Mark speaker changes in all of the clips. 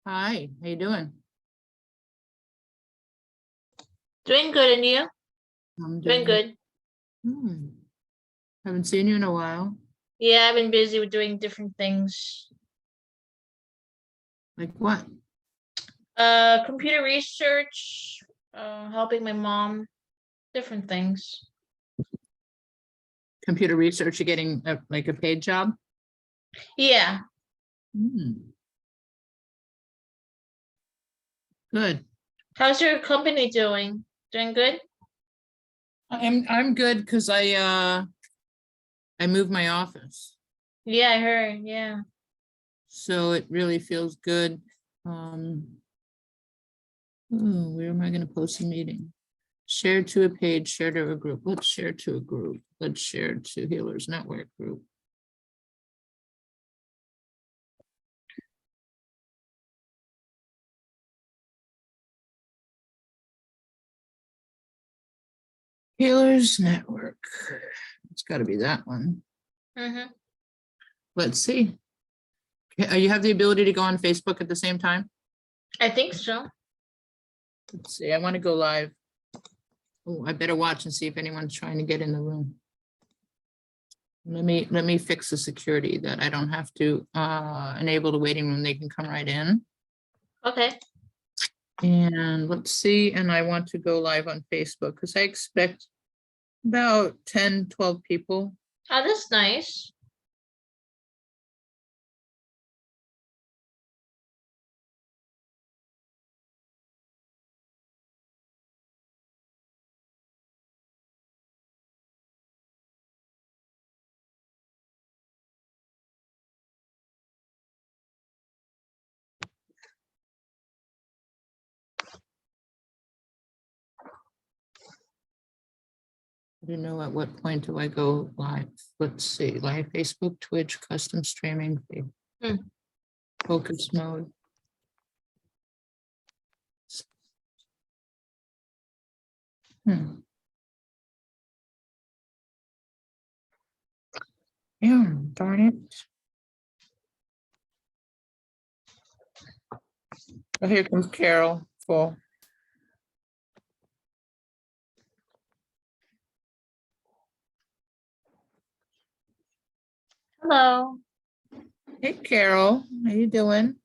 Speaker 1: Hi, how you doing?
Speaker 2: Doing good, and you?
Speaker 1: I'm
Speaker 2: Doing good.
Speaker 1: Haven't seen you in a while.
Speaker 2: Yeah, I've been busy with doing different things.
Speaker 1: Like what?
Speaker 2: Computer research, helping my mom, different things.
Speaker 1: Computer research, you're getting like a paid job?
Speaker 2: Yeah,
Speaker 1: Good.
Speaker 2: how's your company doing? Doing good?
Speaker 1: I'm good because I moved my office.
Speaker 2: Yeah, I heard, yeah.
Speaker 1: So it really feels good. Where am I gonna post a meeting? Share to a page, share to a group. Let's share to a group. Let's share to Healers Network group. Healers Network. It's got to be that one. Let's see. You have the ability to go on Facebook at the same time?
Speaker 2: I think so.
Speaker 1: Let's see. I want to go live. Oh, I better watch and see if anyone's trying to get in the room. Let me fix the security that I don't have to enable the waiting room. They can come right in.
Speaker 2: Okay.
Speaker 1: And let's see. And I want to go live on Facebook because I expect about 10, 12 people.
Speaker 2: Oh, that's nice.
Speaker 1: I don't know at what point do I go live. Let's see, live Facebook, Twitch, custom streaming, focus mode. Yeah, darn it. Oh, here comes Carol. Full.
Speaker 2: Hello.
Speaker 1: Hey, Carol, how you doing?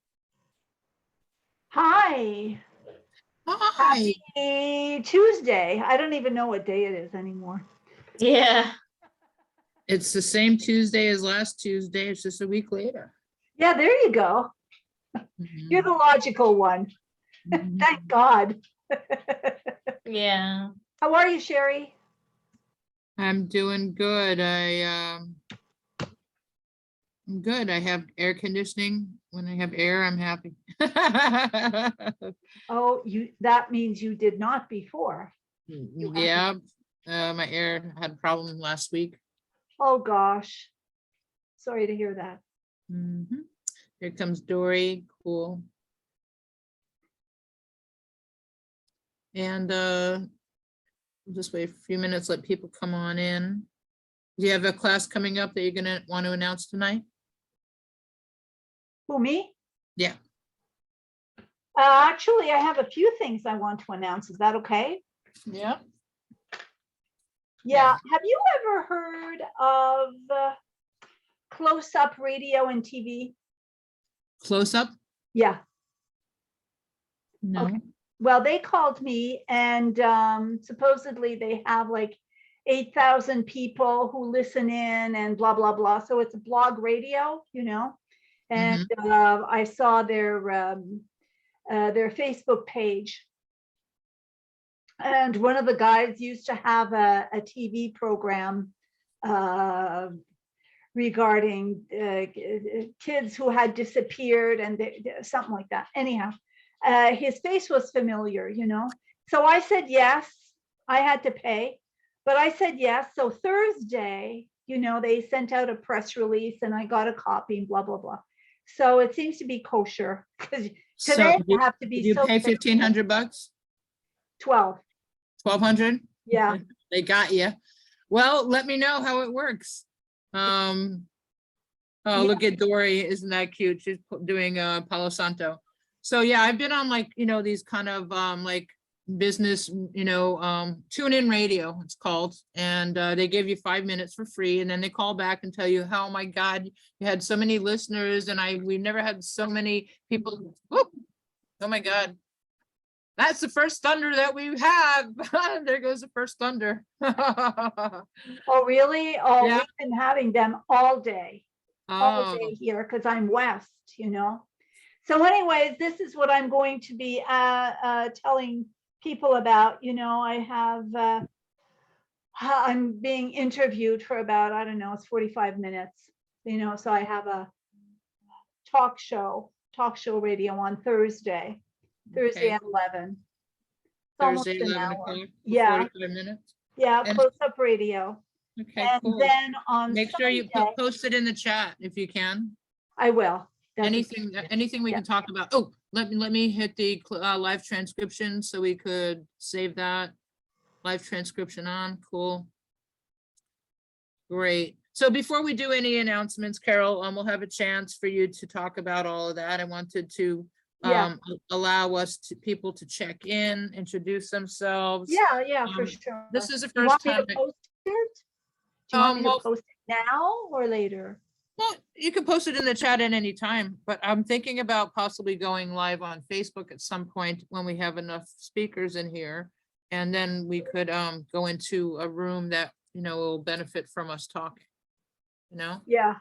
Speaker 3: Hi.
Speaker 1: Hi.
Speaker 3: Happy Tuesday. I don't even know what day it is anymore.
Speaker 2: Yeah.
Speaker 1: It's the same Tuesday as last Tuesday. It's just a week later.
Speaker 3: Yeah, there you go. You're the logical one. Thank God.
Speaker 2: Yeah.
Speaker 3: How are you, Sherry?
Speaker 1: I'm doing good. I'm good. I have air conditioning. When I have air, I'm happy.
Speaker 3: Oh, that means you did not before.
Speaker 1: Yeah, my air had a problem last week.
Speaker 3: Oh gosh. Sorry to hear that.
Speaker 1: Here comes Dory. Cool. And we'll just wait a few minutes, let people come on in. Do you have a class coming up that you're gonna want to announce tonight?
Speaker 3: Who, me?
Speaker 1: Yeah.
Speaker 3: Actually, I have a few things I want to announce. Is that okay?
Speaker 1: Yeah.
Speaker 3: Yeah. Have you ever heard of close-up radio and TV?
Speaker 1: Close up?
Speaker 3: Yeah.
Speaker 1: No.
Speaker 3: Okay. Well, they called me and supposedly they have like 8,000 people who listen in and blah, blah, blah. So it's a blog radio, and I saw their Facebook page. And one of the guys used to have a TV program regarding kids who had disappeared and something like that. Anyhow. His face was familiar, So I said yes. I had to pay, but I said yes. So Thursday, they sent out a press release and I got a copy and blah, blah, blah. So it seems to be kosher because today you have to be.
Speaker 1: You pay $1,500?
Speaker 3: 12.
Speaker 1: 1,200?
Speaker 3: Yeah.
Speaker 1: They got you. Well, let me know how it works. Oh, yeah. Look at Dory. Isn't that cute? She's doing Palo Santo. So yeah, I've been on like, these kind of like business, tune in radio, it's called. And they give you 5 minutes for free. And then they call back and tell you, how, oh my God, you had so many listeners and we've never had so many people. Oh my God. That's the first thunder that we have. There goes the first thunder.
Speaker 3: Oh, really? Oh,
Speaker 1: Yeah.
Speaker 3: we've been having them all day
Speaker 1: Oh,
Speaker 3: here, because I'm west, So anyways, this is what I'm going to be telling people about. I have, I'm being interviewed for about, I don't know, it's 45 minutes, so I have a talk show radio on Thursday
Speaker 1: okay.
Speaker 3: at 11. It's almost
Speaker 1: Thursday,
Speaker 3: an
Speaker 1: 11
Speaker 3: hour.
Speaker 1: o'clock, for
Speaker 3: Yeah.
Speaker 1: 45 minutes.
Speaker 3: Yeah,
Speaker 1: And-
Speaker 3: close up radio.
Speaker 1: Okay,
Speaker 3: And
Speaker 1: cool.
Speaker 3: then on
Speaker 1: Make sure you
Speaker 3: Sunday,
Speaker 1: post it in the chat if you can.
Speaker 3: I will.
Speaker 1: Anything we
Speaker 3: yeah.
Speaker 1: can talk about. Oh, let me hit the live transcription so we could save that. Live transcription on, cool. Great. So before we do any announcements, Carol, we'll have a chance for you to talk about all of that. I wanted to
Speaker 3: Yeah.
Speaker 1: allow people to check in, introduce themselves.
Speaker 3: Yeah, for sure.
Speaker 1: This is the
Speaker 3: You
Speaker 1: first
Speaker 3: want me
Speaker 1: time.
Speaker 3: to post it? Do you want me to
Speaker 1: well,
Speaker 3: post it now or later?
Speaker 1: Well, you can post it in the chat at any time, but I'm thinking about possibly going live on Facebook at some point when we have enough speakers in here. And then we could go into a room that, will benefit from us talking,
Speaker 3: Yeah.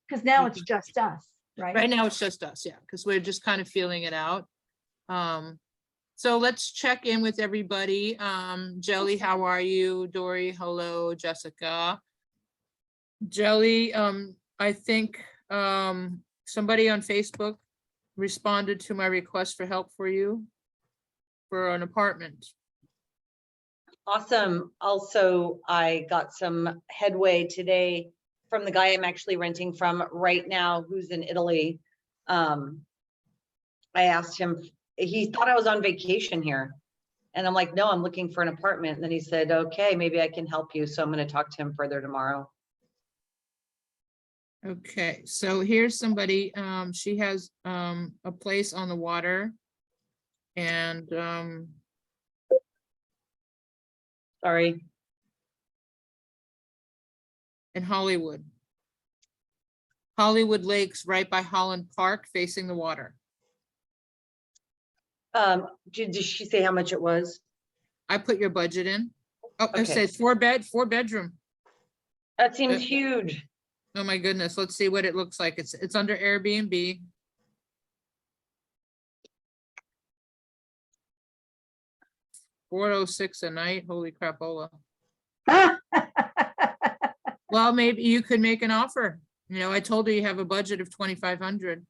Speaker 3: Because now
Speaker 1: You
Speaker 3: it's
Speaker 1: can-
Speaker 3: just us, right?
Speaker 1: Right now it's just us, yeah, because we're just kind of feeling it out. So let's check in with everybody. Jelly, how are you? Dory, hello, Jessica. Jelly, I think somebody on Facebook responded to my request for help for you for an apartment.
Speaker 4: Awesome. Also, I got some headway today from the guy I'm actually renting from right now, who's in Italy. I asked him, he thought I was on vacation here. And I'm like, no, I'm looking for an apartment. And then he said, okay, maybe I can help you. So I'm going to talk to him further tomorrow.
Speaker 1: Okay, so here's somebody, she has a place on the water and
Speaker 4: Sorry.
Speaker 1: in Hollywood. Hollywood Lakes right by Holland Park facing the water.
Speaker 4: Did she say how much it was?
Speaker 1: I put your budget in. Oh, it
Speaker 4: Okay.
Speaker 1: says four bedroom.
Speaker 4: That seems huge.
Speaker 1: Oh my goodness, let's see what it looks like. It's under Airbnb. $406 a night, holy crapola. Well, maybe you could make an offer. I told her you have a budget of 2,500.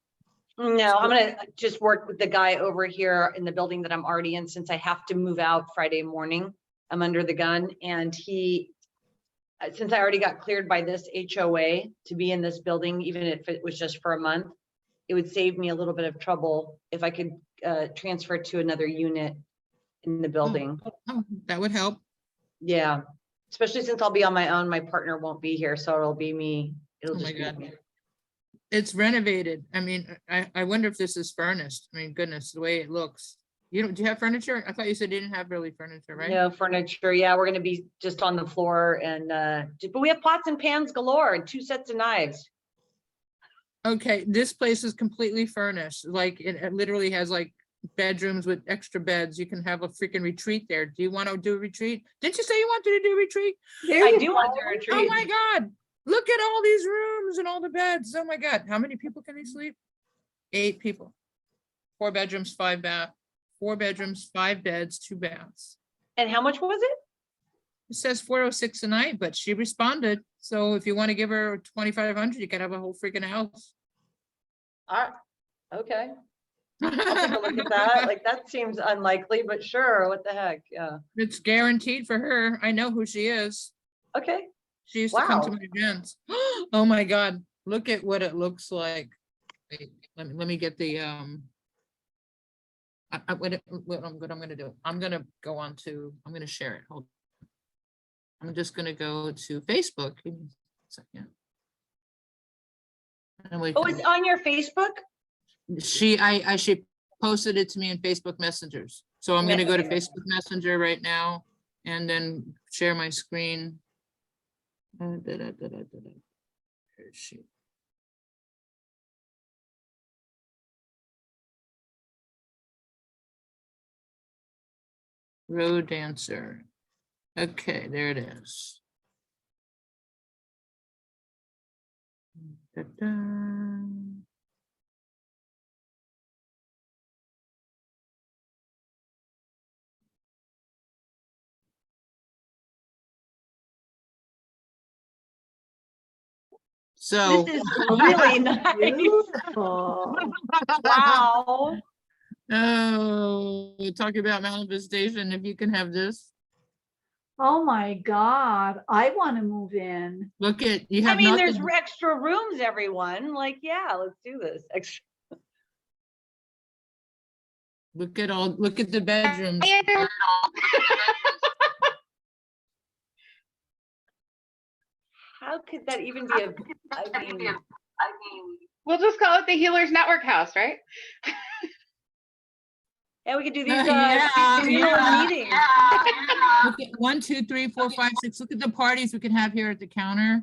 Speaker 4: No, I'm gonna just work with the guy over here in the building that I'm already in, since I have to move out Friday morning. I'm under the gun, and since I already got cleared by this HOA to be in this building, even if it was just for a month, it would save me a little bit of trouble if I could transfer to another unit in the building.
Speaker 1: Oh, that would help.
Speaker 4: Yeah, especially since I'll be on my own. My partner won't be here, so it'll be me. It'll
Speaker 1: Oh
Speaker 4: just
Speaker 1: my
Speaker 4: be
Speaker 1: God.
Speaker 4: me.
Speaker 1: It's renovated. I mean, I wonder if this is furnished. I mean, goodness, the way it looks. Do you have furniture? I thought you said you didn't have really furniture, right?
Speaker 4: No furniture. Yeah, we're gonna be just on the floor, and but we have pots and pans galore and 2 sets of knives.
Speaker 1: Okay, this place is completely furnished. Like it literally has like bedrooms with extra beds. You can have a freaking retreat there. Do you want to do a retreat? Didn't you say you wanted to do a retreat?
Speaker 3: There
Speaker 4: I
Speaker 3: you
Speaker 4: do
Speaker 3: go.
Speaker 4: want to
Speaker 1: Oh
Speaker 4: retreat.
Speaker 1: my God, look at all these rooms and all the beds. Oh my God, how many people can they sleep? 8 people. 4 bedrooms, 5 bath. 4 bedrooms, 5 beds, 2 baths.
Speaker 4: And how much was it?
Speaker 1: It says 406 a night, but she responded. So if you want to give her 2,500, you can have a whole freaking house.
Speaker 4: Okay. I'll take a look at that. Like, that seems unlikely, but sure. What the heck? Yeah.
Speaker 1: It's guaranteed for her. I know who she is.
Speaker 4: Okay.
Speaker 1: She used to come to
Speaker 4: Wow.
Speaker 1: my events. Oh my God, look at what it looks like. Wait, let me get the what I'm gonna do. I'm gonna go on to, I'm gonna share it. Hold. I'm just gonna go to Facebook. Give me a second. And we
Speaker 4: Oh,
Speaker 1: can-
Speaker 4: it's on your Facebook?
Speaker 1: she posted it to me in Facebook messengers. So I'm gonna go to
Speaker 4: Messenger.
Speaker 1: Facebook Messenger right now and then share my screen. Where is she? Road dancer. Okay, there it is. Da-da. So,
Speaker 4: This is really nice.
Speaker 3: Beautiful.
Speaker 4: Wow.
Speaker 1: oh, talking about manifestation, if you can have this,
Speaker 3: Oh my God, I want to move in.
Speaker 1: look at, you
Speaker 4: I
Speaker 1: have
Speaker 4: mean, there's
Speaker 1: nothing.
Speaker 4: extra rooms, everyone. Like, yeah, let's do this. Extra.
Speaker 1: Look at all, look at the bedrooms.
Speaker 4: How could that even be a, I mean,
Speaker 5: We'll just call it the Healers Network House, right?
Speaker 4: yeah, we could do these
Speaker 1: Yeah,
Speaker 4: communal
Speaker 1: yeah.
Speaker 4: meetings.
Speaker 1: Look at 1, 2, 3, 4, 5, 6. Look at the parties we can have here at the counter.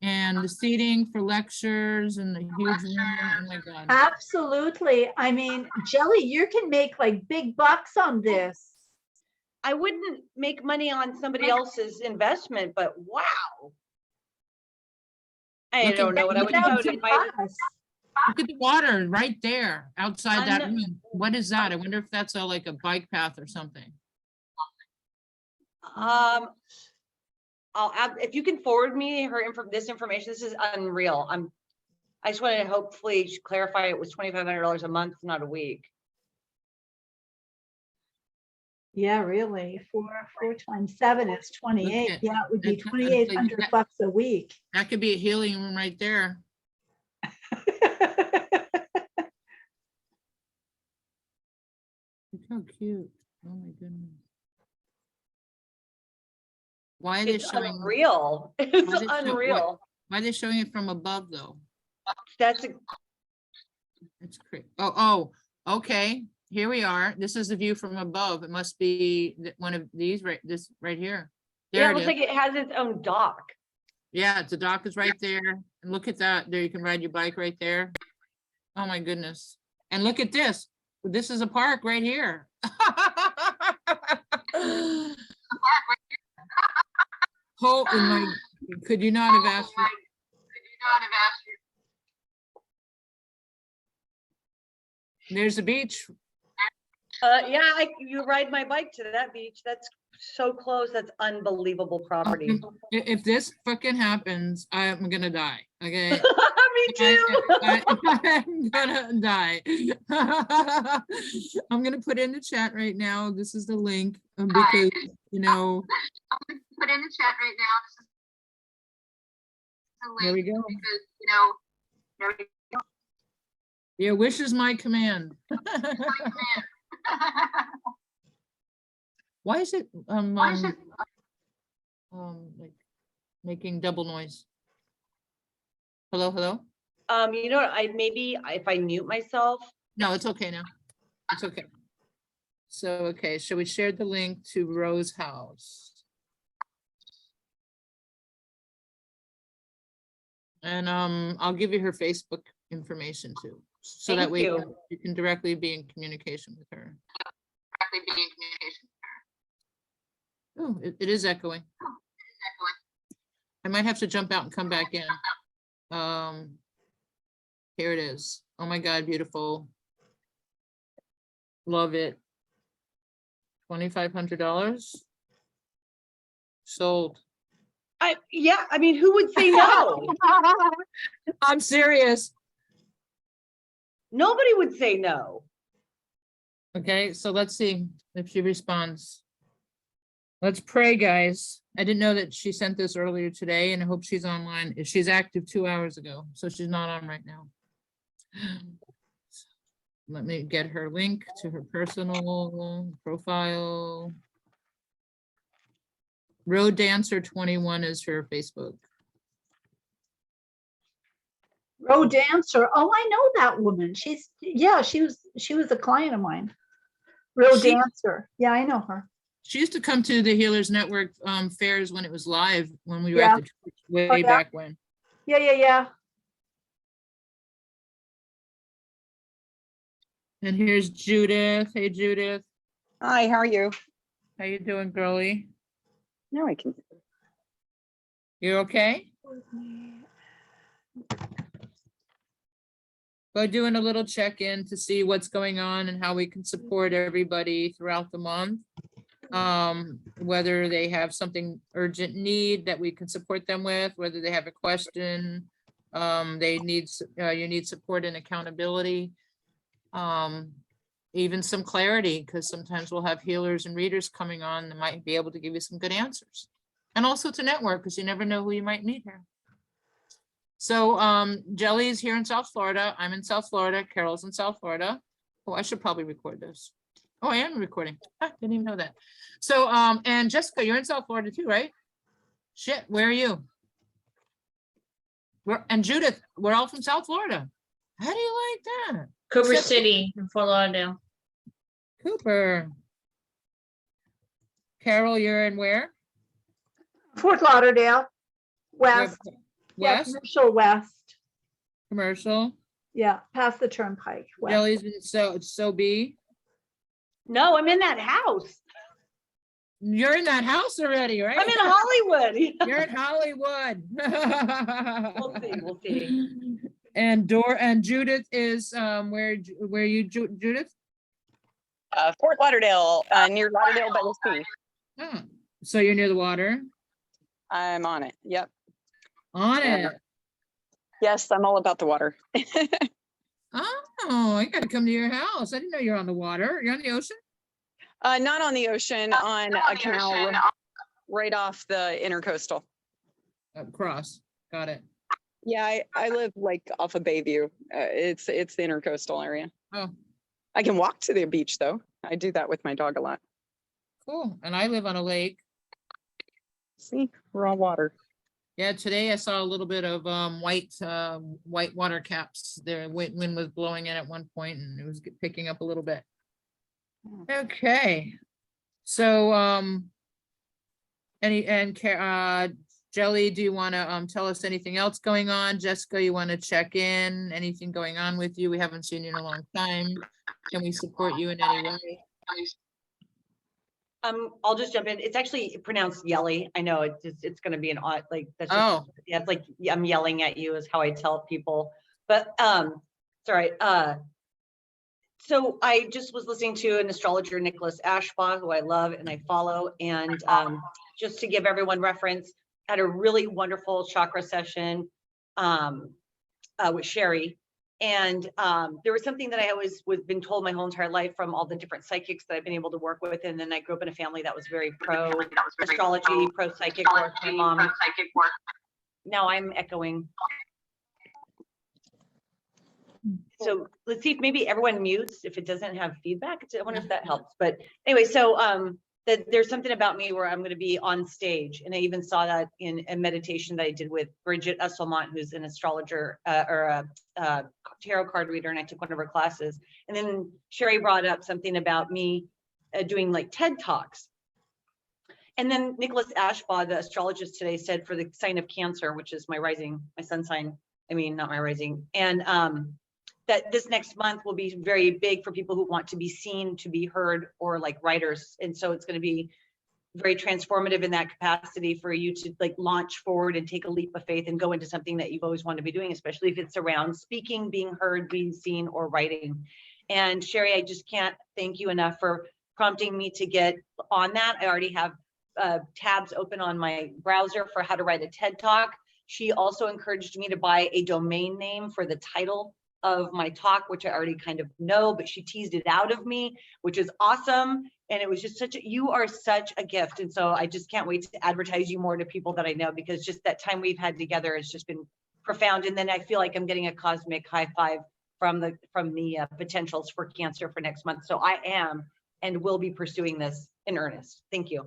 Speaker 1: And the seating for lectures and the huge room. Oh my God.
Speaker 3: Absolutely. I mean, Jelly, you can make like big bucks on this.
Speaker 4: I wouldn't make money on somebody else's investment, but wow. I
Speaker 1: Look at
Speaker 4: don't know what I would do. I
Speaker 3: Without
Speaker 4: would
Speaker 3: some
Speaker 4: invite,
Speaker 3: fuss.
Speaker 1: Look at the water right there outside that
Speaker 4: Un-
Speaker 1: room. What is that? I wonder if that's a like a bike path or something.
Speaker 4: I'll add, if you can forward me this information, this is unreal. I just want to hopefully clarify it was $2,500 a month, not a week.
Speaker 3: Yeah, really. Four times 7 is 28.
Speaker 1: at-
Speaker 3: Yeah, it would be
Speaker 1: that's like
Speaker 3: 2,800
Speaker 1: that-
Speaker 3: bucks a week.
Speaker 1: That could be a healing room right there. Look how cute. Oh my goodness. Why are they
Speaker 4: It's
Speaker 1: showing,
Speaker 4: unreal.
Speaker 1: Why
Speaker 4: It's
Speaker 1: they show-
Speaker 4: unreal.
Speaker 1: why are they showing it from above though?
Speaker 4: That's
Speaker 1: It's great. Oh, okay. Here we are. This is the view from above. It must be one of these right, this right here.
Speaker 4: yeah,
Speaker 1: There
Speaker 4: it
Speaker 1: it
Speaker 4: looks
Speaker 1: is.
Speaker 4: like it has its own dock.
Speaker 1: Yeah, the dock is right there. And look at that. There, you can ride your bike right there. Oh my goodness. And look at this. This is a park right here. Oh, and my, could you not have asked? There's a beach.
Speaker 4: Yeah, you ride my bike to that beach. That's so close. That's unbelievable property.
Speaker 1: If this fucking happens, I'm gonna die, okay?
Speaker 4: Me too.
Speaker 1: I'm gonna die. I'm gonna put in the chat right now. This is the link because, you know.
Speaker 6: Put in the chat right now. This is the
Speaker 1: There we
Speaker 6: link
Speaker 1: go.
Speaker 6: because, you know, there we go.
Speaker 1: Your wish is my command. Why is it like making double noise? Hello, hello?
Speaker 4: You know what? If I mute myself,
Speaker 1: No, it's okay now. It's okay. So, okay, so we shared the link to Rose House. And I'll give you her Facebook information too. So that
Speaker 4: Thank
Speaker 1: way
Speaker 4: you.
Speaker 1: you can directly be in communication with her. Oh, it is echoing. I might have to jump out and come back in. Here it is. Oh my God, beautiful. Love it. $2,500. Sold.
Speaker 4: I mean, who would say no?
Speaker 1: I'm serious.
Speaker 4: Nobody would say no.
Speaker 1: Okay, so let's see if she responds. Let's pray, guys. I didn't know that she sent this earlier today, and I hope she's online. She's active 2 hours ago, so she's not on right now. Let me get her link to her personal profile. Road Dancer 21 is her Facebook.
Speaker 3: Row dancer. Oh, I know that woman. She was a client of mine. Row
Speaker 1: She-
Speaker 3: dancer. Yeah, I know her.
Speaker 1: She used to come to the Healers Network fairs when it was live, when we were
Speaker 3: Yeah.
Speaker 1: at the church way
Speaker 3: Oh, yeah.
Speaker 1: back when.
Speaker 3: Yeah.
Speaker 1: And here's Judith. Hey, Judith.
Speaker 7: Hi, how are you?
Speaker 1: How you doing, girlie?
Speaker 7: Now I can.
Speaker 1: You okay? Go doing a little check-in to see what's going on and how we can support everybody throughout the month. Whether they have something urgent need that we can support them with, whether they have a question, they need, you need support and accountability. Even some clarity, because sometimes we'll have healers and readers coming on that might be able to give you some good answers. And also to network, because you never know who you might meet here. So Jelly is here in South Florida. I'm in South Florida. Carol's in South Florida. Oh, I should probably record this. Oh, I am recording. Didn't even know that. So, and Jessica, you're in South Florida too, right? Shit, where are you? And Judith, we're all from South Florida. How do you like that?
Speaker 2: Cooper
Speaker 1: Except-
Speaker 2: City in Fort Lauderdale.
Speaker 1: Cooper. Carol, you're in where?
Speaker 3: Fort Lauderdale, west. Yeah,
Speaker 1: West,
Speaker 3: commercial west.
Speaker 1: commercial.
Speaker 3: Yeah, past the turnpike. west.
Speaker 1: Jelly's in so be.
Speaker 4: No, I'm in that house.
Speaker 1: You're in that house already, right?
Speaker 4: I'm in Hollywood.
Speaker 1: You're in Hollywood.
Speaker 4: We'll see, we'll see.
Speaker 1: And Judith is where you Judith?
Speaker 7: Fort Lauderdale, near Lauderdale by the sea.
Speaker 1: Oh, so you're near the water?
Speaker 7: I'm on it. Yep.
Speaker 1: On
Speaker 7: Yeah.
Speaker 1: it.
Speaker 7: Yes, I'm all about the water.
Speaker 1: Oh, I gotta come to your house. I didn't know you're on the water. You're on the ocean?
Speaker 7: Not on the ocean, on a canal right off the intercoastal.
Speaker 1: Across. Got it.
Speaker 7: Yeah, I live like off of Bayview. It's the intercoastal area.
Speaker 1: Oh,
Speaker 7: I can walk to the beach though. I do that with my dog a lot.
Speaker 1: cool. And I live on a lake.
Speaker 7: See, raw water.
Speaker 1: Yeah, today I saw a little bit of white water caps. The wind was blowing in at one point and it was picking up a little bit. Okay. So Jelly, do you want to tell us anything else going on? Jessica, you want to check in? Anything going on with you? We haven't seen you in a long time. Can we support you in any way?
Speaker 4: I'll just jump in. It's actually pronounced yelly. I know it's going to be an odd, like, that's just,
Speaker 1: Oh,
Speaker 4: yeah, it's like I'm yelling at you is how I tell people, but sorry. So I just was listening to an astrologer, Nicholas Ashbaugh, who I love and I follow, and just to give everyone reference, had a really wonderful chakra session with Sherry. And there was something that I always been told my whole entire life from all the different psychics that I've been able to work with. And then I grew up in a family that was very pro astrology, pro psychic work. My mom. Now I'm echoing. So let's see if maybe everyone mutes if it doesn't have feedback. I wonder if that helps. But anyway, so there's something about me where I'm going to be on stage. And I even saw that in a meditation that I did with Bridget Esselmont, who's an astrologer or a tarot card reader. And I took one of her classes. And then Sherry brought up something about me doing like TED Talks. And then Nicholas Ashbaugh, the astrologist today, said for the sign of Cancer, which is my rising, my sun sign, I mean, not my rising. And that this next month will be very big for people who want to be seen, to be heard, or like writers. And so it's going to be very transformative in that capacity for you to like launch forward and take a leap of faith and go into something that you've always wanted to be doing, especially if it's around speaking, being heard, being seen, or writing. And Sherry, I just can't thank you enough for prompting me to get on that. I already have tabs open on my browser for how to write a TED Talk. She also encouraged me to buy a domain name for the title of my talk, which I already kind of know, but she teased it out of me, which is awesome. And it was just you are such a gift. And so I just can't wait to advertise you more to people that I know, because just that time we've had together has just been profound. And then I feel like I'm getting a cosmic high five from the potentials for Cancer for next month. So I am and will be pursuing this in earnest. Thank you.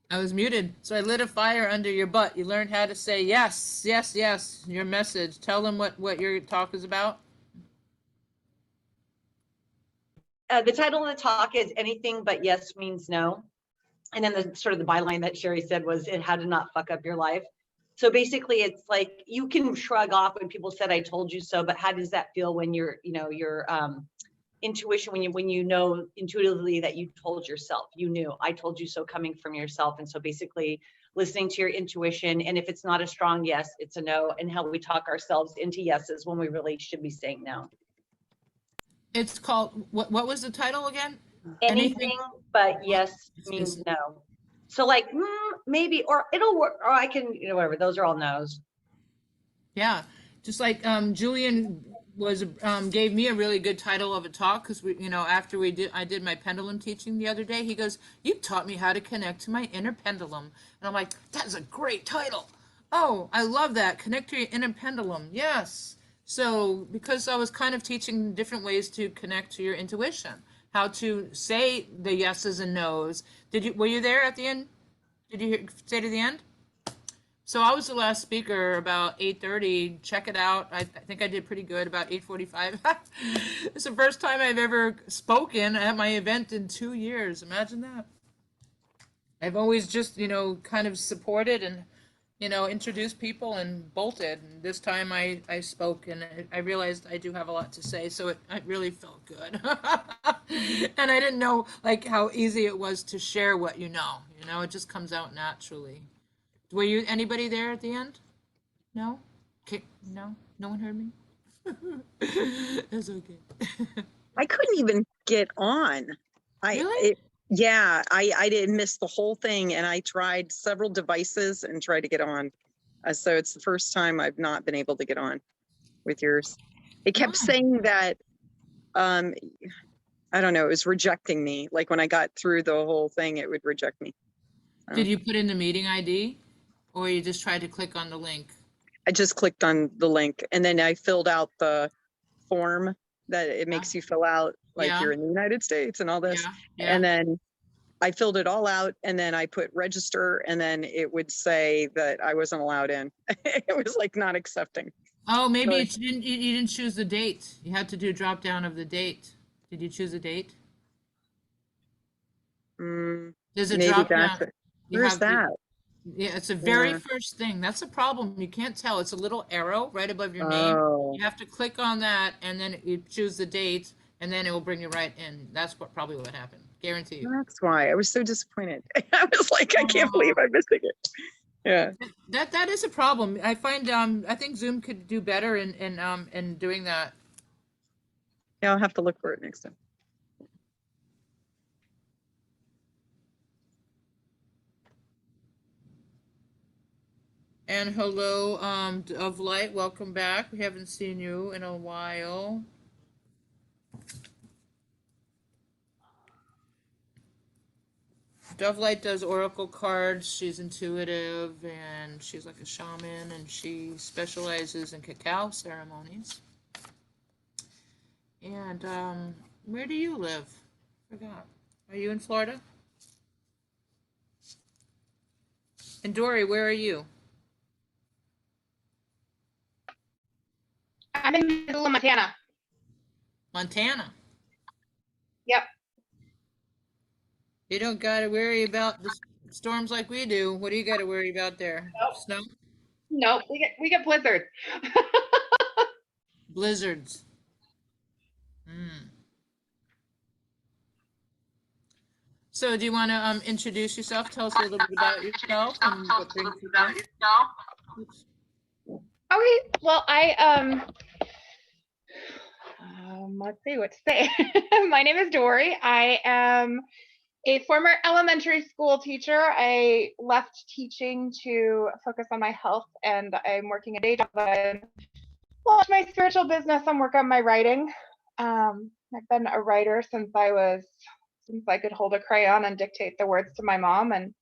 Speaker 1: I was muted. So I lit a fire under your butt. You learned how to say yes, yes, yes, your message. Tell them what your talk is about.
Speaker 4: The title of the talk is Anything But Yes Means No. And then the sort of the byline that Sherry said was how to not fuck up your life. So basically it's like you can shrug off when people said I told you so, but how does that feel when your intuition, when you know intuitively that you told yourself, you knew I told you so coming from yourself. And so basically listening to your intuition, and if it's not a strong yes, it's a no, and how we talk ourselves into yeses when we really should be saying no.
Speaker 1: It's called, what was the title again?
Speaker 4: Anything but yes means no. So like maybe, or it'll work, or I can, whatever, those are all no's.
Speaker 1: Yeah, just like Julian was gave me a really good title of a talk, because after I did my pendulum teaching the other day, he goes, "You taught me how to connect to my inner pendulum," and I'm like, "That's a great title. Oh, I love that. Connect to your inner pendulum." Yes. So because I was kind of teaching different ways to connect to your intuition, how to say the yeses and nos. Were you there at the end? Did you stay to the end? So I was the last speaker about 8:30. Check it out. I think I did pretty good about 8:45. It's the first time I've ever spoken at my event in 2 years. Imagine that. I've always just, kind of supported and, introduced people and bolted. And this time I spoke, and I realized I do have a lot to say. So it really felt good. And I didn't know like how easy it was to share what you know. It just comes out naturally. Were you anybody there at the end? No? Okay, no? No one heard me? That's okay.
Speaker 7: I couldn't even get on.
Speaker 1: Really?
Speaker 7: I did miss the whole thing, and I tried several devices and tried to get on. So it's the first time I've not been able to get on with yours. It kept
Speaker 1: Oh.
Speaker 7: saying that, I don't know, it was rejecting me. Like when I got through the whole thing, it would reject me.
Speaker 1: Did you put in the meeting ID, or you just tried to click on the link?
Speaker 7: I just clicked on the link, and then I filled out the form that it makes you fill out, like
Speaker 1: Yeah.
Speaker 7: you're in the United States and all this.
Speaker 1: Yeah, yeah.
Speaker 7: And then I filled it all out, and then I put register, and then it would say that I wasn't allowed in. It was like not accepting.
Speaker 1: Oh, maybe
Speaker 7: But-
Speaker 1: you didn't choose the date. You had to do drop down of the date. Did you choose a date? There's a
Speaker 7: Maybe
Speaker 1: drop
Speaker 7: that's
Speaker 1: down.
Speaker 7: it.
Speaker 1: You
Speaker 7: Where's
Speaker 1: have
Speaker 7: that?
Speaker 1: Yeah, it's the very
Speaker 7: Yeah.
Speaker 1: first thing. That's a problem. You can't tell. It's a little arrow right above your name.
Speaker 7: Oh,
Speaker 1: You have to click on that, and then you choose the date, and then it will bring you right in. That's probably what happened. Guarantee you.
Speaker 7: that's why I was so disappointed. I was like, I can't believe I'm missing it. Yeah.
Speaker 1: That is a problem. I find I think Zoom could do better in doing that.
Speaker 7: Yeah, I'll have to look for it next time.
Speaker 1: And hello, of Light, welcome back. We haven't seen you in a while. Dovelight does oracle cards. She's intuitive, and she's like a shaman, and she specializes in cacao ceremonies. And where do you live? Forgot. Are you in Florida? And Dory, where are you?
Speaker 5: I'm in the middle of Montana.
Speaker 1: Montana.
Speaker 5: Yep.
Speaker 1: You don't got to worry about the storms like we do. What do you got to worry about there?
Speaker 5: Nope.
Speaker 1: Snow?
Speaker 5: No, we get blizzard.
Speaker 1: Blizzards. Hmm. So do you want to introduce yourself? Tell us a little bit about yourself and what brings you back. Oops.
Speaker 5: Okay, well, let's see what to say. My name is Dory. I am a former elementary school teacher. I left teaching to focus on my health, and I'm working a day job. I launched my spiritual business and work on my writing. I've been a writer since I could hold a crayon and dictate the words to my mom, and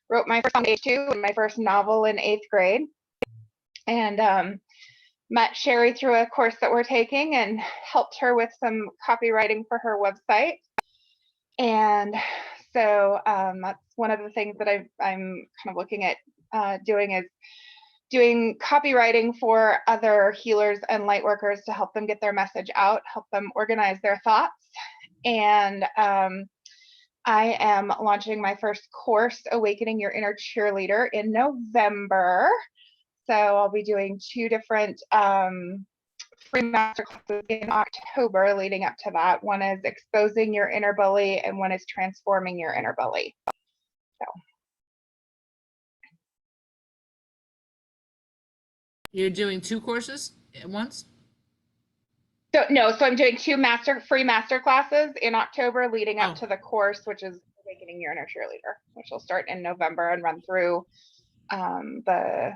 Speaker 5: wrote my first song at age 2 and my first novel in 8th grade. And met Sherry through a course that we're taking and helped her with some copywriting for her website. And So that's one of the things that I'm kind of looking at doing is doing copywriting for other healers and light workers to help them get their message out, help them organize their thoughts. And I am launching my first course, Awakening Your Inner Cheerleader, in November. So I'll be doing 2 different free master classes in October leading up to that. One is Exposing Your Inner Bully, and one is Transforming Your Inner Bully. So.
Speaker 1: You're doing 2 courses at once?
Speaker 5: So I'm doing 2 free master classes in October leading up to the course, which is Awakening Your Inner Cheerleader, which will start in November and run through the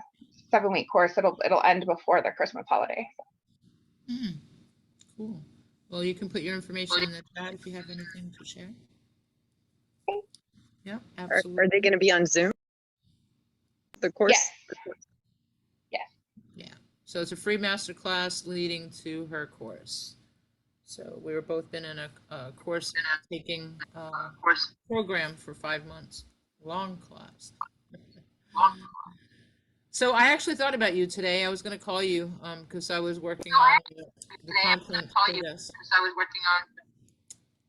Speaker 5: 7-week course. It'll end before the Christmas holiday.
Speaker 1: Cool. Well, you can put your information in the chat if you have anything to share. Yeah, absolutely.
Speaker 7: Are they going to be on Zoom? The course?
Speaker 5: Yes.
Speaker 1: Yeah. So it's a free masterclass leading to her course. So we were both been in a course taking program for 5 months. Long class. So I actually thought about you today. I was going to call you because I was working on the content for this.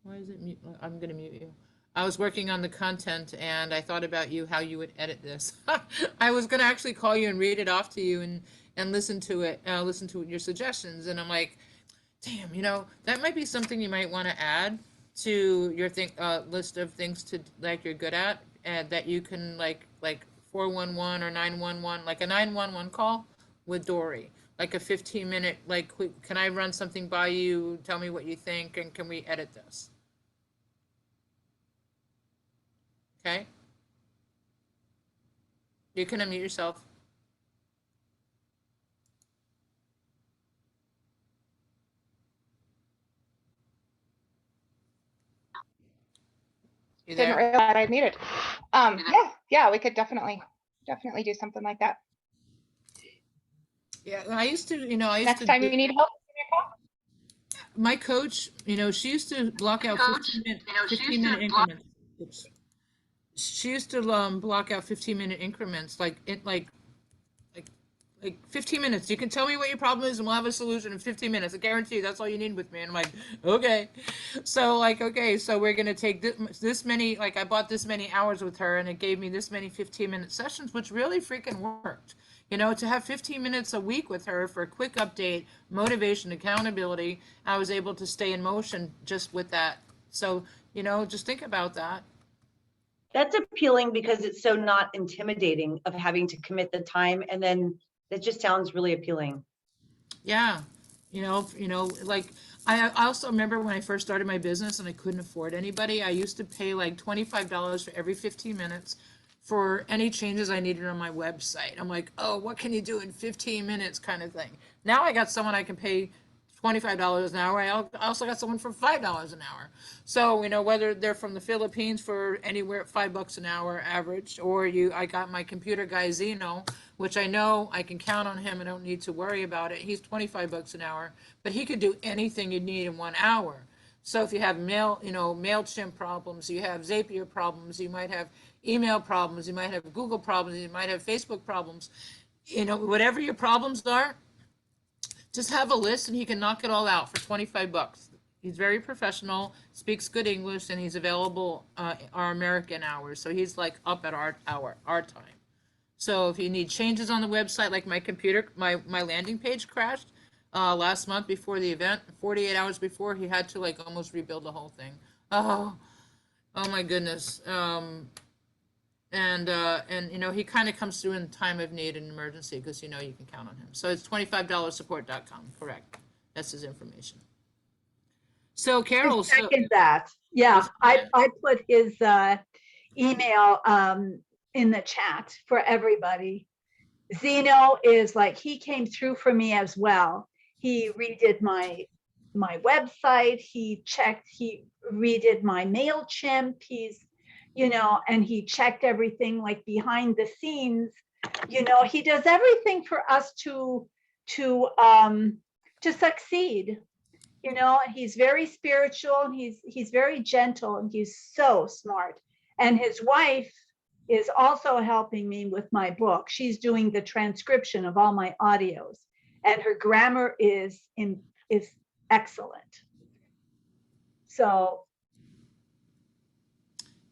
Speaker 1: Why is it mute? I'm going to mute you. I was working on the content and I thought about you, how you would edit this. I was going to actually call you and read it off to you and listen to it, listen to your suggestions. And I'm like, damn, that might be something you might want to add to your list of things to you're good at, and that you can like 411 or 911, like a 911 call with Dory, like a 15-minute, quick, can I run something by you? Tell me what you think, and can we edit this? Okay. You can unmute yourself. You
Speaker 5: Didn't
Speaker 1: there?
Speaker 5: realize I muted. Yeah, we could definitely do something like that.
Speaker 1: Yeah, I used to,
Speaker 5: Next time you need help, give me a call.
Speaker 1: my coach, she used to block out 15-minute increments. Oops. She used to block out 15-minute increments, like 15 minutes. You can tell me what your problem is and we'll have a solution in 15 minutes. I guarantee you that's all you need with me. And I'm like, okay. So so we're going to take this many, I bought this many hours with her and it gave me this many 15-minute sessions, which really freaking worked. To have 15 minutes a week with her for a quick update, motivation, accountability, I was able to stay in motion just with that. So, just think about that.
Speaker 4: That's appealing because it's so not intimidating of having to commit the time, and then it just sounds really appealing.
Speaker 1: Yeah. I also remember when I first started my business and I couldn't afford anybody, I used to pay like $25 for every 15 minutes for any changes I needed on my website. I'm like, oh, what can you do in 15 minutes kind of thing. Now I got someone I can pay $25 an hour. I also got someone for $5 an hour. So, whether they're from the Philippines for anywhere at $5 an hour average, or I got my computer guy Zeno, which I know I can count on him. I don't need to worry about it. He's $25 an hour, but he could do anything you need in 1 hour. So if you have MailChimp problems, you have Zapier problems, you might have email problems, you might have Google problems, you might have Facebook problems, whatever your problems are, just have a list and he can knock it all out for $25. He's very professional, speaks good English, and he's available our American hours. So he's like up at our time. So if you need changes on the website, like my landing page crashed last month before the event, 48 hours before, he had to almost rebuild the whole thing. Oh my goodness. He kind of comes through in time of need and emergency because you can count on him. So it's $25support.com, correct? That's his information. So Carol,
Speaker 3: Second that. Yeah, I put his email in the chat for everybody. Zeno is he came through for me as well. He redid my website. He redid my MailChimp. And he checked everything behind the scenes. He does everything for us to succeed. He's very spiritual and he's very gentle and he's so smart. And his wife is also helping me with my book. She's doing the transcription of all my audios, and her grammar is excellent. So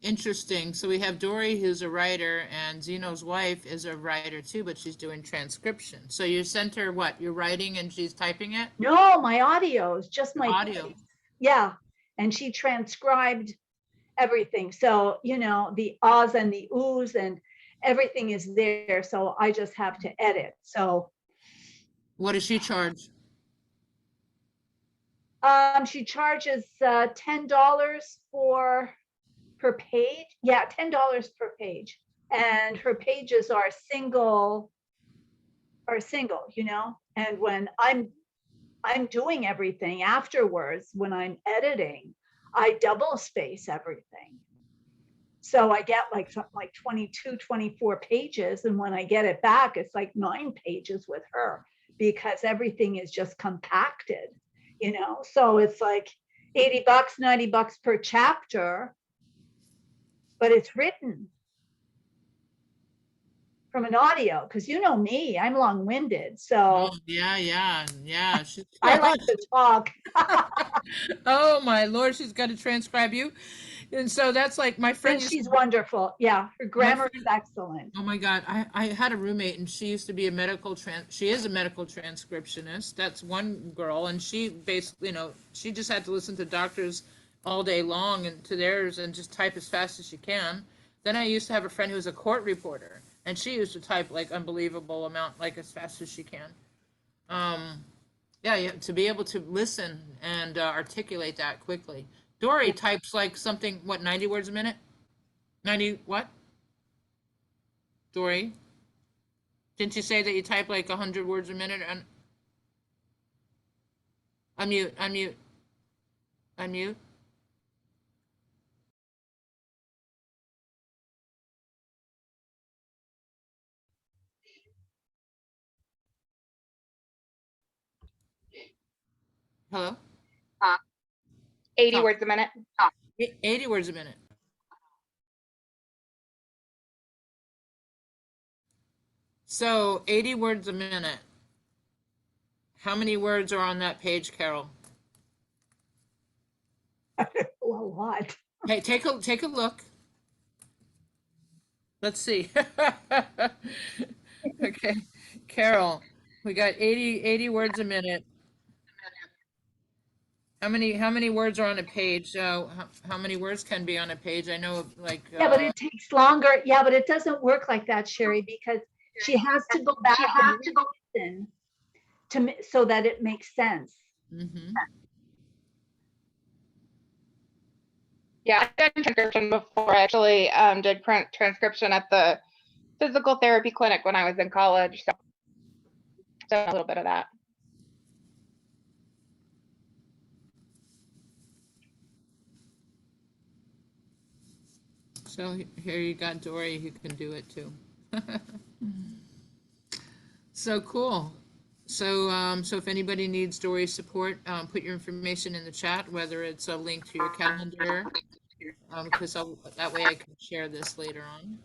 Speaker 1: Interesting. So we have Dory, who's a writer, and Zeno's wife is a writer too, but she's doing transcription. So you sent her what? You're writing and she's typing it?
Speaker 3: no, my audios, just my
Speaker 1: Audio.
Speaker 3: voice. Yeah. And she transcribed everything. So, you know, the ahs and the oohs and everything is there. So I just have to edit. So
Speaker 1: What does she charge?
Speaker 3: she charges $10 for per page. Yeah, $10 per page. And her pages are single, you know. And when I'm doing everything afterwards, when I'm editing, I double space everything. So I get like something like 22, 24 pages. And when I get it back, it's like 9 pages with her because everything is just compacted, you know? So it's like $80, $90 per chapter, but it's written from an audio. Cause you know me, I'm long-winded. So
Speaker 1: Oh, yeah.
Speaker 3: I like to talk.
Speaker 1: Oh my Lord, she's got to transcribe you. And so that's like my friend
Speaker 3: And
Speaker 1: used
Speaker 3: she's
Speaker 1: to,
Speaker 3: wonderful. Yeah, her grammar is
Speaker 1: friend-
Speaker 3: excellent.
Speaker 1: oh my God, I had a roommate and she used to be she is a medical transcriptionist. That's one girl. And she basically, you know, she just had to listen to doctors all day long and to theirs and just type as fast as she can. Then I used to have a friend who was a court reporter and she used to type like unbelievable amount, like as fast as she can. Yeah, to be able to listen and articulate that quickly. Dory types like something, what, 90 words a minute? 90 what? Dory? Didn't you say that you type like 100 words a minute? And unmute. Hello?
Speaker 5: 80
Speaker 1: Talk.
Speaker 5: words a minute.
Speaker 1: 80 words a minute. So 80 words a minute. How many words are on that page, Carol?
Speaker 3: A lot.
Speaker 1: Hey, take a look. Let's see. Okay, Carol, we got 80 words a minute. How many words are on a page? How many words can be on a page? I know like
Speaker 3: Yeah, but it takes longer. Yeah, but it doesn't work like that, Sherry, because she has to go back and listen so that it makes sense.
Speaker 1: mhm.
Speaker 5: Yeah, I've done transcription before. I actually did transcription at the physical therapy clinic when I was in college. So a little bit of that.
Speaker 1: So here you got Dory who can do it too. So cool. So if anybody needs Dory's support, put your information in the chat, whether it's a link to your calendar, because that way I can share this later on.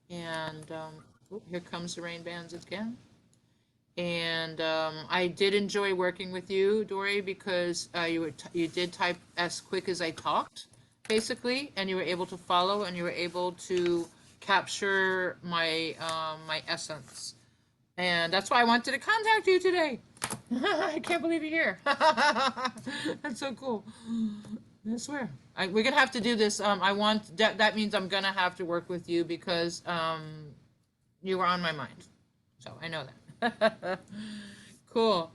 Speaker 1: And here comes the rain bands again. And I did enjoy working with you, Dory, because you did type as quick as I talked, basically, and you were able to follow and you were able to capture my my essence. And that's why I wanted to contact you today. I can't believe you're here. That's so cool. I swear. We're gonna have to do this. That means I'm gonna have to work with you because you were on my mind. So I know that. Cool.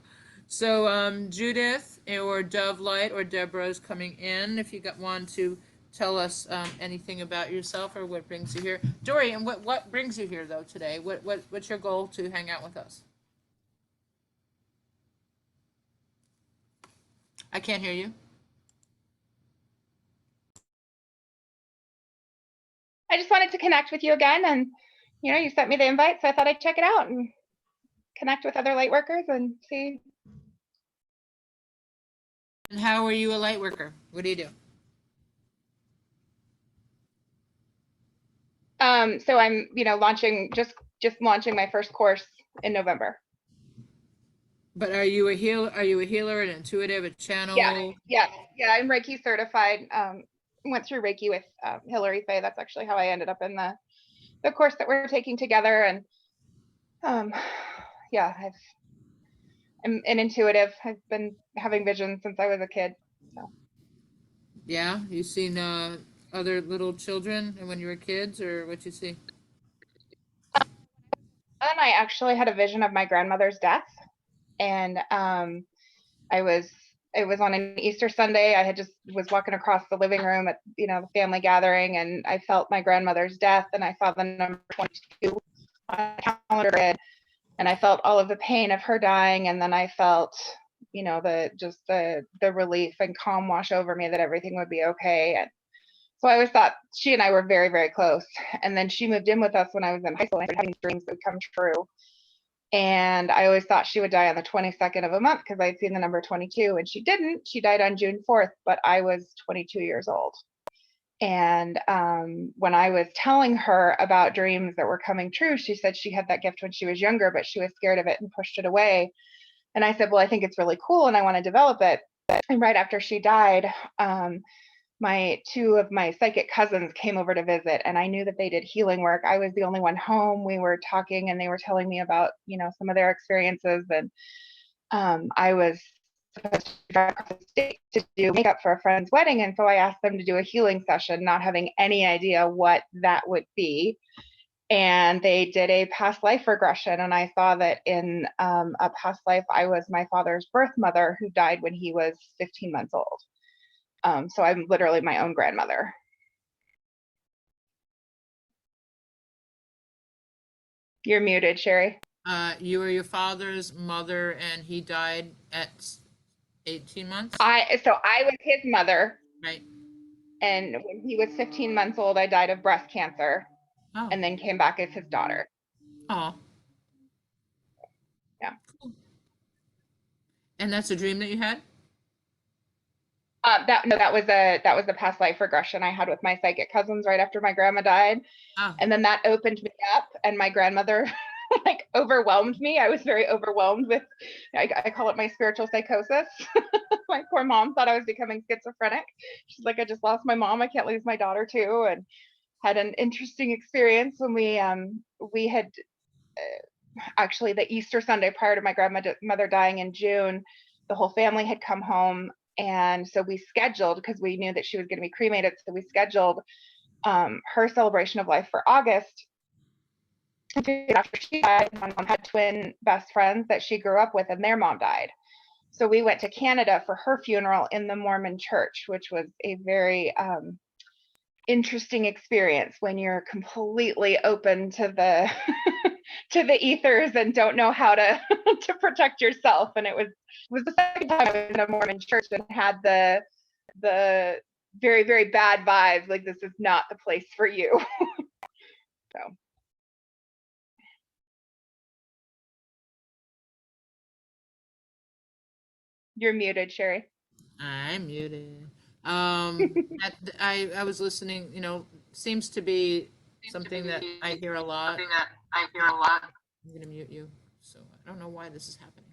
Speaker 1: So Judith or Dove Light or Deborah is coming in. If you want to tell us anything about yourself or what brings you here. Dory, and what brings you here though today? What's your goal to hang out with us? I can't hear you.
Speaker 5: I just wanted to connect with you again, and you sent me the invite, so I thought I'd check it out and connect with other light workers and see.
Speaker 1: And how are you a light worker? What do you do?
Speaker 5: So I'm, launching, just launching my first course in November.
Speaker 1: But are you a healer, an intuitive, a channel?
Speaker 5: Yeah, I'm Reiki certified. Went through Reiki with Hillary Faye. That's actually how I ended up in the course that we're taking together. And yeah, I'm an intuitive. I've been having visions since I was a kid. So.
Speaker 1: Yeah, you seen other little children and when you were kids, or what you see?
Speaker 5: And I actually had a vision of my grandmother's death, and it was on an Easter Sunday. I had just was walking across the living room at the family gathering, and I felt my grandmother's death, and I saw the number 22 on the calendar, and I felt all of the pain of her dying, and then I felt the relief and calm wash over me that everything would be okay. And so I always thought she and I were very, very close. And then she moved in with us when I was in high school, and I started having dreams that would come true. And I always thought she would die on the 22nd of a month because I'd seen the number 22, and she didn't. She died on June 4th, but I was 22 years old. And when I was telling her about dreams that were coming true, she said she had that gift when she was younger, but she was scared of it and pushed it away. And I said, well, I think it's really cool and I want to develop it. And right after she died, two of my psychic cousins came over to visit, and I knew that they did healing work. I was the only one home. We were talking and they were telling me about, some of their experiences. And I was supposed to drive across the state to do makeup for a friend's wedding. And so I asked them to do a healing session, not having any idea what that would be. And they did a past life regression. And I saw that in a past life, I was my father's birth mother who died when he was 15 months old. So I'm literally my own grandmother. You're muted, Sherry.
Speaker 1: You were your father's mother, and he died at 18 months?
Speaker 5: So I was his mother.
Speaker 1: Right.
Speaker 5: And when he was 15 months old, I died of breast cancer.
Speaker 1: Oh.
Speaker 5: And then came back as his daughter.
Speaker 1: Oh.
Speaker 5: Yeah.
Speaker 1: Cool. And that's a dream that you had?
Speaker 5: That was a past life regression I had with my psychic cousins right after my grandma died.
Speaker 1: Oh.
Speaker 5: And then that opened me up, and my grandmother overwhelmed me. I was very overwhelmed with, I call it my spiritual psychosis. My poor mom thought I was becoming schizophrenic. She's like, I just lost my mom. I can't lose my daughter too. And had an interesting experience when we had actually the Easter Sunday prior to my grandmother dying in June. The whole family had come home, and so we scheduled, because we knew that she was going to be cremated, so we scheduled her celebration of life for August. After she died, my mom had twin best friends that she grew up with, and their mom died. So we went to Canada for her funeral in the Mormon church, which was a very interesting experience when you're completely open to the to the ethers and don't know how to to protect yourself. And it was the second time I was in a Mormon church and had the very, very bad vibes, like this is not the place for you. So you're muted, Sherry.
Speaker 1: I'm muted. I was listening, seems to be something that I hear a lot.
Speaker 6: I'm
Speaker 1: gonna mute you, so I don't know why this is happening.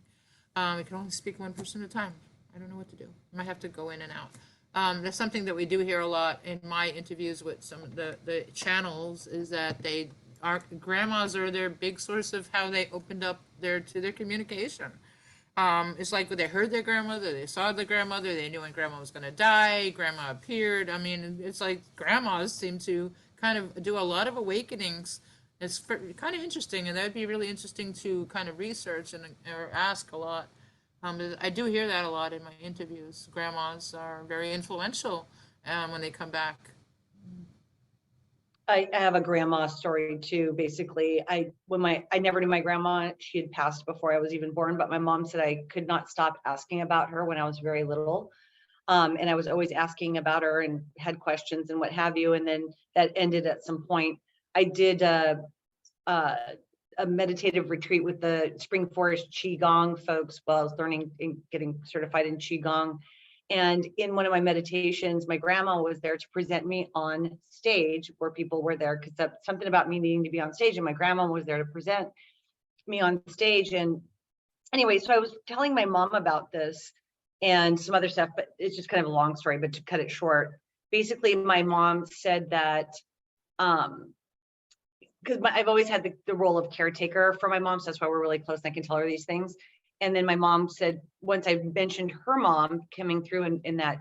Speaker 1: You can only speak one person at a time. I don't know what to do. I might have to go in and out. That's something that we do hear a lot in my interviews with some of the channels, is that grandmas are their big source of how they opened up to their communication. It's like when they heard their grandmother, they saw the grandmother, they knew when grandma was going to die, grandma appeared. I mean, it's like grandmas seem to kind of do a lot of awakenings. It's kind of interesting, and that would be really interesting to kind of research or ask a lot. I do hear that a lot in my interviews. Grandmas are very influential when they come back.
Speaker 4: I have a grandma story too. Basically, I never knew my grandma. She had passed before I was even born, but my mom said I could not stop asking about her when I was very little. And I was always asking about her and had questions and what have you. And then that ended at some point. I did a meditative retreat with the Spring Forest Qigong folks while I was learning and getting certified in Qigong. And in one of my meditations, my grandma was there to present me on stage where people were there, because that's something about me needing to be on stage, and my grandma was there to present me on stage. And anyway, so I was telling my mom about this and some other stuff, but it's just kind of a long story, but to cut it short, basically my mom said that, because I've always had the role of caretaker for my mom, so that's why we're really close and I can tell her these things. And then my mom said, once I mentioned her mom coming through in that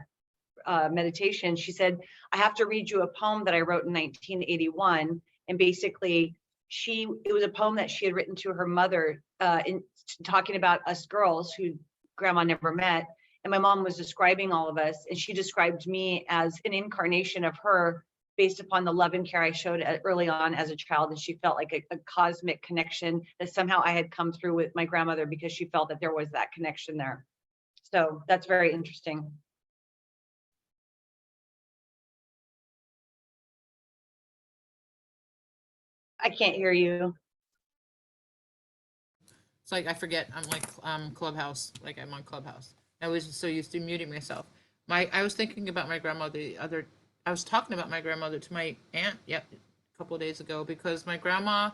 Speaker 4: meditation, she said, I have to read you a poem that I wrote in 1981. And basically it was a poem that she had written to her mother in talking about us girls who grandma never met. And my mom was describing all of us, and she described me as an incarnation of her based upon the love and care I showed early on as a child. And she felt like a cosmic connection that somehow I had come through with my grandmother, because she felt that there was that connection there. So that's very interesting. I can't hear you.
Speaker 1: It's like I forget I'm like Clubhouse, like I'm on Clubhouse. I was so used to muting myself. I was thinking about my grandmother I was talking about my grandmother to my aunt, a couple of days ago, because my grandma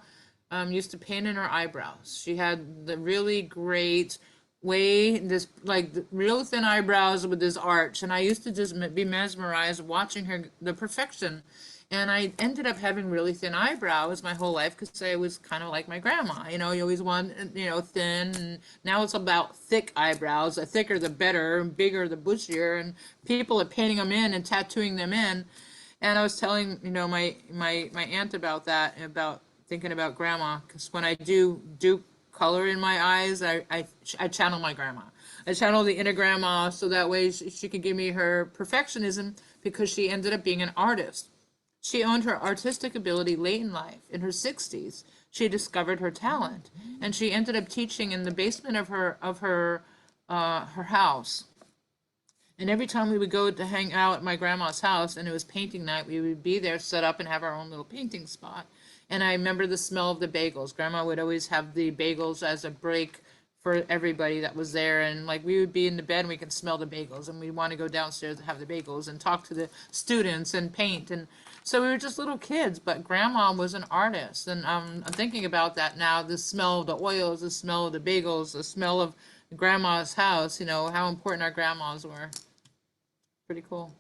Speaker 1: used to paint in her eyebrows. She had the really great way, this like the real thin eyebrows with this arch, and I used to just be mesmerized watching her, the perfection. And I ended up having really thin eyebrows my whole life because I was kind of like my grandma. You know, you always want, you know, thin. And now it's about thick eyebrows. The thicker, the better, and bigger, the bushier. And people are painting them in and tattooing them in. And I was telling, you know, my aunt about that, about thinking about grandma, because when I do color in my eyes, I channel my grandma. I channel the inner grandma, so that way she could give me her perfectionism, because she ended up being an artist. She owned her artistic ability late in life. In her 60s, she discovered her talent, and she ended up teaching in the basement of her house. And every time we would go to hang out at my grandma's house and it was painting night, we would be there, set up and have our own little painting spot. And I remember the smell of the bagels. Grandma would always have the bagels as a break for everybody that was there. And like we would be in the bed and we could smell the bagels, and we'd want to go downstairs and have the bagels and talk to the students and paint. And so we were just little kids, but grandma was an artist. And I'm thinking about that now, the smell of the oils, the smell of the bagels, the smell of grandma's house, you know, how important our grandmas were. Pretty cool.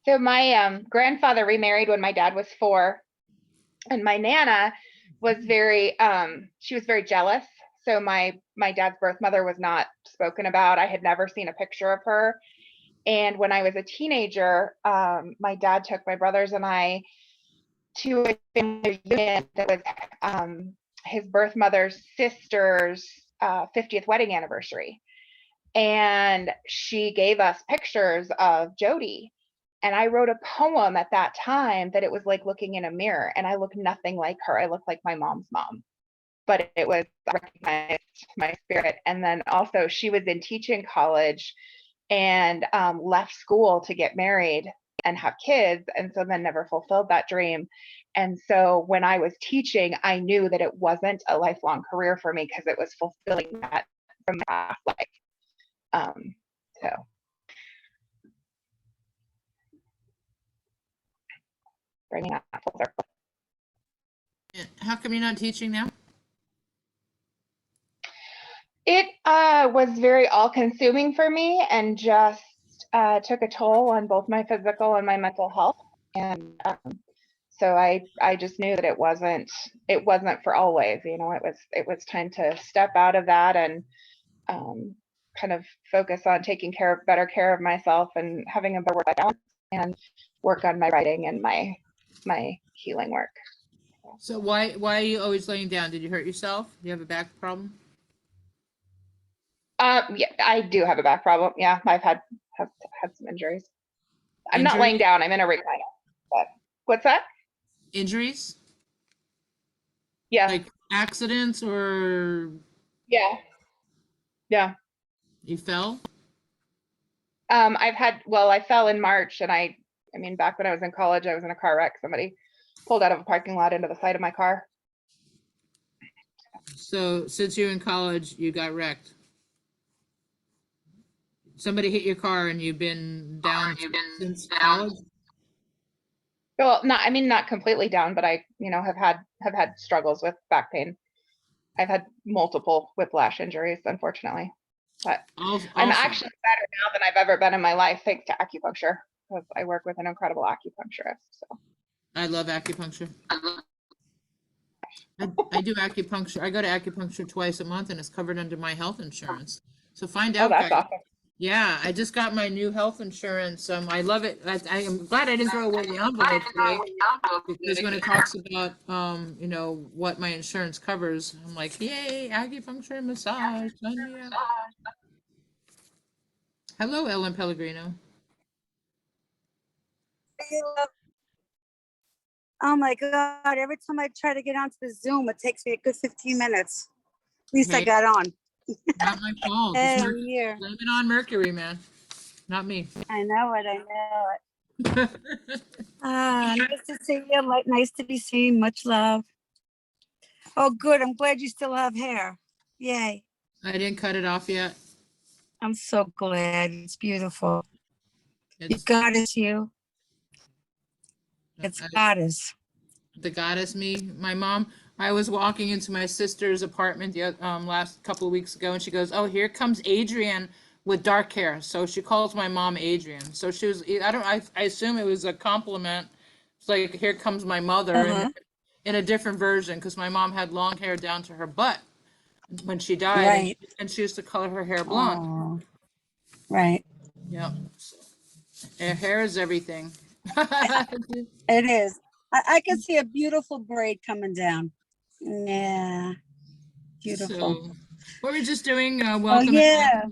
Speaker 5: So my grandfather remarried when my dad was 4, and my Nana was very, she was very jealous. So my dad's birth mother was not spoken about. I had never seen a picture of her. And when I was a teenager, my dad took my brothers and I to a family reunion that was his birth mother's sister's 50th wedding anniversary. And she gave us pictures of Jody. And I wrote a poem at that time that it was like looking in a mirror, and I looked nothing like her. I looked like my mom's mom, but it was, I recognized my spirit. And then also she was in teaching college and left school to get married and have kids, and so then never fulfilled that dream. And so when I was teaching, I knew that it wasn't a lifelong career for me, because it was fulfilling that from my past life. So bringing that full circle.
Speaker 1: And how come you're not teaching now?
Speaker 5: It was very all-consuming for me, and just took a toll on both my physical and my mental health. And so I just knew that it wasn't for always. You know, it was time to step out of that and kind of focus on taking better care of myself and having a better work-life balance, and work on my writing and my healing work.
Speaker 1: So why are you always laying down? Did you hurt yourself? Do you have a back problem?
Speaker 5: Yeah, I do have a back problem. Yeah, I've had some injuries. I'm not laying down. I'm in a recliner. But what's that?
Speaker 1: Injuries?
Speaker 5: Yeah.
Speaker 1: Like accidents, or
Speaker 5: Yeah. Yeah.
Speaker 1: you fell?
Speaker 5: I fell in March, and I mean, back when I was in college, I was in a car wreck. Somebody pulled out of a parking lot into the side of my car.
Speaker 1: So since you're in college, you got wrecked. Somebody hit your car and you've been down since college?
Speaker 5: Well, not completely down, but I, have had struggles with back pain. I've had multiple whiplash injuries, unfortunately. But I'm
Speaker 1: Also,
Speaker 5: actually better now than I've ever been in my life, thanks to acupuncture, because I work with an incredible acupuncturist. So
Speaker 1: I love acupuncture. I do acupuncture. I go to acupuncture twice a month and it's covered under my health insurance. So find out,
Speaker 5: that's
Speaker 1: guys.
Speaker 5: awesome.
Speaker 1: Yeah, I just got my new health insurance. I love it. I am glad I didn't throw away the envelope today because when it talks about, what my insurance covers, I'm like, yay, acupuncture and massage. Sign me up. Hello, Ellen Pellegrino.
Speaker 8: Oh my God, every time I try to get onto the Zoom, it takes me a good 15 minutes. At least I
Speaker 1: Hey.
Speaker 8: got on.
Speaker 1: Not my fault.
Speaker 8: Hey,
Speaker 1: It's
Speaker 8: I'm here.
Speaker 1: blame it on Mercury, man. Not me.
Speaker 8: I know it, I know it. Nice to see you, nice to be seen, much love. Oh, good, I'm glad you still have hair. Yay,
Speaker 1: I didn't cut it off yet.
Speaker 8: I'm so glad, it's beautiful. You
Speaker 1: It's
Speaker 8: goddess, you. It's goddess.
Speaker 1: the goddess me. My mom, I was walking into my sister's apartment the last couple of weeks ago and she goes, "Oh, here comes Adrian with dark hair." So she calls my mom Adrian. So she was, I assume it was a compliment. It's like, here comes my mother
Speaker 8: Uh-huh.
Speaker 1: in a different version because my mom had long hair down to her butt when she died,
Speaker 8: Right.
Speaker 1: and she used to color her hair blonde.
Speaker 8: Oh, right.
Speaker 1: Yeah. So, hair is everything.
Speaker 8: It is. I can see a beautiful braid coming down. Yeah, beautiful.
Speaker 1: So, what we're just doing,
Speaker 8: Oh,
Speaker 1: welcome.
Speaker 8: yeah.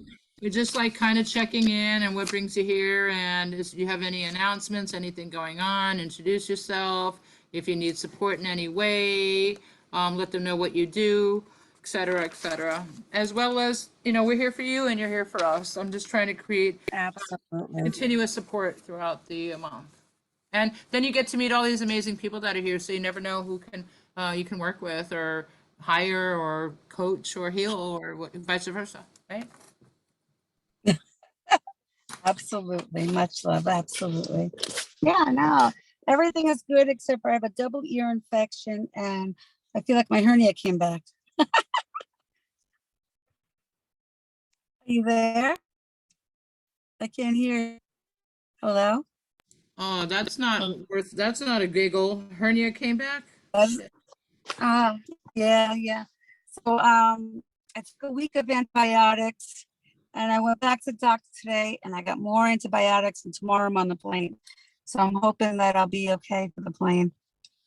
Speaker 1: We're just like kind of checking in and what brings you here, and if you have any announcements, anything going on, introduce yourself. If you need support in any way, let them know what you do, et cetera, et cetera. As well as, we're here for you and you're here for us. I'm just trying to create
Speaker 8: Absolutely.
Speaker 1: continuous support throughout the month. And then you get to meet all these amazing people that are here, so you never know who can you can work with or hire or coach or heal or vice versa, right?
Speaker 8: Absolutely. Much love. Absolutely. Yeah, no, everything is good except for I have a double ear infection and I feel like my hernia came back. Are you there? I can't hear you. Hello?
Speaker 1: Oh, that's not a giggle. Hernia came back?
Speaker 8: That's- yeah. So I took a week of antibiotics and I went back to the doctor today and I got more antibiotics and tomorrow I'm on the plane. So I'm hoping that I'll be okay for the plane.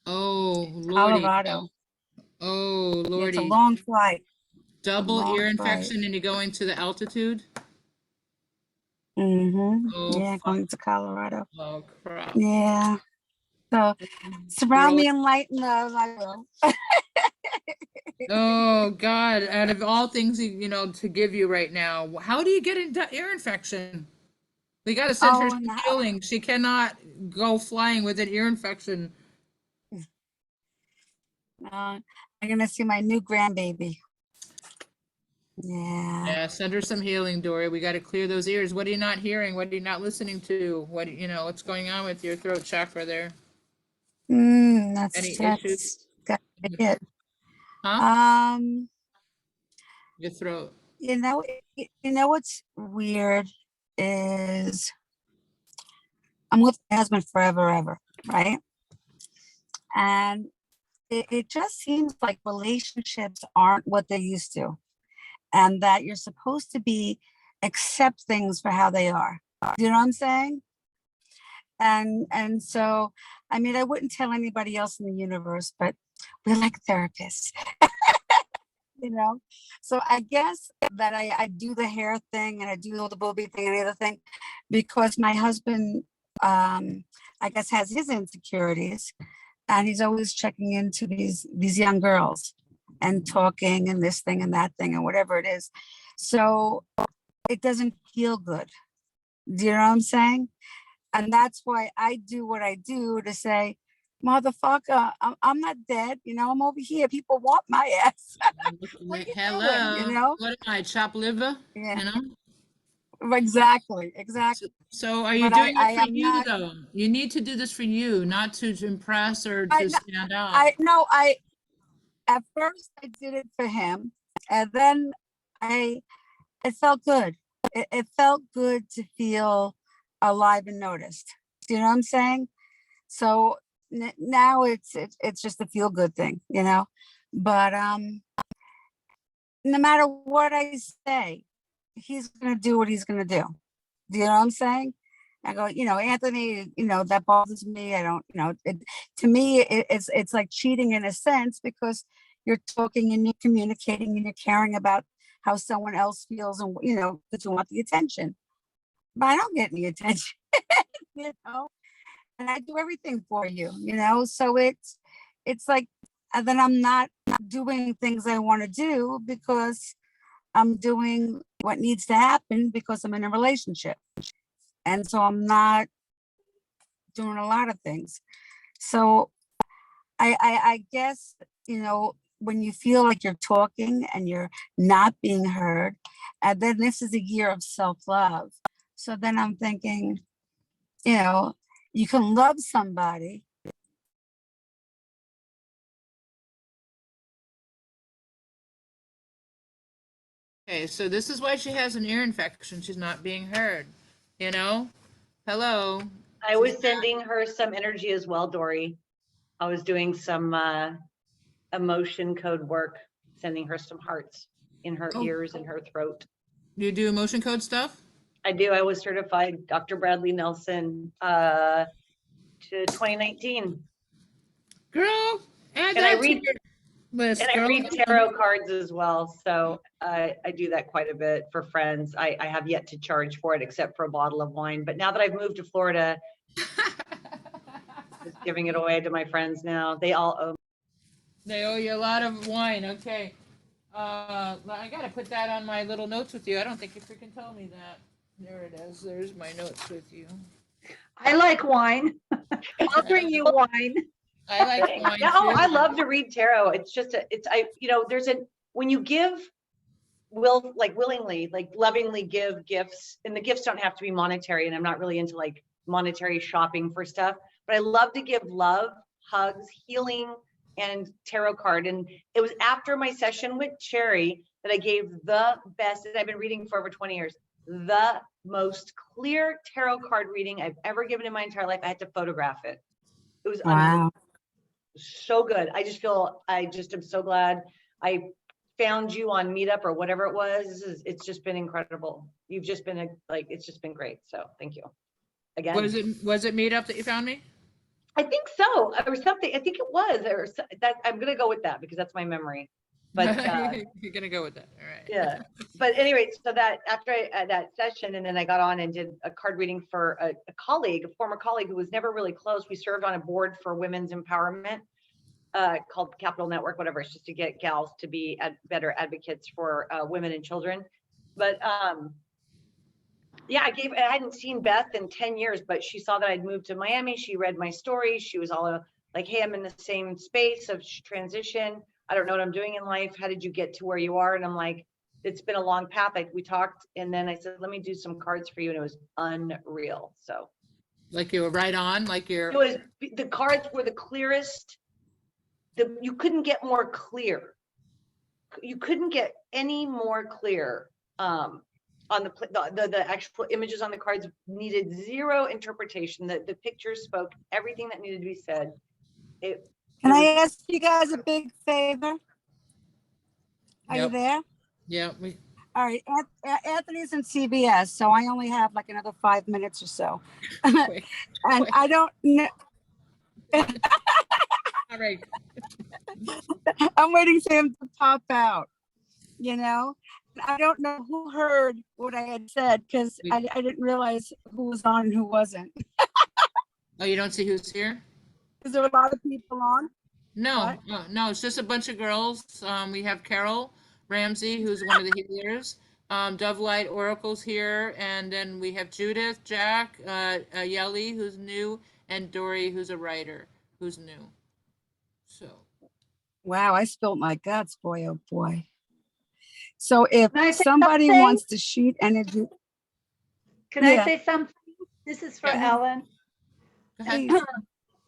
Speaker 1: Oh, Lordy.
Speaker 8: Colorado.
Speaker 1: Oh,
Speaker 8: Yeah, it's a
Speaker 1: Lordy.
Speaker 8: long flight.
Speaker 1: Double
Speaker 8: long
Speaker 1: ear
Speaker 8: flight.
Speaker 1: infection and you're going to the altitude?
Speaker 8: Mm-hmm.
Speaker 1: Oh,
Speaker 8: Yeah,
Speaker 1: fuck.
Speaker 8: going to Colorado.
Speaker 1: Oh, crap.
Speaker 8: Yeah. So surround me in light and love. I will.
Speaker 1: Oh, God. Out of all things, to give you right now, how do you get an ear infection? We got to send her
Speaker 8: Oh,
Speaker 1: some
Speaker 8: no.
Speaker 1: healing. She cannot go flying with an ear infection.
Speaker 8: I'm gonna see my new grandbaby. Yeah.
Speaker 1: Yeah, send her some healing, Dory. We got to clear those ears. What are you not hearing? What are you not listening to? What's going on with your throat chakra there? Any
Speaker 8: That's
Speaker 1: issues?
Speaker 8: gotta be it.
Speaker 1: Huh?
Speaker 8: Um,
Speaker 1: Your throat.
Speaker 8: you know what's weird is I'm with my husband forever, ever, right? And it just seems like relationships aren't what they used to, and that you're supposed to accept things for how they are. Do you know what I'm saying? And so, I mean, I wouldn't tell anybody else in the universe, but we're like therapists, you know? So I guess that I do the hair thing and I do all the booby thing and the other thing because my husband, I guess, has his insecurities and he's always checking into these young girls and talking and this thing and that thing and whatever it is. So it doesn't feel good. Do you know what I'm saying? And that's why I do what I do to say, motherfucker, I'm not dead. I'm over here. People want my ass. What are you doing,
Speaker 1: Hello, what am I, chopped liver?
Speaker 8: Yeah,
Speaker 1: You know?
Speaker 8: exactly.
Speaker 1: So are you
Speaker 8: But
Speaker 1: doing
Speaker 8: I
Speaker 1: it for
Speaker 8: am
Speaker 1: you
Speaker 8: not,
Speaker 1: though? You need to do this for you, not to impress or
Speaker 8: I,
Speaker 1: to
Speaker 8: no,
Speaker 1: stand out.
Speaker 8: no, at first I did it for him. And then it felt good. It felt good to feel alive and noticed. Do you know what I'm saying? So now it's just a feel good thing. But no matter what I say, he's gonna do what he's gonna do. Do you know what I'm saying? I go, Anthony, that bothers me. I don't, to me, it's like cheating in a sense, because you're talking and you're communicating and you're caring about how someone else feels, and because you want the attention. But I don't get any attention, you know. And I do everything for you, So it's like, and then I'm not doing things I want to do because I'm doing what needs to happen because I'm in a relationship. And so I'm not doing a lot of things. So I guess, when you feel like you're talking and you're not being heard, and then this is a year of self-love. So then I'm thinking, you can love somebody.
Speaker 1: Okay, so this is why she has an ear infection. She's not being heard, Hello.
Speaker 4: I was sending her some energy as well, Dory. I was doing some emotion code work, sending her some hearts in her
Speaker 1: Oh.
Speaker 4: ears and her throat.
Speaker 1: You do emotion code stuff?
Speaker 4: I do. I was certified Dr. Bradley Nelson to 2019.
Speaker 1: Girl, add
Speaker 4: And I
Speaker 1: that to
Speaker 4: read
Speaker 1: your list,
Speaker 4: and I
Speaker 1: girl.
Speaker 4: read tarot cards as well. So I do that quite a bit for friends. I have yet to charge for it except for a bottle of wine. But now that I've moved to Florida, just giving it away to my friends now. They all owe me.
Speaker 1: They owe you a lot of wine. Okay. I gotta put that on my little notes with you. I don't think you freaking told me that. There it is. There's my notes with you.
Speaker 3: I like wine. I'll bring you wine.
Speaker 1: I like wine
Speaker 4: Yeah, oh,
Speaker 1: too.
Speaker 4: I love to read tarot. It's just when you give willingly, like lovingly give gifts, and the gifts don't have to be monetary, and I'm not really into like monetary shopping for stuff, but I love to give love, hugs, healing, and tarot card. And it was after my session with Cherry that I gave the best, and I've been reading for over 20 years, the most clear tarot card reading I've ever given in my entire life. I had to photograph it. It was
Speaker 8: Wow.
Speaker 4: so good. I just am so glad I found you on Meetup or whatever it was. It's just been incredible. You've just been it's just been great. So thank you again.
Speaker 1: Was it Meetup that you found me?
Speaker 4: I think so, or something. I think it was, or that. I'm gonna go with that because that's my memory. But
Speaker 1: You're gonna go with that. All right.
Speaker 4: yeah. But anyway, so that after that session, and then I got on and did a card reading for a former colleague who was never really close. We served on a board for women's empowerment called Capital Network, whatever. It's just to get gals to be better advocates for women and children. But yeah, I hadn't seen Beth in 10 years, but she saw that I'd moved to Miami. She read my story. She was all like, hey, I'm in the same space of transition. I don't know what I'm doing in life. How did you get to where you are? And I'm like, it's been a long path. Like we talked, and then I said, let me do some cards for you. And it was unreal. So
Speaker 1: like you were right on,
Speaker 4: the cards were the clearest. You couldn't get more clear. You couldn't get any more clear. On the actual images on the cards needed zero interpretation. The pictures spoke everything that needed to be said.
Speaker 8: Can I ask you guys a big favor? Are you
Speaker 1: Yep.
Speaker 8: there?
Speaker 1: Yeah.
Speaker 8: All right. Anthony's in CBS, so I only have like another 5 minutes or so.
Speaker 1: Quick.
Speaker 8: And I don't know.
Speaker 1: All right.
Speaker 8: I'm waiting for him to pop out, I don't know who heard what I had said because I didn't realize who was on and who wasn't.
Speaker 1: Oh, you don't see who's here?
Speaker 8: Is there a lot of people on?
Speaker 1: No, no, it's just a bunch of girls. We have Carol Ramsey, who's one of the healers. Dove Light Oracle's here, and then we have Judith, Jack, Yelly, who's new, and Dory, who's a writer. who's new. So,
Speaker 8: Wow, I spilt my guts, boy, oh boy. So if
Speaker 3: Can I say
Speaker 8: somebody
Speaker 3: something?
Speaker 8: wants to shoot energy,
Speaker 3: Can I
Speaker 8: Yeah.
Speaker 3: say something? This is for
Speaker 1: Yeah.
Speaker 3: Ellen.
Speaker 1: go ahead.
Speaker 8: please,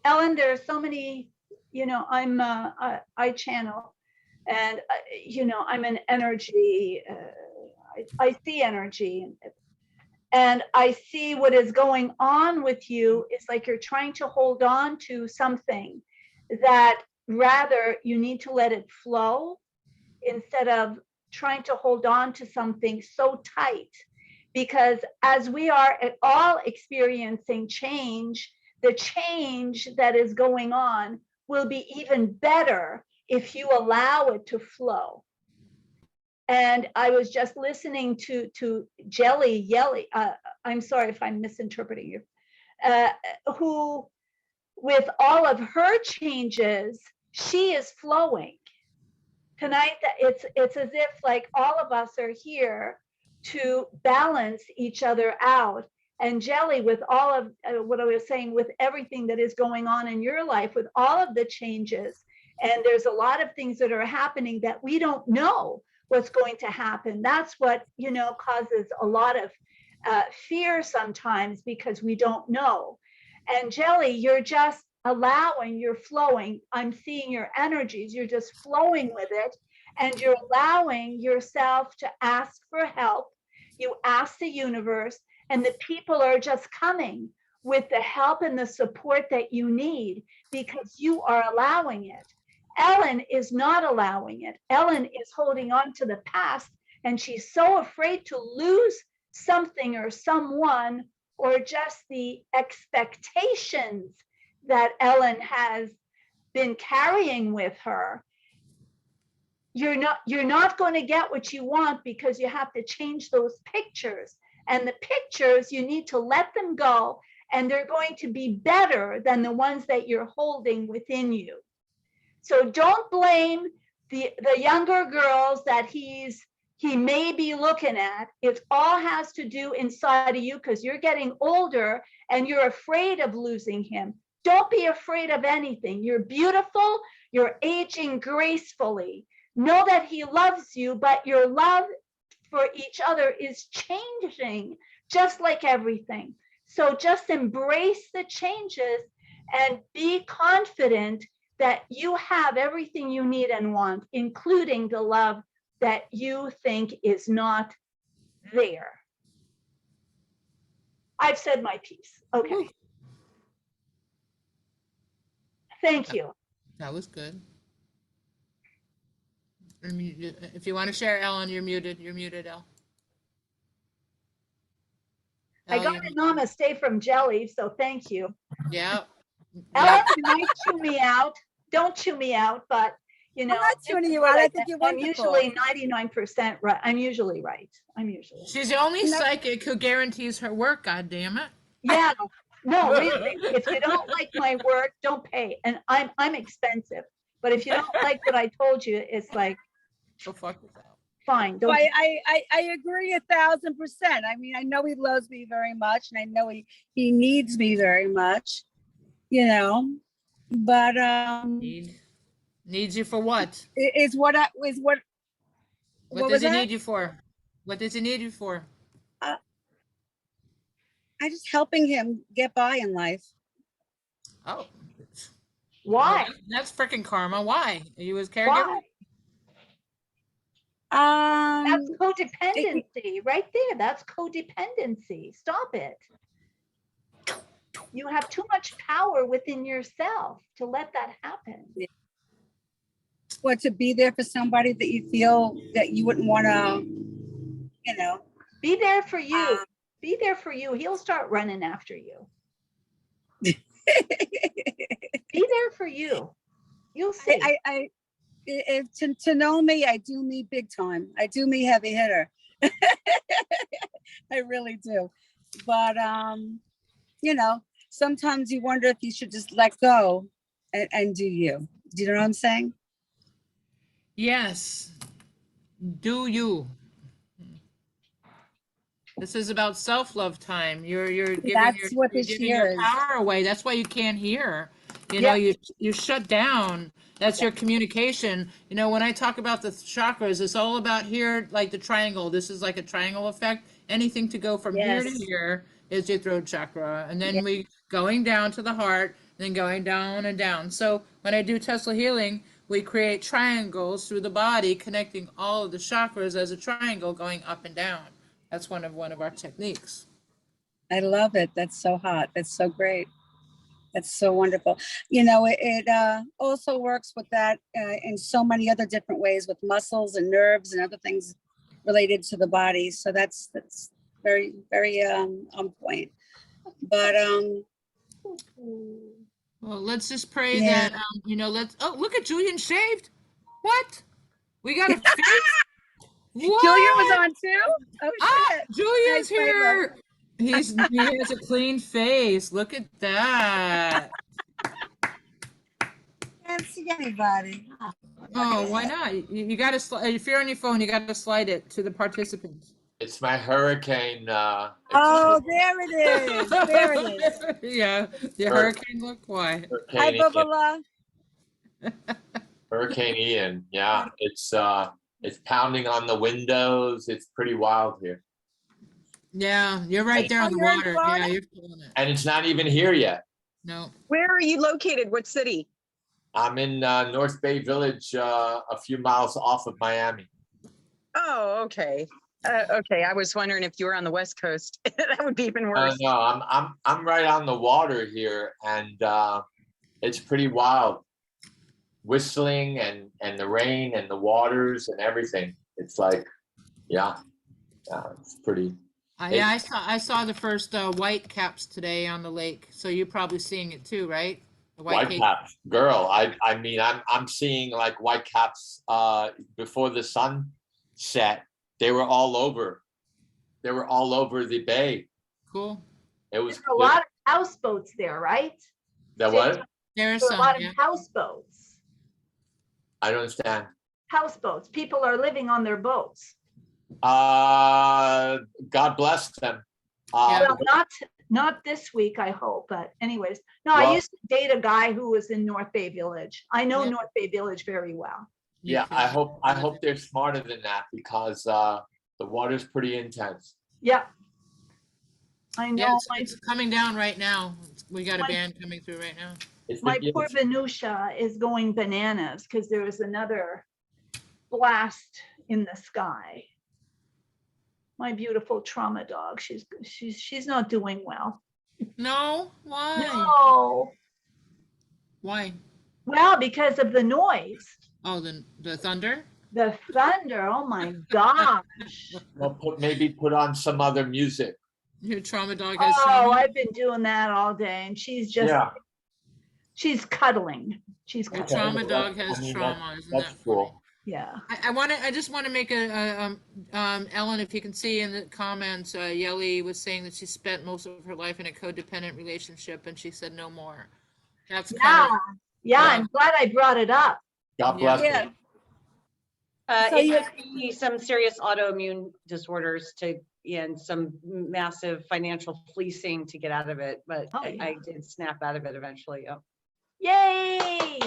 Speaker 3: Ellen, there are so many, I channel and, I'm an energy, I see energy and I see what is going on with you. It's like you're trying to hold on to something that rather you need to let it flow instead of trying to hold on to something so tight. Because as we are all experiencing change, the change that is going on will be even better if you allow it to flow. And I was just listening to Jelly Yelly. I'm sorry if I'm misinterpreting you. Who, with all of her changes, she is flowing. Tonight, it's as if like all of us are here to balance each other out. And Jelly, with all of what I was saying, with everything that is going on in your life, with all of the changes, and there's a lot of things that are happening that we don't know what's going to happen. That's what, causes a lot of fear sometimes because we don't know. And Jelly, you're just allowing, you're flowing. I'm seeing your energies. You're just flowing with it. And you're allowing yourself to ask for help. You ask the universe, and the people are just coming with the help and the support that you need because you are allowing it. Ellen is not allowing it. Ellen is holding on to the past, and she's so afraid to lose something or someone, or just the expectations that Ellen has been carrying with her. You're not going to get what you want because you have to change those pictures. And the pictures, you need to let them go, and they're going to be better than the ones that you're holding within you. So don't blame the younger girls that he may be looking at. It all has to do inside of you because you're getting older and you're afraid of losing him. Don't be afraid of anything. You're beautiful. You're aging gracefully. Know that he loves you, but your love for each other is changing just like everything. So just embrace the changes and be confident that you have everything you need and want, including the love that you think is not there. I've said my piece. Okay.
Speaker 1: Woo.
Speaker 3: Thank you.
Speaker 1: That was good. If you want to share, Ellen, you're muted. You're muted, Elle.
Speaker 3: I
Speaker 1: Elle,
Speaker 3: got
Speaker 1: you're
Speaker 3: a namaste from Jelly, so thank you.
Speaker 1: Yeah.
Speaker 3: Ellen, you might chew me out. Don't chew me out, but
Speaker 8: I'm not tuning you out. I think you're
Speaker 3: I'm
Speaker 8: wonderful.
Speaker 3: usually 99% right. I'm usually right.
Speaker 1: She's the only
Speaker 8: No.
Speaker 1: psychic who guarantees her work, God damn it.
Speaker 3: Yeah. No, really. If you don't like my work, don't pay. And I'm expensive. But if you don't like what I told you, it's like,
Speaker 1: Go fuck yourself.
Speaker 3: fine.
Speaker 8: So
Speaker 3: Don't.
Speaker 8: I agree 1,000%. I mean, I know he loves me very much, and I know he needs me very much, but
Speaker 1: Needs you for what?
Speaker 8: what
Speaker 1: What
Speaker 8: was
Speaker 1: does he
Speaker 8: that?
Speaker 1: need you for? What does he need you for?
Speaker 8: I just helping him get by in life.
Speaker 1: Oh.
Speaker 3: Why?
Speaker 1: Well, that's freaking karma. Why? Are you his caregiver?
Speaker 3: Why?
Speaker 8: Um,
Speaker 3: That's codependency right there. That's codependency. Stop it. You have too much power within yourself to let that happen.
Speaker 8: what, to be there for somebody that you feel that you wouldn't want to,
Speaker 3: Be there for you. Be there for you. He'll start running after you. Be there for you. You'll see.
Speaker 8: to know me, I do me big time. I do me heavy hitter. I really do. But, sometimes you wonder if you should just let go and do you. Do you know what I'm saying?
Speaker 1: Yes. Do you? This is about self-love time. You're giving
Speaker 8: That's what this
Speaker 1: your
Speaker 8: year is.
Speaker 1: power away. That's why you can't hear. You know,
Speaker 3: Yeah.
Speaker 1: you shut down. That's your communication. You know, when I talk about the chakras, it's all about here, like the triangle. This is like a triangle effect. Anything to go from here to
Speaker 8: Yes.
Speaker 1: here is your throat chakra. And then
Speaker 8: Yeah.
Speaker 1: we going down to the heart, then going down and down. So when I do Tesla healing, we create triangles through the body, connecting all of the chakras as a triangle going up and down. That's one of our techniques.
Speaker 8: I love it. That's so hot. That's so great. That's so wonderful. You know, it also works with that in so many other different ways with muscles and nerves and other things related to the body. So that's very, very on point. But
Speaker 1: Well, let's just pray
Speaker 8: Yeah.
Speaker 1: that, you know, oh, look at Julian shaved. What? We got a face? What?
Speaker 8: Julia was on too? Oh
Speaker 1: Ah,
Speaker 8: shit.
Speaker 1: Julian's
Speaker 8: Nice playboy.
Speaker 1: here. He has a clean face. Look at that.
Speaker 8: Can't see anybody.
Speaker 1: Oh, why not? You got to slide. If you're on your phone, you got to slide it to the participants.
Speaker 9: It's my hurricane.
Speaker 8: Oh, there it is. There it is.
Speaker 1: Yeah, the
Speaker 9: Hur-
Speaker 1: hurricane look. Why?
Speaker 8: Hi,
Speaker 9: Hurricane Ian.
Speaker 8: Bubba.
Speaker 9: Hurricane Ian. Yeah, it's pounding on the windows. It's pretty wild here,
Speaker 1: Yeah, you're right there on the
Speaker 8: you're in
Speaker 1: water.
Speaker 8: Florida?
Speaker 1: Yeah, you're feeling it.
Speaker 9: and it's not even here yet.
Speaker 1: No.
Speaker 7: Where are you located? What city?
Speaker 9: I'm in North Bay Village, a few miles off of Miami.
Speaker 7: Oh, okay. Okay, I was wondering if you were on the West Coast. That would be even worse.
Speaker 9: No, I'm right on the water here, and it's pretty wild. Whistling and the rain and the waters and everything. It's like, yeah, it's pretty.
Speaker 1: Yeah, I saw the first white caps today on the lake. So you're probably seeing it too, right? The
Speaker 9: White
Speaker 1: cape.
Speaker 9: caps, girl. I mean, I'm seeing like white caps before the sun set. They were all over. They were all over the bay.
Speaker 1: Cool.
Speaker 9: It was
Speaker 3: There's a lot of houseboats there, right?
Speaker 9: that what?
Speaker 1: There's
Speaker 3: There are a
Speaker 1: some.
Speaker 3: lot
Speaker 1: Yeah.
Speaker 3: of houseboats.
Speaker 9: I don't understand.
Speaker 3: Houseboats. People are living on their boats.
Speaker 9: God bless them.
Speaker 1: Yeah.
Speaker 3: Well, not this week, I hope, but anyways. No, I
Speaker 9: Well-
Speaker 3: used to date a guy who was in North Bay Village. I know
Speaker 1: Yeah.
Speaker 3: North Bay Village very well.
Speaker 1: You
Speaker 9: Yeah,
Speaker 1: can-
Speaker 9: I hope they're smarter than that because the water's pretty intense.
Speaker 3: Yeah. I know.
Speaker 1: Yeah, it's coming down right now. We got a
Speaker 3: My-
Speaker 1: band coming through right now.
Speaker 9: It's
Speaker 3: My
Speaker 9: been-
Speaker 3: poor Venusia is going bananas because there was another blast in the sky. My beautiful trauma dog. She's not doing well.
Speaker 1: No, why?
Speaker 3: No.
Speaker 1: Why?
Speaker 3: Well, because of the noise,
Speaker 1: Oh, the thunder.
Speaker 3: the thunder. Oh my gosh.
Speaker 9: Well, maybe put on some other music.
Speaker 1: Your trauma dog has.
Speaker 3: Oh,
Speaker 1: trauma?
Speaker 3: I've been doing that all day, and she's just
Speaker 9: Yeah.
Speaker 3: she's cuddling. She's
Speaker 1: Your
Speaker 9: Okay.
Speaker 3: cuddling.
Speaker 1: trauma dog has
Speaker 9: I mean,
Speaker 1: trauma. Isn't
Speaker 9: That's
Speaker 1: that
Speaker 9: cool.
Speaker 1: funny?
Speaker 3: Yeah.
Speaker 1: I just want to make Ellen, if you can see in the comments, Yeli was saying that she spent most of her life in a codependent relationship, and she said no more. That's
Speaker 3: Yeah.
Speaker 1: kind of,
Speaker 3: Yeah.
Speaker 1: Yeah.
Speaker 3: I'm glad I brought it up.
Speaker 9: God bless
Speaker 8: Yeah.
Speaker 9: them.
Speaker 8: So
Speaker 4: It
Speaker 8: you-
Speaker 4: could be some serious autoimmune disorders and some massive financial fleecing to get out of it, but
Speaker 3: Oh,
Speaker 4: I did snap out of it eventually. Yeah.
Speaker 3: Yay.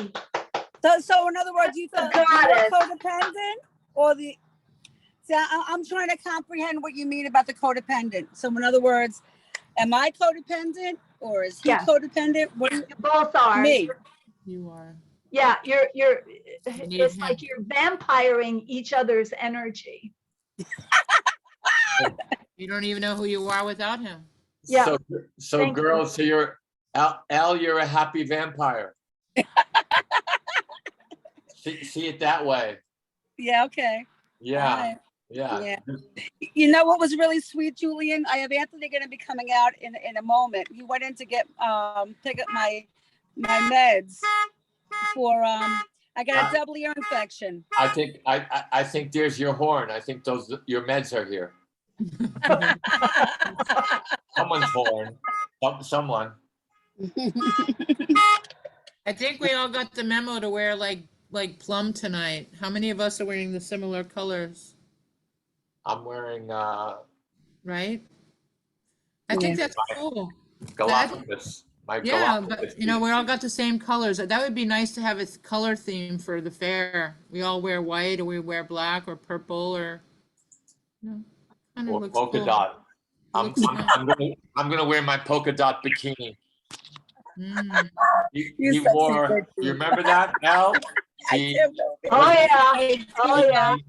Speaker 8: So in other words, you thought you
Speaker 3: Got
Speaker 8: were
Speaker 3: it.
Speaker 8: codependent or the, see, I'm trying to comprehend what you mean about the codependent. So in other words, am I codependent or is he
Speaker 3: Yes.
Speaker 8: codependent? What do
Speaker 3: You both are.
Speaker 8: me?
Speaker 1: you are.
Speaker 3: Yeah, you're
Speaker 1: need
Speaker 3: it's
Speaker 1: him.
Speaker 3: like you're vampiring each other's energy.
Speaker 1: You don't even know who you are without him.
Speaker 3: Yeah.
Speaker 9: So
Speaker 3: Thank you.
Speaker 9: girls, so you're you're a happy vampire. See it that way.
Speaker 8: Yeah, okay.
Speaker 9: Yeah,
Speaker 8: Alright.
Speaker 9: yeah.
Speaker 8: Yeah. You know what was really sweet, Julian? I have Anthony going to be coming out in a moment. He went in to get pick up my meds for I got a double ear infection.
Speaker 9: I think there's your horn. I think your meds are here. Someone's horn. Someone.
Speaker 1: I think we all got the memo to wear like plum tonight. How many of us are wearing the similar colors?
Speaker 9: I'm wearing
Speaker 1: Right? I think
Speaker 8: Yeah.
Speaker 1: that's cool.
Speaker 9: Galapagos. Might go
Speaker 1: Yeah,
Speaker 9: up
Speaker 1: but
Speaker 9: 50.
Speaker 1: you know, we all got the same colors. That would be nice to have a color theme for the fair. We all wear white or we wear black or purple or, you know, kind of
Speaker 9: Or
Speaker 1: looks
Speaker 9: polka
Speaker 1: cool.
Speaker 9: dot.
Speaker 1: It
Speaker 9: I'm,
Speaker 1: looks
Speaker 9: I'm,
Speaker 1: fun.
Speaker 9: I'm gonna wear my polka dot bikini.
Speaker 1: Mm.
Speaker 7: You
Speaker 9: He
Speaker 7: sexy
Speaker 9: wore,
Speaker 7: bitch.
Speaker 9: you remember that, Elle?
Speaker 7: I
Speaker 9: He
Speaker 7: can't believe it.
Speaker 3: Oh, yeah.
Speaker 9: he-
Speaker 3: Oh, yeah.
Speaker 9: he-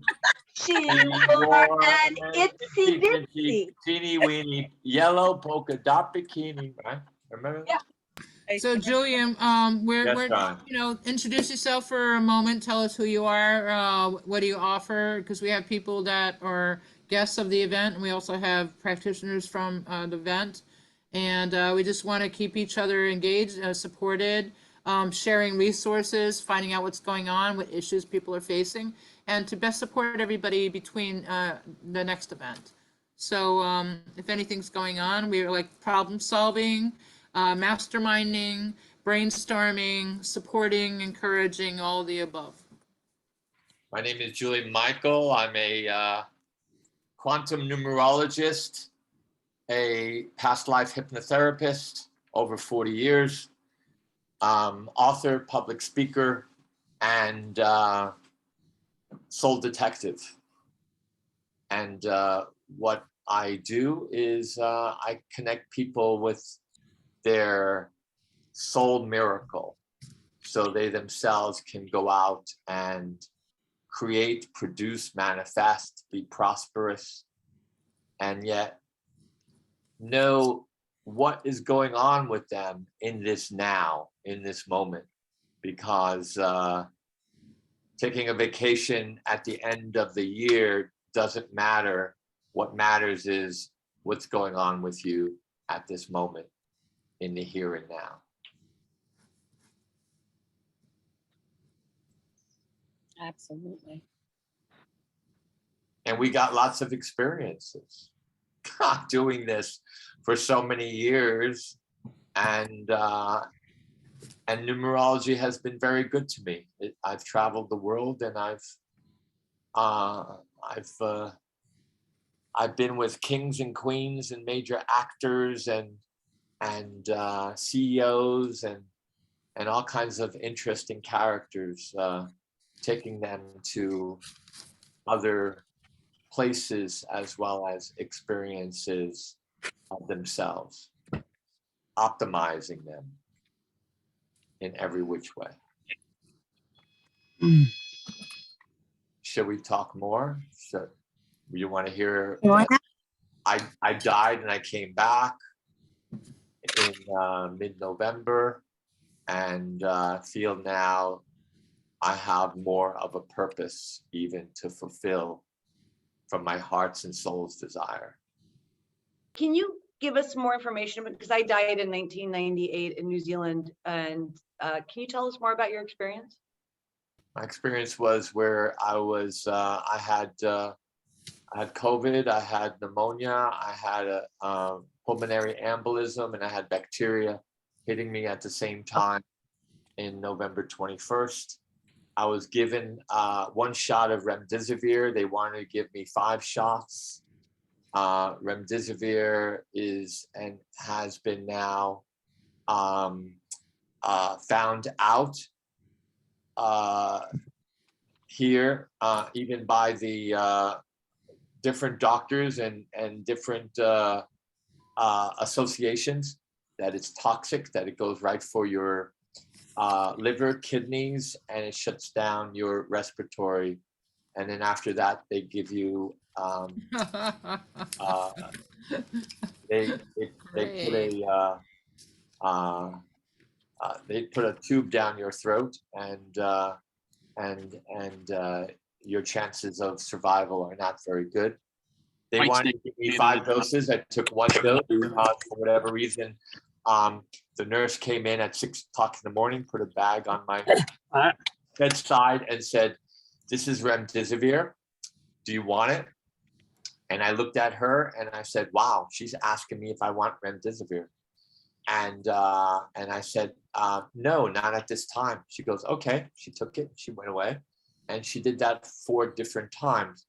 Speaker 3: She
Speaker 9: he
Speaker 3: wore an itsy bitsy.
Speaker 9: teeny weeny yellow polka dot bikini, right? Remember that?
Speaker 1: So Julian,
Speaker 9: Yes,
Speaker 1: we're,
Speaker 9: John.
Speaker 1: you know, introduce yourself for a moment. Tell us who you are. What do you offer? Because we have people that are guests of the event, and we also have practitioners from the event. And we just want to keep each other engaged, supported, sharing resources, finding out what's going on, what issues people are facing, and to best support everybody between the next event. So if anything's going on, we're like problem solving, masterminding, brainstorming, supporting, encouraging, all the above.
Speaker 9: My name is Julie Michael. I'm a quantum numerologist, a past life hypnotherapist, over 40 years, author, public speaker, and soul detective. And what I do is I connect people with their soul miracle so they themselves can go out and create, produce, manifest, be prosperous, and yet know what is going on with them in this now, in this moment. Because taking a vacation at the end of the year doesn't matter. What matters is what's going on with you at this moment in the here and now.
Speaker 7: Absolutely.
Speaker 9: And we got lots of experiences doing this for so many years. And numerology has been very good to me. I've traveled the world, and I've been with kings and queens and major actors and CEOs and all kinds of interesting characters, taking them to other places as well as experiences of themselves, optimizing them in every which way. Should we talk more? You want to hear? I died and I came back in mid-November, and feel now I have more of a purpose even to fulfill from my heart's and soul's desire.
Speaker 4: Can you give us more information? Because I died in 1998 in New Zealand. And can you tell us more about your experience?
Speaker 9: My experience was where I was, I had COVID, I had pneumonia, I had a pulmonary embolism, and I had bacteria hitting me at the same time in November 21st. I was given 1 shot of remdesivir. They wanted to give me 5 shots. Remdesivir is and has been now found out here, even by the different doctors and different associations, that it's toxic, that it goes right for your liver, kidneys, and it shuts down your respiratory. And then after that, they give you they put a tube down your throat, and your chances of survival are not very good. They wanted to give me 5 doses. I took 1 dose for whatever reason. The nurse came in at 6 o'clock in the morning, put a bag on my bedside and said, "This is remdesivir. Do you want it?" And I looked at her and I said, "Wow, she's asking me if I want remdesivir." And I said, "No, not at this time." She goes, "Okay." She took it, she went away, and she did that 4 different times.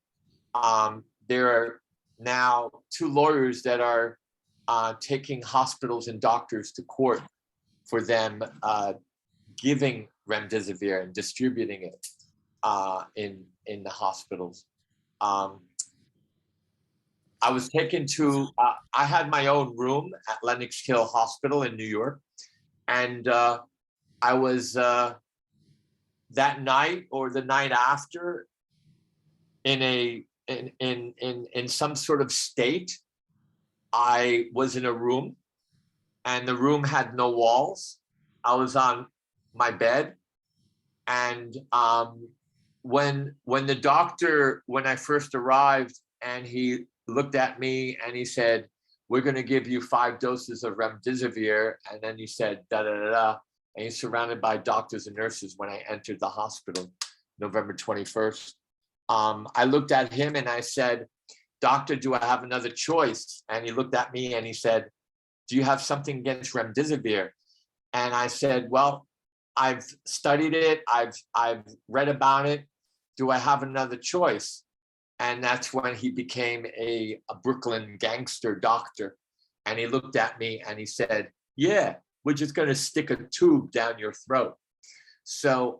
Speaker 9: There are now 2 lawyers that are taking hospitals and doctors to court for them giving remdesivir and distributing it in the hospitals. I was taken to, I had my own room at Lenox Hill Hospital in New York. And I was that night or the night after in some sort of state. I was in a room and the room had no walls. I was on my bed. And when the doctor, when I first arrived, and he looked at me and he said, "We're going to give you 5 doses of remdesivir." And then he said, da, da, da, da. And he's surrounded by doctors and nurses when I entered the hospital, November 21st. I looked at him and I said, "Doctor, do I have another choice?" And he looked at me and he said, "Do you have something against remdesivir?" And I said, "Well, I've studied it. I've read about it. Do I have another choice?" And that's when he became a Brooklyn gangster doctor. And he looked at me and he said, "Yeah, we're just going to stick a tube down your throat." So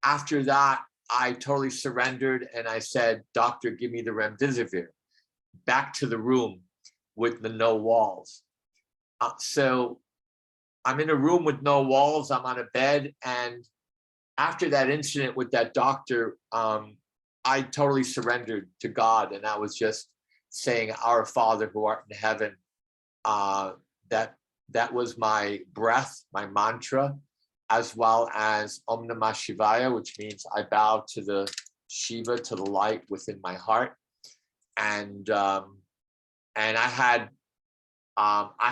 Speaker 9: after that, I totally surrendered and I said, "Doctor, give me the remdesivir." Back to the room with the no walls. So I'm in a room with no walls. I'm on a bed. And after that incident with that doctor, I totally surrendered to God. And I was just saying, "Our Father who art in heaven." That was my breath, my mantra, as well as Om Namah Shivaya, which means I bow to the Shiva, to the light within my heart. And I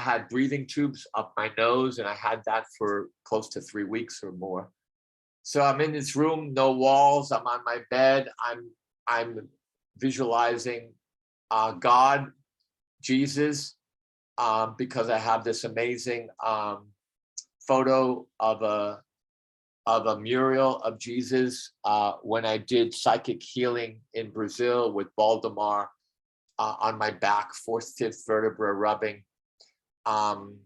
Speaker 9: had breathing tubes up my nose, and I had that for close to 3 weeks or more. So I'm in this room, no walls. I'm on my bed. I'm visualizing God, Jesus, because I have this amazing photo of a mural of Jesus when I did psychic healing in Brazil with Valdemar on my back, 4th, 5th vertebra rubbing. And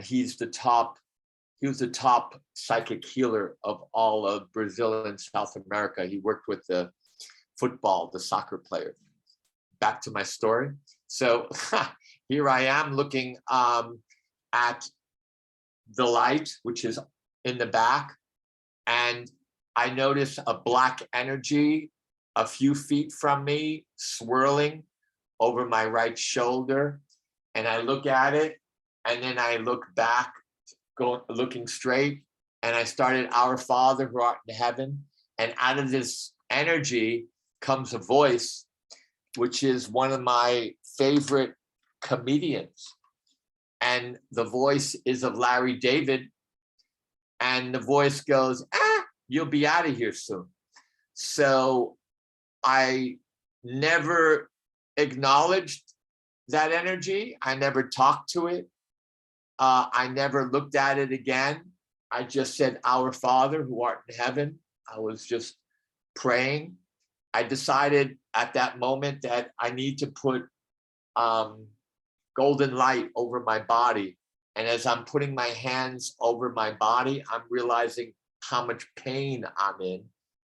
Speaker 9: he was the top psychic healer of all of Brazil and South America. He worked with the soccer player. Back to my story. So here I am looking at the light, which is in the back. And I notice a black energy a few feet from me swirling over my right shoulder. And I look at it, and then I look back, looking straight, and I started, "Our Father who art in heaven." And out of this energy comes a voice, which is one of my favorite comedians. And the voice is of Larry David. And the voice goes, "You'll be out of here soon." So I never acknowledged that energy. I never talked to it. I never looked at it again. I just said, "Our Father who art in heaven." I was just praying. I decided at that moment that I need to put golden light over my body. And as I'm putting my hands over my body, I'm realizing how much pain I'm in.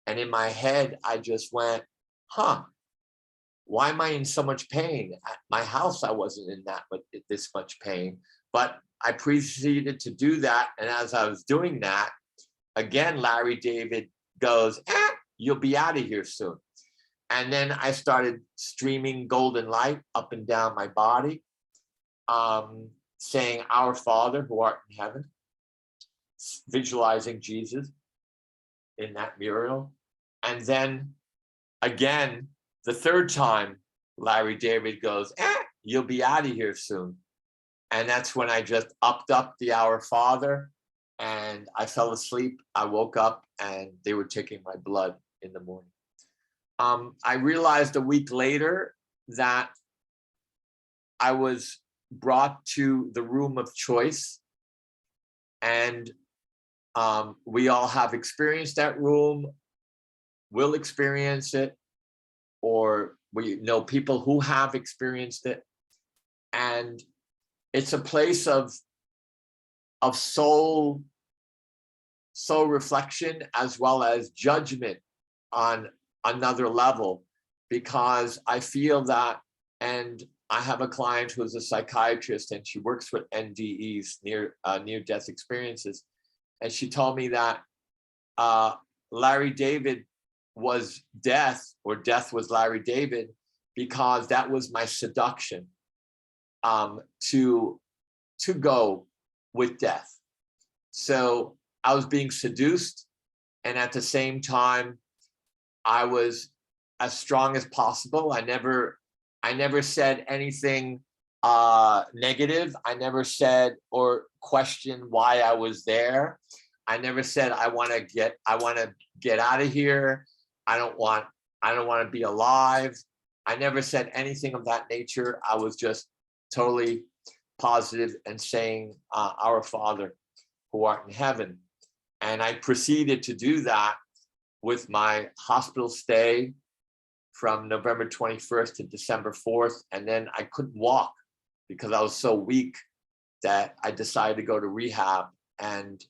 Speaker 9: And in my head, I just went, why am I in so much pain? At my house, I wasn't in this much pain. But I proceeded to do that. And as I was doing that, again, Larry David goes, "You'll be out of here soon." And then I started streaming golden light up and down my body, saying, "Our Father who art in heaven," visualizing Jesus in that mural. And then again, the third time, Larry David goes, "You'll be out of here soon." And that's when I just upped up the Our Father, and I fell asleep. I woke up and they were taking my blood in the morning. I realized a week later that I was brought to the room of choice, and we all have experienced that room, will experience it, or we know people who have experienced it. And it's a place of soul reflection as well as judgment on another level, because I feel that, and I have a client who's a psychiatrist and she works with NDEs, near-death experiences, and she told me that Larry David was death, or death was Larry David, because that was my seduction to go with death. So I was being seduced, and at the same time, I was as strong as possible. I never said anything negative. I never said or questioned why I was there. I never said I want to get out of here. I don't want to be alive. I never said anything of that nature. I was just totally positive and saying, Our Father who art in heaven. And I proceeded to do that with my hospital stay from November 21st to December 4th. And then I couldn't walk because I was so weak that I decided to go to rehab. And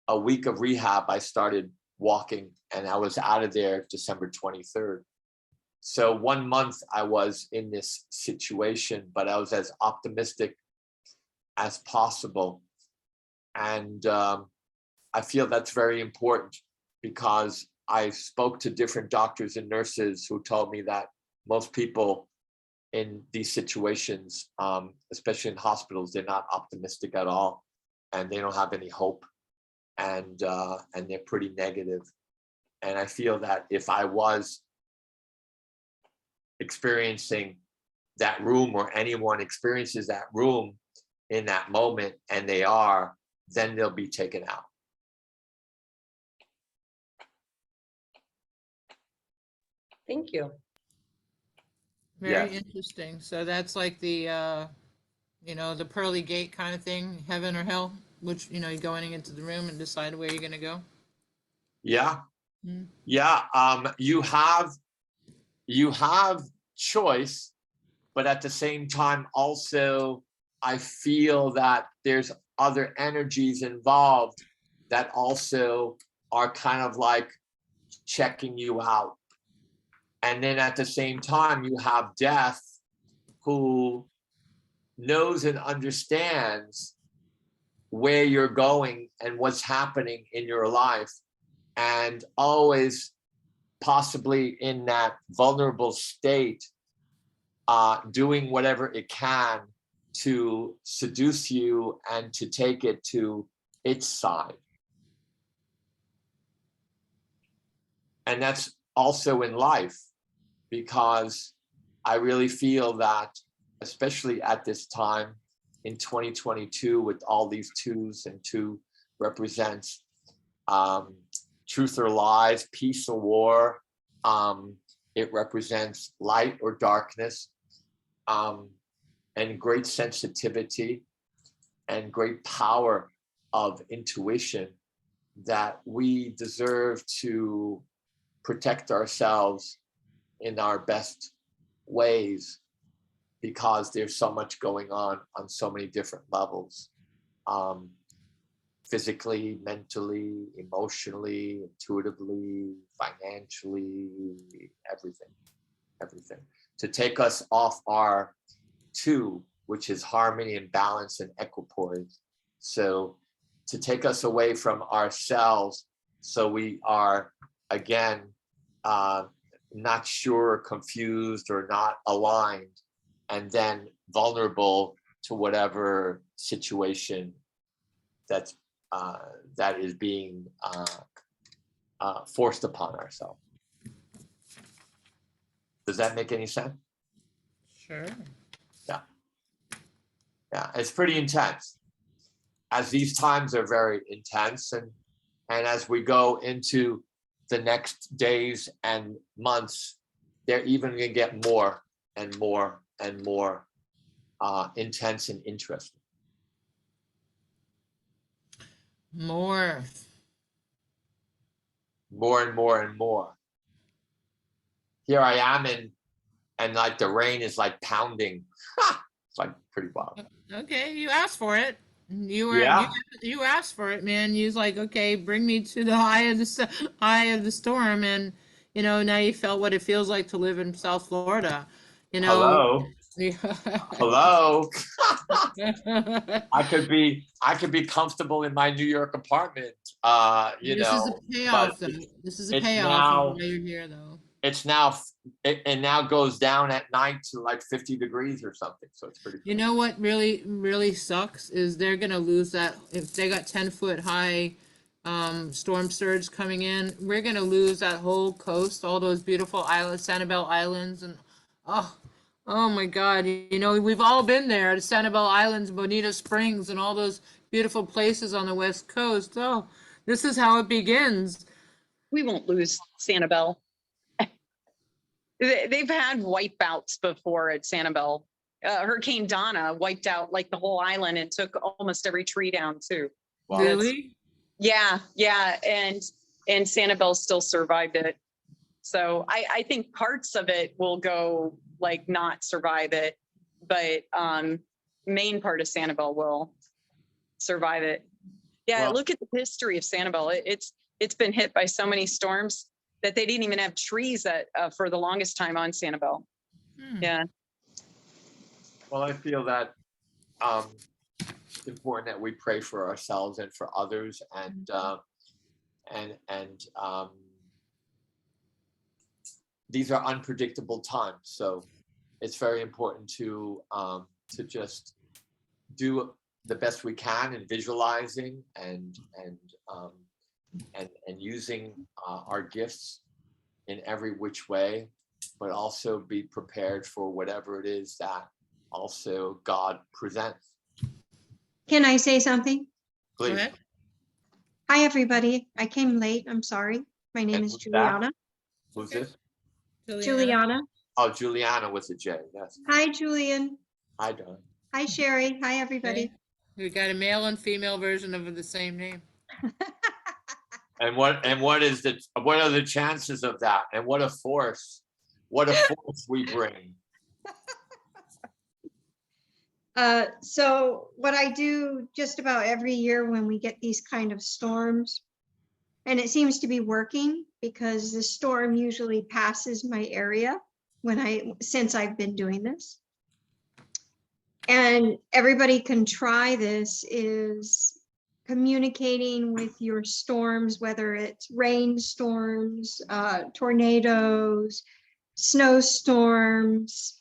Speaker 9: a week of rehab, I started walking, and I was out of there December 23rd. So 1 month I was in this situation, but I was as optimistic as possible. And I feel that's very important, because I spoke to different doctors and nurses who told me that most people in these situations, especially in hospitals, they're not optimistic at all, and they don't have any hope, and they're pretty negative. And I feel that if I was experiencing that room, or anyone experiences that room in that moment, and they are, then they'll be taken out.
Speaker 4: Thank you.
Speaker 1: Very
Speaker 9: Yes.
Speaker 1: interesting. So that's like the, the pearly gate kind of thing, heaven or hell, which, you're going into the room and decide where you're going to go.
Speaker 9: Yeah.
Speaker 1: Mm.
Speaker 9: Yeah. You have choice, but at the same time, also, I feel that there's other energies involved that also are kind of like checking you out. And then at the same time, you have death, who knows and understands where you're going and what's happening in your life, and always possibly in that vulnerable state, doing whatever it can to seduce you and to take it to its side. And that's also in life, because I really feel that, especially at this time in 2022, with all these twos, and two represents truth or lies, peace or war. It represents light or darkness, and great sensitivity and great power of intuition, that we deserve to protect ourselves in our best ways, because there's so much going on so many different levels, physically, mentally, emotionally, intuitively, financially, everything, to take us off our two, which is harmony and balance and equipoise. So to take us away from ourselves, so we are, again, not sure, confused, or not aligned, and then vulnerable to whatever situation that is being forced upon ourselves. Does that make any sense?
Speaker 1: Sure.
Speaker 9: Yeah, it's pretty intense, as these times are very intense, and as we go into the next days and months, they're even going to get more and more and more intense and interesting.
Speaker 1: More.
Speaker 9: More and more and more. Here I am, and like the rain is like pounding. It's like pretty wild.
Speaker 1: Okay, you asked for it. You were
Speaker 9: Yeah.
Speaker 1: you asked for it, man. You was like, okay, bring me to the eye of the storm, and now you felt what it feels like to live in South Florida. You know.
Speaker 9: Hello. Hello. I could be comfortable in my New York apartment,
Speaker 1: This is a
Speaker 9: but
Speaker 1: payoff, though. This is a
Speaker 9: it's
Speaker 1: payoff of
Speaker 9: now
Speaker 1: why you're here, though.
Speaker 9: it's now it now goes down at night to like 50 degrees or something. So it's pretty.
Speaker 1: You know what really, really sucks is they're gonna lose that if they got 10-foot high storm surge coming in. We're gonna lose that whole coast, all those beautiful islands, Sanibel Islands, and oh my God! We've all been there, the Sanibel Islands, Bonita Springs, and all those beautiful places on the West Coast. Oh, this is how it begins.
Speaker 7: We won't lose Sanibel. They've had wipeouts before at Sanibel. Hurricane Donna wiped out like the whole island and took almost every tree down too.
Speaker 9: Wow.
Speaker 1: Really?
Speaker 7: Yeah, and Sanibel still survived it. So I think parts of it will go like not survive it, but main part of Sanibel will survive it. Yeah,
Speaker 9: Well-
Speaker 7: look at the history of Sanibel. It's been hit by so many storms that they didn't even have trees for the longest time on Sanibel. Yeah.
Speaker 9: Well, I feel that it's important that we pray for ourselves and for others, and these are unpredictable times. So it's very important to just do the best we can in visualizing and using our gifts in every which way, but also be prepared for whatever it is that also God presents.
Speaker 10: Can I say something?
Speaker 1: Go
Speaker 9: Please.
Speaker 1: ahead.
Speaker 10: Hi, everybody. I came late. I'm sorry. My name
Speaker 9: And
Speaker 10: is
Speaker 9: who's that?
Speaker 10: Juliana.
Speaker 9: Who's this?
Speaker 10: Juliana.
Speaker 9: Oh, Juliana with a J. Yes.
Speaker 10: Hi, Julian.
Speaker 9: Hi, Don.
Speaker 10: Hi, Sherry. Hi, everybody.
Speaker 1: Okay. We got a male and female version of the same name.
Speaker 9: And what are the chances of that? And what a force we bring.
Speaker 10: So what I do just about every year when we get these kind of storms, and it seems to be working because the storm usually passes my area since I've been doing this. And everybody can try this, is communicating with your storms, whether it's rainstorms, tornadoes, snowstorms,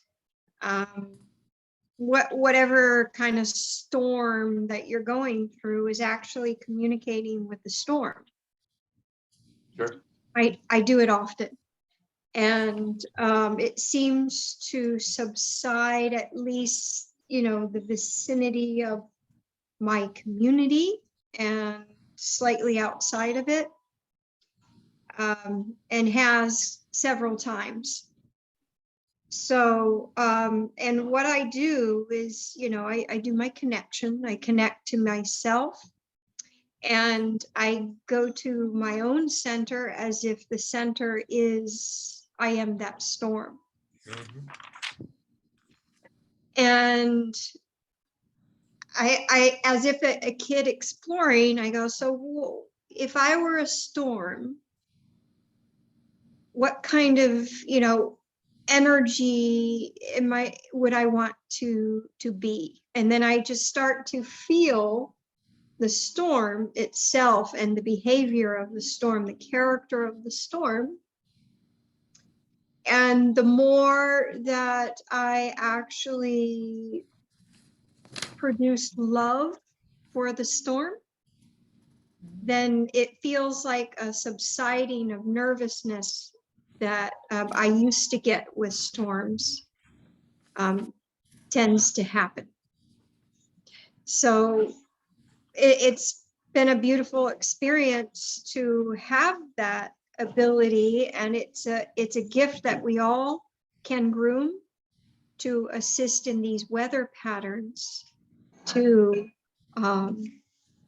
Speaker 10: whatever kind of storm that you're going through is actually communicating with the storm.
Speaker 9: Sure.
Speaker 10: I do it often. And it seems to subside, at least, the vicinity of my community and slightly outside of it, and has several times. So, and what I do is, I do my connection. I connect to myself, and I go to my own center as if the center is, I am that storm.
Speaker 9: Mhm.
Speaker 10: And I as if a kid exploring, I go, so if I were a storm, what kind of, energy would I want to be? And then I just start to feel the storm itself and the behavior of the storm, the character of the storm. And the more that I actually produce love for the storm, then it feels like a subsiding of nervousness that I used to get with storms tends to happen. So it's been a beautiful experience to have that ability, and it's a gift that we all can groom to assist in these weather patterns to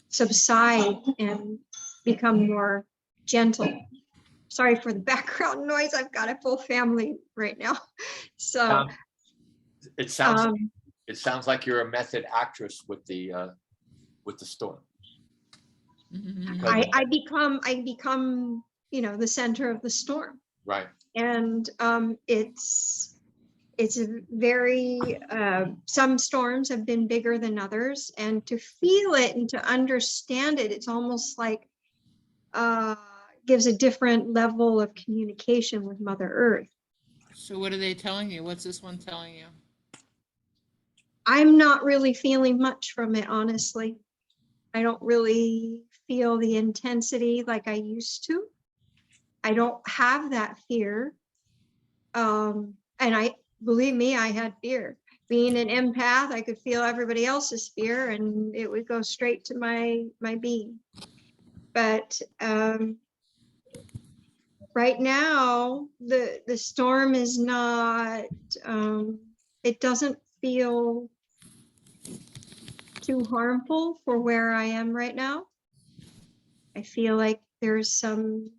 Speaker 10: subside and become more gentle. Sorry for the background noise. I've got a full family right now. So
Speaker 9: It sounds it sounds like you're a method actress with the storm.
Speaker 10: I become, you know, the center of the storm.
Speaker 9: Right.
Speaker 10: And it's a very, some storms have been bigger than others, and to feel it and to understand it, it's almost like gives a different level of communication with Mother Earth.
Speaker 1: So what are they telling you? What's this one telling you?
Speaker 10: I'm not really feeling much from it, honestly. I don't really feel the intensity like I used to. I don't have that fear. And believe me, I had fear. Being an empath, I could feel everybody else's fear and it would go straight to my being. But right now, the storm is not, it doesn't feel too harmful for where I am right now. I feel like there's some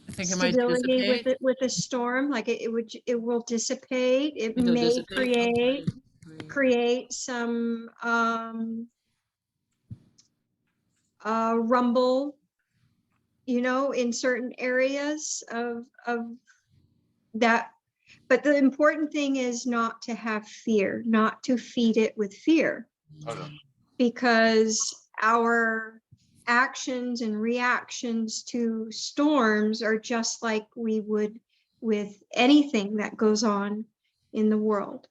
Speaker 1: I think it might
Speaker 10: stability
Speaker 1: dissipate.
Speaker 10: with the storm, like it will dissipate. It
Speaker 1: It'll
Speaker 10: may
Speaker 1: dissipate.
Speaker 10: create some rumble, you know, in certain areas of that. But the important thing is not to have fear, not to feed it with fear,
Speaker 9: Oh, no.
Speaker 10: because our actions and reactions to storms are just like we would with anything that goes on in the world.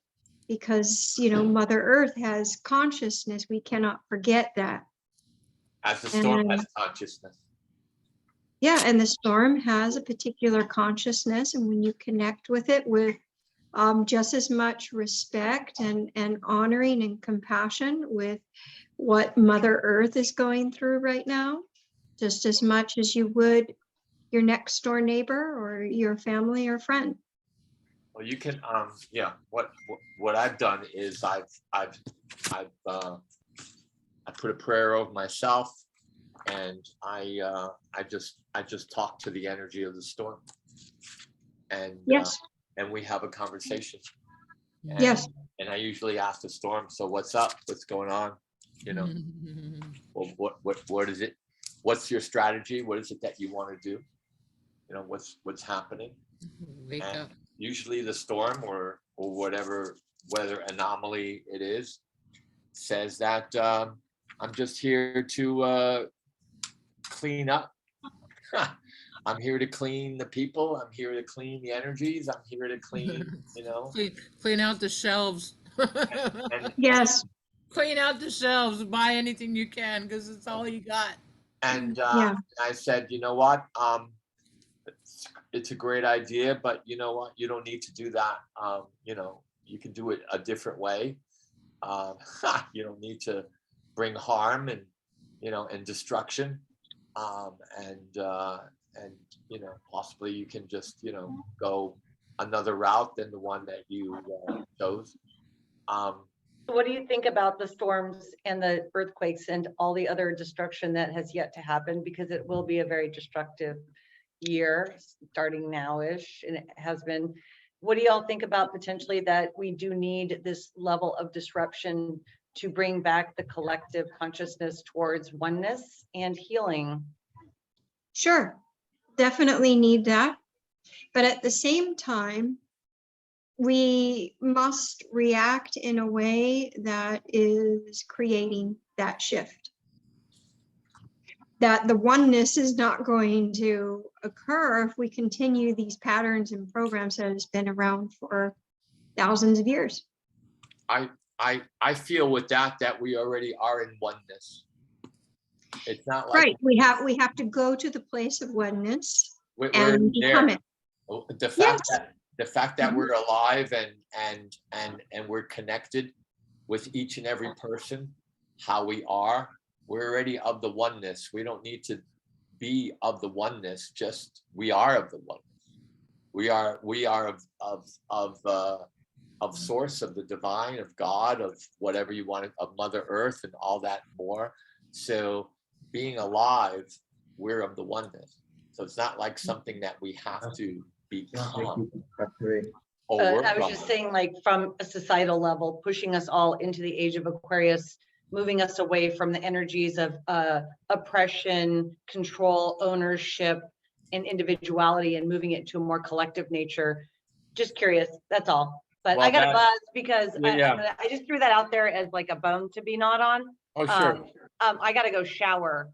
Speaker 10: Because, you know, Mother Earth has consciousness. We cannot forget that.
Speaker 9: As the storm
Speaker 10: And-
Speaker 9: has consciousness.
Speaker 10: Yeah, and the storm has a particular consciousness, and when you connect with it with just as much respect and honoring and compassion with what Mother Earth is going through right now, just as much as you would your next door neighbor or your family or friend.
Speaker 9: Well, you can, yeah. What I've done is I put a prayer over myself, and I just talk to the energy of the storm, and
Speaker 10: Yes,
Speaker 9: and we have a conversation. And,
Speaker 10: yes.
Speaker 9: And I usually ask the storm, so what's up? What's going on? You know, well, what is it? What's your strategy? What is it that you want to do? You know, what's happening?
Speaker 1: Wake
Speaker 9: And
Speaker 1: up.
Speaker 9: usually the storm or whatever weather anomaly it is says that I'm just here to clean up. I'm here to clean the people. I'm here to clean the energies. I'm here to clean, you know.
Speaker 1: Clean out the shelves.
Speaker 9: And
Speaker 10: Yes,
Speaker 1: Clean out the shelves. Buy anything you can because it's all you got.
Speaker 9: and
Speaker 10: Yeah.
Speaker 9: I said, you know what? It's a great idea, but you know what? You don't need to do that. You know, you can do it a different way. You don't need to bring harm and, you know, and destruction. And you know, possibly you can just, you know, go another route than the one that you chose.
Speaker 4: What do you think about the storms and the earthquakes and all the other destruction that has yet to happen? Because it will be a very destructive year starting now-ish, and it has been. What do y'all think about potentially that we do need this level of disruption to bring back the collective consciousness towards oneness and healing?
Speaker 10: sure. Definitely need that. But at the same time, we must react in a way that is creating that shift. That the oneness is not going to occur if we continue these patterns and programs that has been around for thousands of years.
Speaker 9: I feel with that we already are in oneness. It's not like
Speaker 10: Right, we have to go to the place of oneness
Speaker 9: we're
Speaker 10: and become
Speaker 9: there.
Speaker 10: it.
Speaker 9: The fact
Speaker 10: Yes.
Speaker 9: that
Speaker 10: Mhm.
Speaker 9: we're alive and we're connected with each and every person, how we are, we're already of the oneness. We don't need to be of the oneness, just we are of the oneness. We are of source, of the divine, of God, of whatever you want, of Mother Earth and all that more. So being alive, we're of the oneness. So it's not like something that we have to become. work
Speaker 4: I was
Speaker 9: on
Speaker 4: just
Speaker 9: it.
Speaker 4: saying, like, from a societal level, pushing us all into the age of Aquarius, moving us away from the energies of oppression, control, ownership, and individuality, and moving it to a more collective nature. Just curious, that's all. But
Speaker 9: Well,
Speaker 4: I got a
Speaker 9: that-
Speaker 4: buzz because
Speaker 9: Yeah.
Speaker 4: I just threw that out there as like a bone to be gnawed on.
Speaker 9: Oh, sure.
Speaker 4: I gotta go shower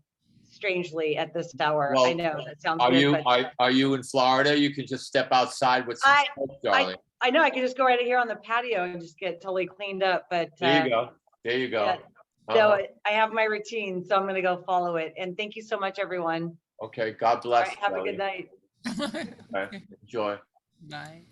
Speaker 4: strangely at this hour. I
Speaker 9: Well,
Speaker 4: know that sounds
Speaker 9: Are
Speaker 4: good,
Speaker 9: you,
Speaker 4: but
Speaker 9: are you in Florida? You can just step outside with some smoke, darling.
Speaker 4: I know I could just go right here on the patio and just get totally cleaned up, but
Speaker 9: There you go. There you go.
Speaker 4: yeah. So
Speaker 9: Uh-huh.
Speaker 4: I have my routine, so I'm gonna go follow it. And thank you so much, everyone.
Speaker 9: Okay, God
Speaker 4: All
Speaker 9: bless.
Speaker 4: right, have a
Speaker 9: darling.
Speaker 4: good night.
Speaker 9: Okay, enjoy.
Speaker 1: Bye.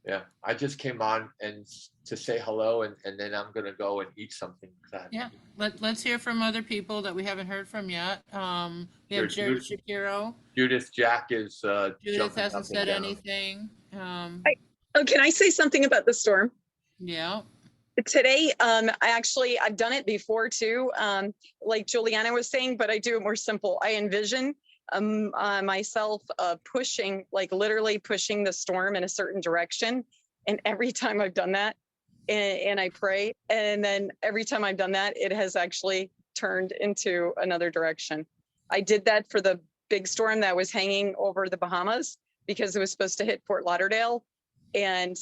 Speaker 9: Yeah, I just came on and to say hello, and then I'm gonna go and eat something. 'cause I have to
Speaker 1: Yeah,
Speaker 9: eat.
Speaker 1: let's hear from other people that we haven't heard from yet. We have
Speaker 9: Sure,
Speaker 1: Jared Shapiro.
Speaker 9: Judith Jack is
Speaker 1: Judith
Speaker 9: jumping
Speaker 1: hasn't
Speaker 9: up and
Speaker 1: said
Speaker 9: down.
Speaker 1: anything.
Speaker 7: Oh, can I say something about the storm?
Speaker 1: Yeah,
Speaker 7: Today, I've done it before too, like Juliana was saying, but I do it more simple. I envision myself pushing, like literally pushing the storm in a certain direction. And every time I've done that, and I pray, and then every time I've done that, it has actually turned into another direction. I did that for the big storm that was hanging over the Bahamas because it was supposed to hit Fort Lauderdale. And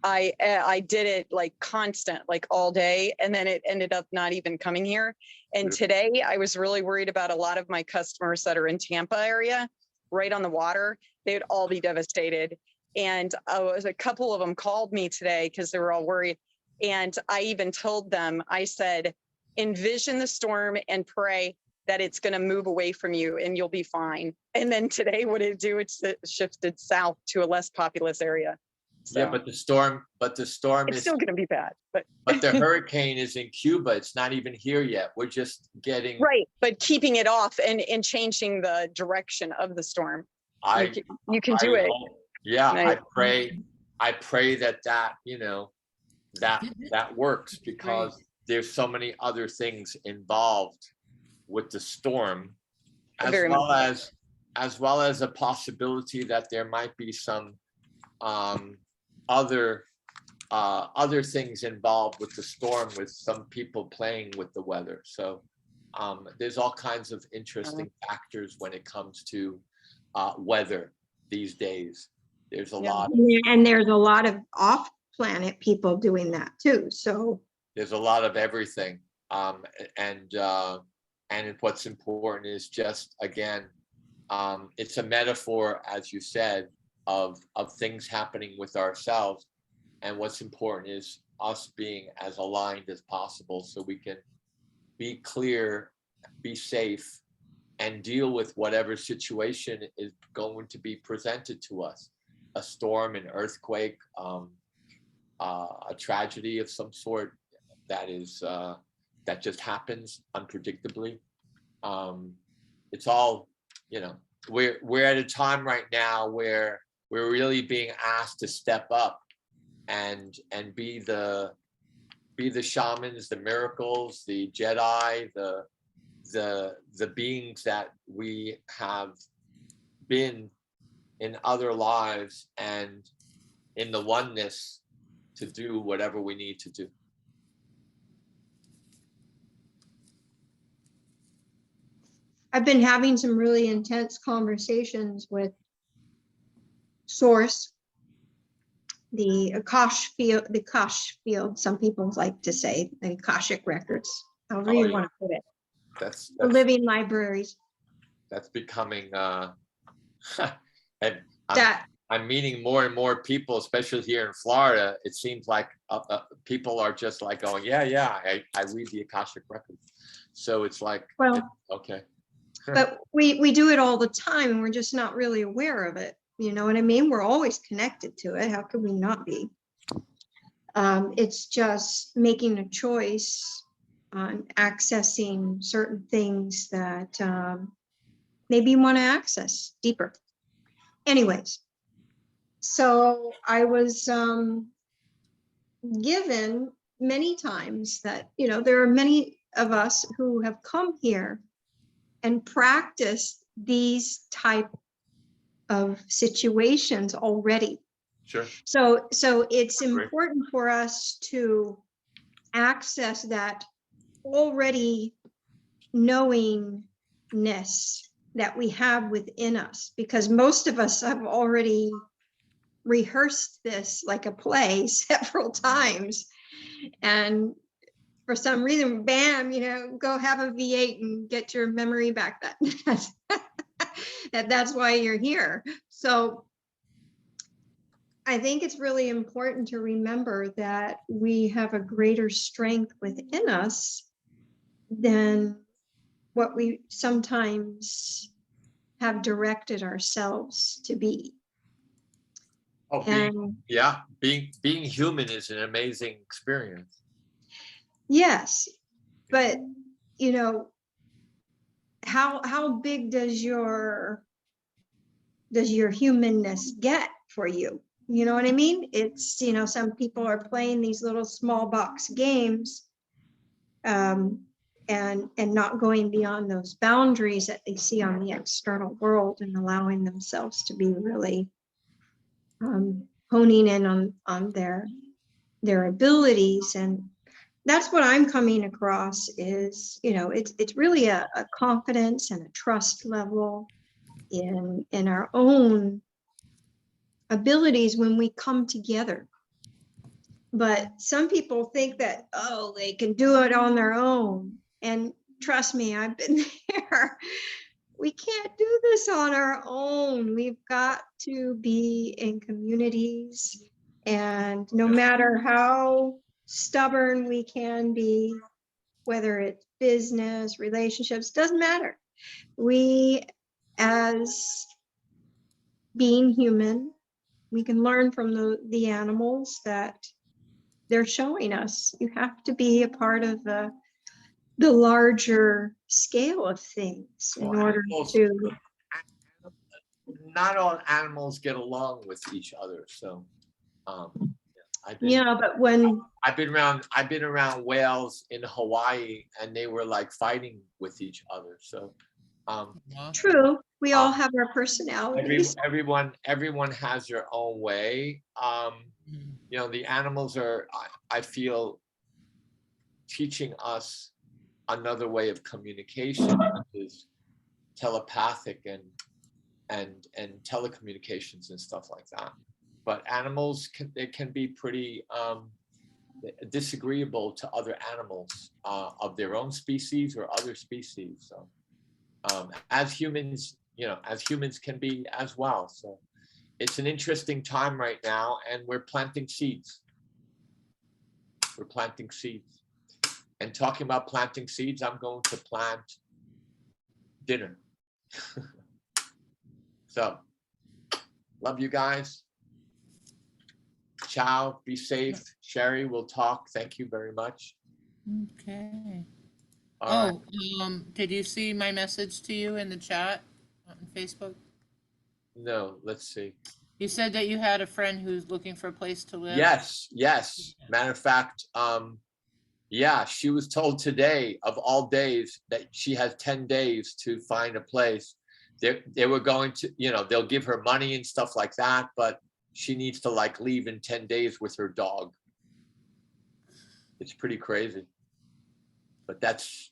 Speaker 7: I did it like constant, like all day, and then it ended up not even coming here. And today I was really worried about a lot of my customers that are in Tampa area, right on the water. They would all be devastated. And a couple of them called me today because they were all worried. And I even told them, I said, envision the storm and pray that it's going to move away from you and you'll be fine. And then today, what did it do? It shifted south to a less populous area. So
Speaker 9: Yeah, but the storm
Speaker 7: it's
Speaker 9: is
Speaker 7: still going to be bad, but
Speaker 9: the hurricane is in Cuba. It's not even here yet. We're just getting
Speaker 7: right. But keeping it off and changing the direction of the storm. You can do it.
Speaker 9: Yeah,
Speaker 7: Right.
Speaker 9: I pray that that works, because there's so many other things involved with the storm, as
Speaker 7: Very
Speaker 9: well
Speaker 7: much.
Speaker 9: as well as a possibility that there might be some other things involved with the storm, with some people playing with the weather. So there's all kinds of interesting factors when it comes to weather these days. There's a lot.
Speaker 10: And there's a lot of off-planet people doing that too, so.
Speaker 9: There's a lot of everything. And what's important is just, again, it's a metaphor, as you said, of things happening with ourselves. And what's important is us being as aligned as possible so we can be clear, be safe, and deal with whatever situation is going to be presented to us. A storm, an earthquake, a tragedy of some sort that just happens unpredictably. It's all, we're at a time right now where we're really being asked to step up and be the shamans, the miracles, the Jedi, the beings that we have been in other lives, and in the oneness to do whatever we need to do.
Speaker 10: I've been having some really intense conversations with Source, the Akash field, some people like to say, the Akashic records, however you
Speaker 9: yeah.
Speaker 10: want to put it,
Speaker 9: That's
Speaker 10: the living libraries.
Speaker 9: that's becoming and
Speaker 10: That
Speaker 9: I'm meeting more and more people, especially here in Florida. It seems like people are just like going, yeah, I read the Akashic records. So it's like,
Speaker 10: well,
Speaker 9: okay.
Speaker 10: but we do it all the time and we're just not really aware of it. You know what I mean? We're always connected to it. How could we not be? It's just making a choice on accessing certain things that maybe you want to access deeper. Anyways, so I was given many times that, there are many of us who have come here and practiced these type of situations already.
Speaker 9: Sure.
Speaker 10: So it's
Speaker 9: Agree.
Speaker 10: important for us to access that already knowingness that we have within us, because most of us have already rehearsed this like a play several times. And for some reason, bam, go have a V8 and get your memory back. That's why you're here. So I think it's really important to remember that we have a greater strength within us than what we sometimes have directed ourselves to be.
Speaker 9: Oh, being human is an amazing experience.
Speaker 10: Yes, but how big does your humanness get for you? You know what I mean? It's, some people are playing these little small box games, and not going beyond those boundaries that they see on the external world and allowing themselves to be really honing in on their abilities. And that's what I'm coming across is, it's really a confidence and a trust level in our own abilities when we come together. But some people think that, oh, they can do it on their own. And trust me, I've been there. We can't do this on our own. We've got to be in communities. And no matter how stubborn we can be, whether it's business, relationships, doesn't matter. We, as being human, we can learn from the animals that they're showing us. You have to be a part of the larger scale of things in
Speaker 9: Well,
Speaker 10: order
Speaker 9: animals-
Speaker 10: to.
Speaker 9: Not all animals get along with each other, so
Speaker 10: But when
Speaker 9: I've been around whales in Hawaii, and they were like fighting with each other. So
Speaker 10: true, we all have our personalities.
Speaker 9: everyone has their own way. The animals are, I feel, teaching us another way of communication, which is telepathic and telecommunications and stuff like that. But animals can be pretty disagreeable to other animals of their own species or other species. So as humans can be as well. So it's an interesting time right now, and we're planting seeds. We're planting seeds. And talking about planting seeds, I'm going to plant dinner. So, love you guys. Ciao, be safe. Sherry, we'll talk. Thank you very much.
Speaker 1: Okay.
Speaker 9: All right.
Speaker 1: Did you see my message to you in the chat on Facebook?
Speaker 9: No, let's see.
Speaker 1: You said that you had a friend who's looking for a place to live.
Speaker 9: Yes. Matter of fact, she was told today, of all days, that she has 10 days to find a place. They were going to, they'll give her money and stuff like that, but she needs to leave in 10 days with her dog. It's pretty crazy. But that's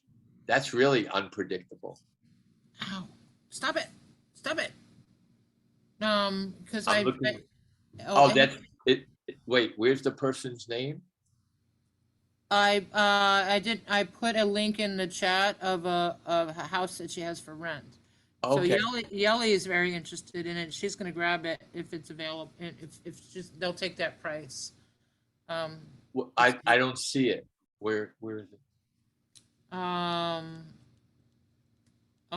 Speaker 9: really unpredictable.
Speaker 1: Ow. Stop it. Because
Speaker 9: I'm looking. That's it. Wait, where's the person's name?
Speaker 1: I put a link in the chat of a house that she has for rent.
Speaker 9: Okay.
Speaker 1: So Yelly is very interested in it. She's gonna grab it if it's available, and if they'll take that price.
Speaker 9: Well, I don't see it. Where is it?
Speaker 1: I'll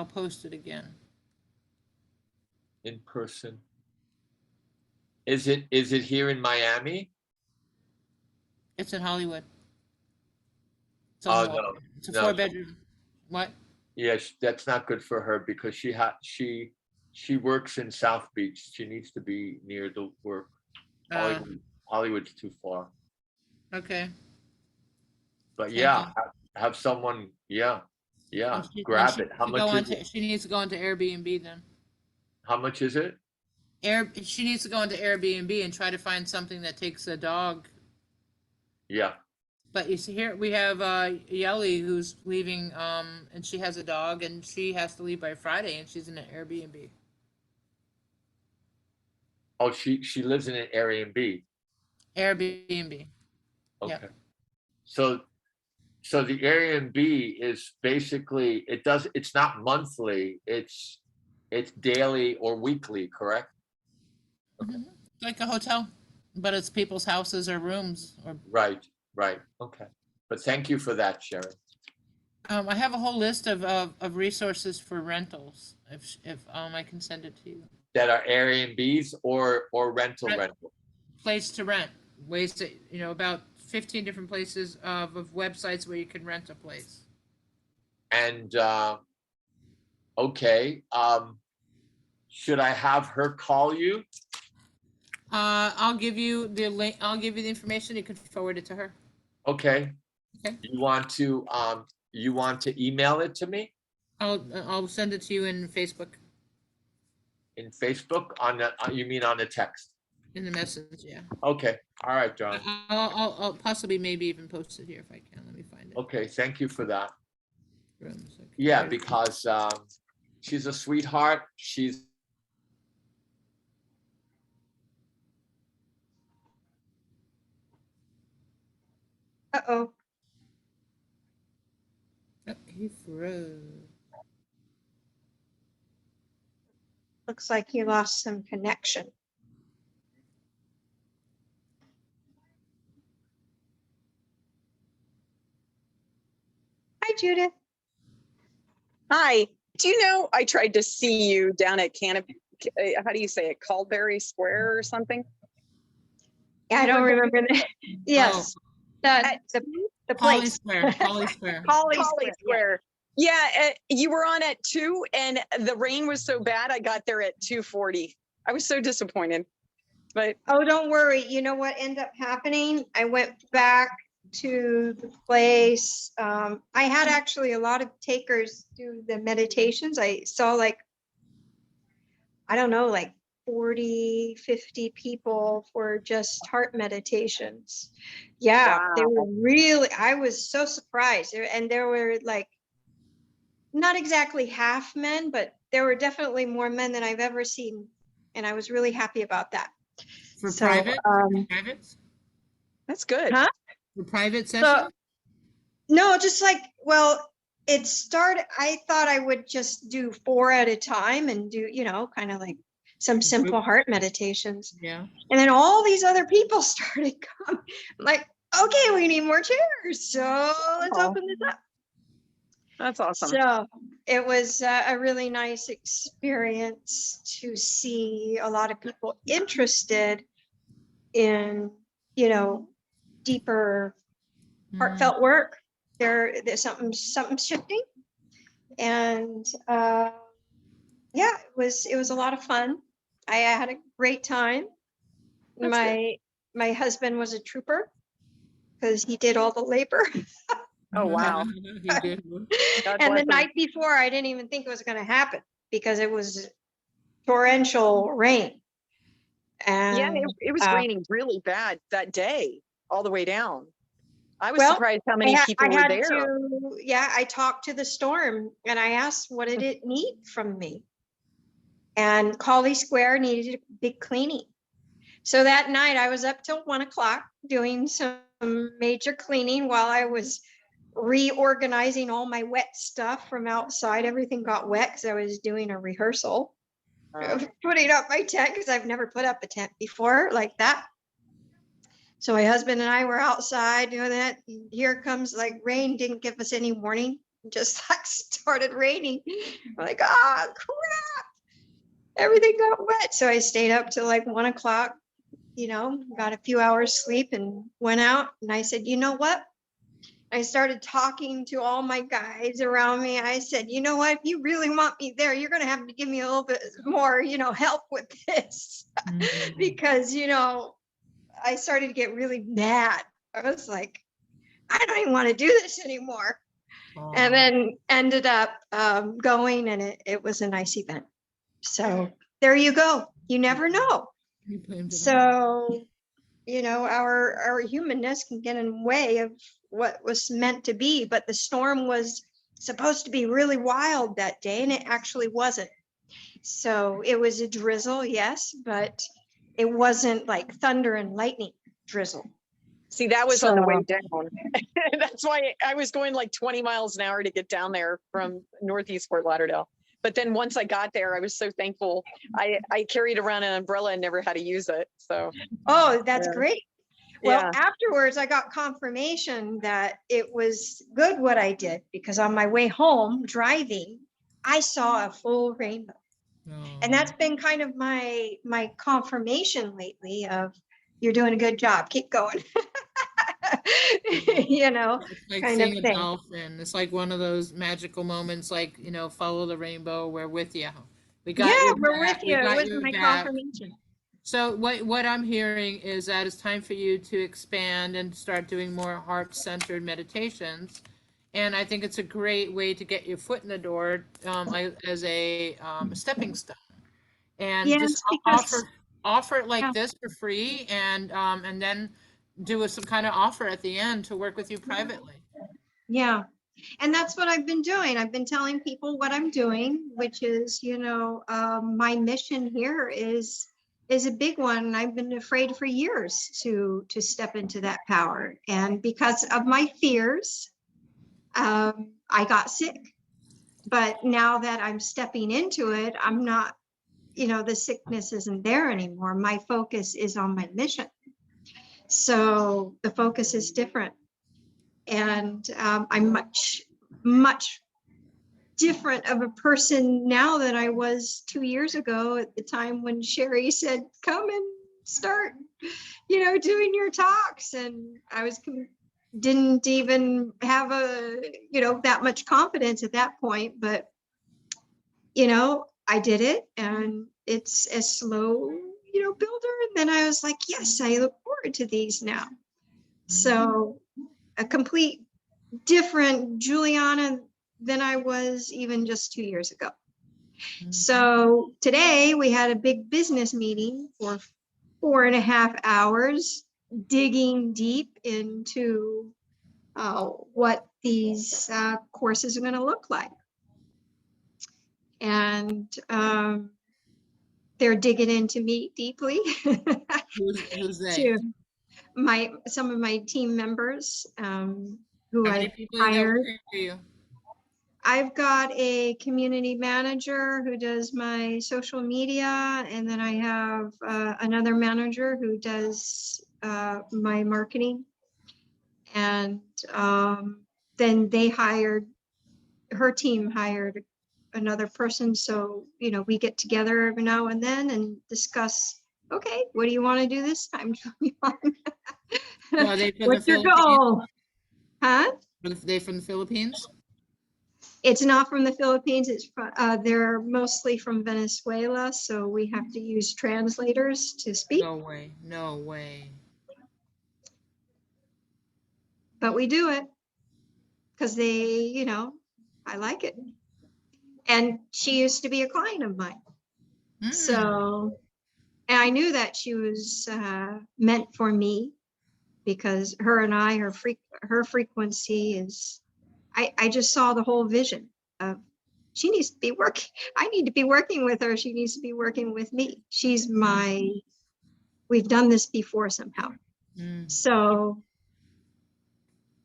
Speaker 1: post it again.
Speaker 9: In person. Is it here in Miami?
Speaker 1: It's in Hollywood. It's
Speaker 9: Oh,
Speaker 1: on the
Speaker 9: no,
Speaker 1: water. It's a
Speaker 9: no.
Speaker 1: 4-bedroom. What?
Speaker 9: Yeah, that's not good for her because she works in South Beach. She needs to be near the work. Hollywood's too far.
Speaker 1: Okay.
Speaker 9: But
Speaker 1: Okay.
Speaker 9: yeah, have someone, grab it. How much is it?
Speaker 1: She needs to go into Airbnb then.
Speaker 9: How much is it?
Speaker 1: She needs to go into Airbnb and try to find something that takes a dog.
Speaker 9: Yeah,
Speaker 1: But you see here, we have Yelly who's leaving, and she has a dog and she has to leave by Friday and she's in an Airbnb.
Speaker 9: oh, she lives in an Airbnb.
Speaker 1: Airbnb.
Speaker 9: Okay.
Speaker 1: Yeah.
Speaker 9: So the Airbnb is basically, it's not monthly, it's daily or weekly, correct?
Speaker 1: Mhm. Like a hotel, but it's people's houses or rooms or,
Speaker 9: Right, okay. But thank you for that, Sharon.
Speaker 1: I have a whole list of resources for rentals, if I can send it to you.
Speaker 9: That are Airbnbs or rental.
Speaker 1: Place to rent, ways to, about 15 different places of websites where you can rent a place.
Speaker 9: And, okay, should I have her call you?
Speaker 1: I'll give you the link, I'll give you the information, you can forward it to her.
Speaker 9: Okay.
Speaker 1: Okay.
Speaker 9: You want to email it to me
Speaker 1: I'll send it to you in Facebook,
Speaker 9: in Facebook you mean on the text?
Speaker 1: in the message, yeah.
Speaker 9: Okay, all right, John.
Speaker 1: I'll possibly maybe even post it here if I can. Let me find it.
Speaker 9: Okay, thank you for that.
Speaker 1: Rooms, okay.
Speaker 9: Yeah, because she's a sweetheart.
Speaker 10: Uh-oh.
Speaker 1: Oh, he froze.
Speaker 10: Looks like you lost some connection. Hi, Judith.
Speaker 7: Hi. Do you know, I tried to see you down at Canopy, how do you say it, Caldberry Square or something?
Speaker 10: I don't remember the, yes, the
Speaker 1: Holly
Speaker 10: place.
Speaker 1: Square, Holly Square.
Speaker 10: Holly
Speaker 7: Holly
Speaker 10: Square.
Speaker 7: Yeah, you were on at 2 and the rain was so bad, I got there at 2:40. I was so disappointed, but
Speaker 10: Oh, don't worry. You know what ended up happening? I went back to the place. I had actually a lot of takers do the meditations. I saw like, I don't know, like 40, 50 people for just heart meditations. Yeah, they were really, I was so surprised. And there were like, not exactly half men, but there were definitely more men than I've ever seen. And I was really happy about that.
Speaker 1: For
Speaker 10: So,
Speaker 1: private? Privates?
Speaker 7: that's good.
Speaker 10: Huh?
Speaker 1: For private
Speaker 10: So,
Speaker 1: session?
Speaker 10: no, just like, well, it started, I thought I would just do 4 at a time and do, kind of like some simple heart meditations.
Speaker 1: Yeah.
Speaker 10: And then all these other people started coming. I'm like, okay, we need more chairs. So let's open this up.
Speaker 7: That's awesome.
Speaker 10: So it was a really nice experience to see a lot of people interested in, deeper heartfelt work. There's something shifting. And yeah, it was a lot of fun. I had a great time.
Speaker 7: That's
Speaker 10: My husband was a trooper because he did all the labor.
Speaker 7: Oh, wow.
Speaker 1: He did.
Speaker 7: God
Speaker 10: And
Speaker 7: bless
Speaker 10: the
Speaker 7: him.
Speaker 10: night before, I didn't even think it was going to happen because it was torrential rain. And
Speaker 7: Yeah, it was raining really bad that day, all the way down. I was
Speaker 10: well,
Speaker 7: surprised how many people were there.
Speaker 10: I talked to the storm and I asked, what did it need from me? And Holly Square needed a big cleaning. So that night I was up till 1 o'clock doing some major cleaning while I was reorganizing all my wet stuff from outside. Everything got wet because I was doing a rehearsal of putting up my tent because I've never put up a tent before like that. So my husband and I were outside doing that. Here comes like rain, didn't give us any warning, just like started raining. I'm like, ah, crap. Everything got wet. So I stayed up till like 1 o'clock, got a few hours sleep and went out. And I said, you know what? I started talking to all my guys around me. I said, you know what? If you really want me there, you're going to have to give me a little bit more, help with this because, I started to get really mad. I was like, I don't even want to do this anymore. And then ended up going and it was a nice event. So there you go. You never know.
Speaker 1: You blamed it on-
Speaker 10: So, you know, our humanness can get in the way of what was meant to be, but the storm was supposed to be really wild that day, and it actually wasn't. So it was a drizzle, yes, but it wasn't like thunder and lightning drizzle.
Speaker 7: See, that was on the way
Speaker 10: So-
Speaker 7: down. That's why I was going like 20 miles an hour to get down there from Northeast Fort Lauderdale. But then once I got there, I was so thankful. I carried around an umbrella and never had to use it. So
Speaker 10: Oh, that's
Speaker 7: Yeah.
Speaker 10: great. Well,
Speaker 7: yeah,
Speaker 10: afterwards, I got confirmation that it was good what I did, because on my way home driving, I saw a full rainbow. And that's been kind of my confirmation lately of, you're doing a good job, keep going. You know,
Speaker 1: It's like
Speaker 10: kind of
Speaker 1: seeing a
Speaker 10: thing.
Speaker 1: dolphin. It's like one of those magical moments, like, you know, follow the rainbow, we're with you. We got
Speaker 10: Yeah,
Speaker 1: your
Speaker 10: we're
Speaker 1: back.
Speaker 10: with
Speaker 1: We
Speaker 10: you. It
Speaker 1: got
Speaker 10: was
Speaker 1: your
Speaker 10: my
Speaker 1: back.
Speaker 10: confirmation.
Speaker 1: So what I'm hearing is that it's time for you to expand and start doing more heart-centered meditations. And I think it's a great way to get your foot in the door as a stepping stone. And
Speaker 10: Yes,
Speaker 1: just
Speaker 10: because
Speaker 1: offer it like
Speaker 10: Yeah.
Speaker 1: this for free, and then do some kind of offer at the end to work with you privately.
Speaker 10: Yeah. And that's what I've been doing. I've been telling people what I'm doing, which is, you know, my mission here is a big one. And I've been afraid for years to step into that power. And because of my fears, I got sick. But now that I'm stepping into it, I'm not, you know, the sickness isn't there anymore. My focus is on my mission. So the focus is different. And I'm much different of a person now than I was 2 years ago at the time when Sherry said, come and start, you know, doing your talks. And I didn't even have you know, that much confidence at that point, but, you know, I did it, and it's a slow, you know, builder. And then I was like, yes, I look forward to these now. So a complete different Juliana than I was even just 2 years ago. So today we had a big business meeting for 4.5 hours, digging deep into what these courses are going to look like. And they're digging into me deeply.
Speaker 1: Who's they?
Speaker 10: To some of my team members who
Speaker 1: How many
Speaker 10: I
Speaker 1: people you got
Speaker 10: hired.
Speaker 1: working for you?
Speaker 10: I've got a community manager who does my social media, and then I have another manager who does my marketing. And then her team hired another person. So, you know, we get together every now and then and discuss, okay, what do you want to do this time?
Speaker 1: So are they from the
Speaker 10: What's your
Speaker 1: Philippines?
Speaker 10: goal? Huh?
Speaker 1: Are they from the Philippines?
Speaker 10: It's not from the Philippines. It's they're mostly from Venezuela, so we have to use translators to speak.
Speaker 1: No way. No way.
Speaker 10: But we do it because they, you know, I like it. And she used to be a client of mine, so and I knew that she was meant for me because her and I, her frequency is. I just saw the whole vision of. She needs to be working. I need to be working with her. She needs to be working with me. We've done this before somehow. So,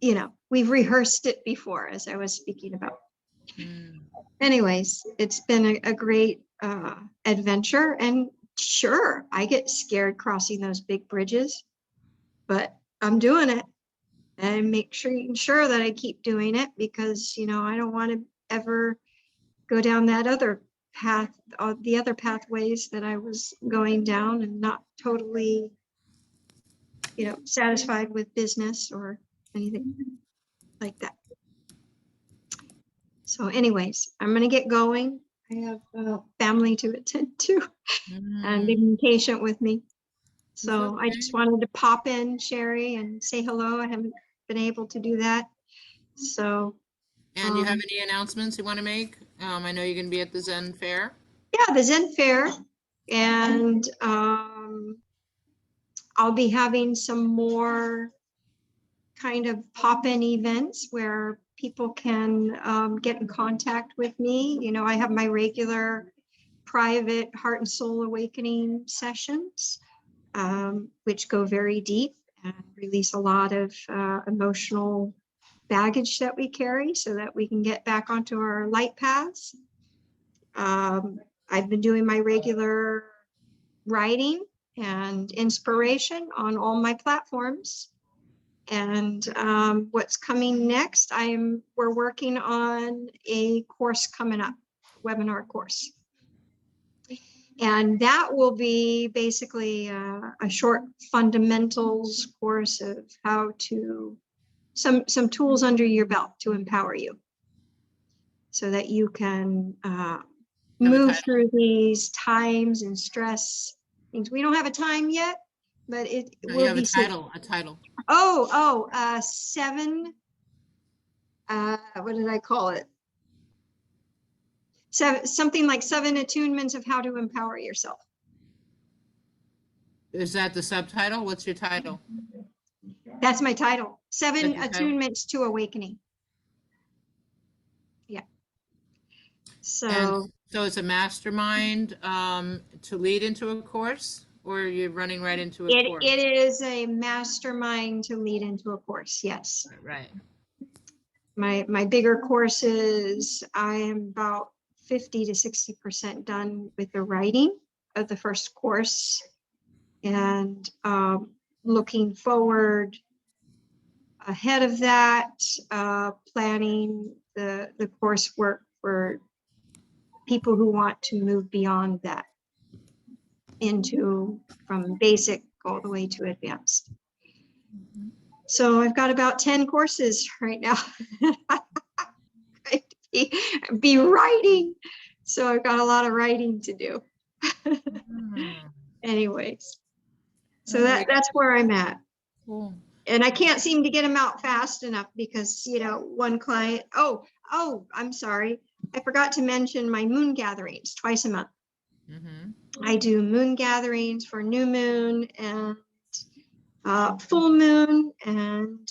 Speaker 10: you know, we've rehearsed it before, as I was speaking about. Anyways, it's been a great adventure. And sure, I get scared crossing those big bridges, but I'm doing it. And make sure that I keep doing it because, you know, I don't want to ever go down that other path, the other pathways that I was going down, and not totally, you know, satisfied with business or anything like that. So anyways, I'm going to get going. I have family to attend to and being patient with me. So I just wanted to pop in, Sherry, and say hello. I haven't been able to do that. So.
Speaker 1: And you have any announcements you want to make? I know you're going to be at the Zen Fair.
Speaker 10: Yeah, the Zen Fair And I'll be having some more kind of pop-in events where people can get in contact with me. You know, I have my regular private heart and soul awakening sessions, which go very deep and release a lot of emotional baggage that we carry so that we can get back onto our light paths. I've been doing my regular writing and inspiration on all my platforms. And what's coming next, we're working on a course coming up, webinar course. And that will be basically a short fundamentals course of how to, some tools under your belt to empower you so that you can move through these times and stress things. We don't have a time yet, but it
Speaker 1: No,
Speaker 10: will
Speaker 1: you have
Speaker 10: be
Speaker 1: a
Speaker 10: soon.
Speaker 1: title, a title.
Speaker 10: Seven, what did I call it? Something like 7 attunements of how to empower yourself.
Speaker 1: Is that the subtitle? What's your title?
Speaker 10: That's my title. 7
Speaker 1: That's your title?
Speaker 10: attunements to awakening. Yeah. So
Speaker 1: And so it's a mastermind to lead into a course, or you're running right into a course?
Speaker 10: it is a mastermind to lead into a course. Yes.
Speaker 1: Right.
Speaker 10: My bigger courses, I am about 50 to 60% done with the writing of the first course, and looking forward ahead of that, planning the coursework for people who want to move beyond that into from basic all the way to advanced. So I've got about 10 courses right now. be writing. So I've got a lot of writing to do. Anyways, so that's where I'm at.
Speaker 1: Cool.
Speaker 10: And I can't seem to get them out fast enough because, you know, one client, oh, I'm sorry. I forgot to mention my moon gatherings twice a month. I do moon gatherings for new moon and full moon. And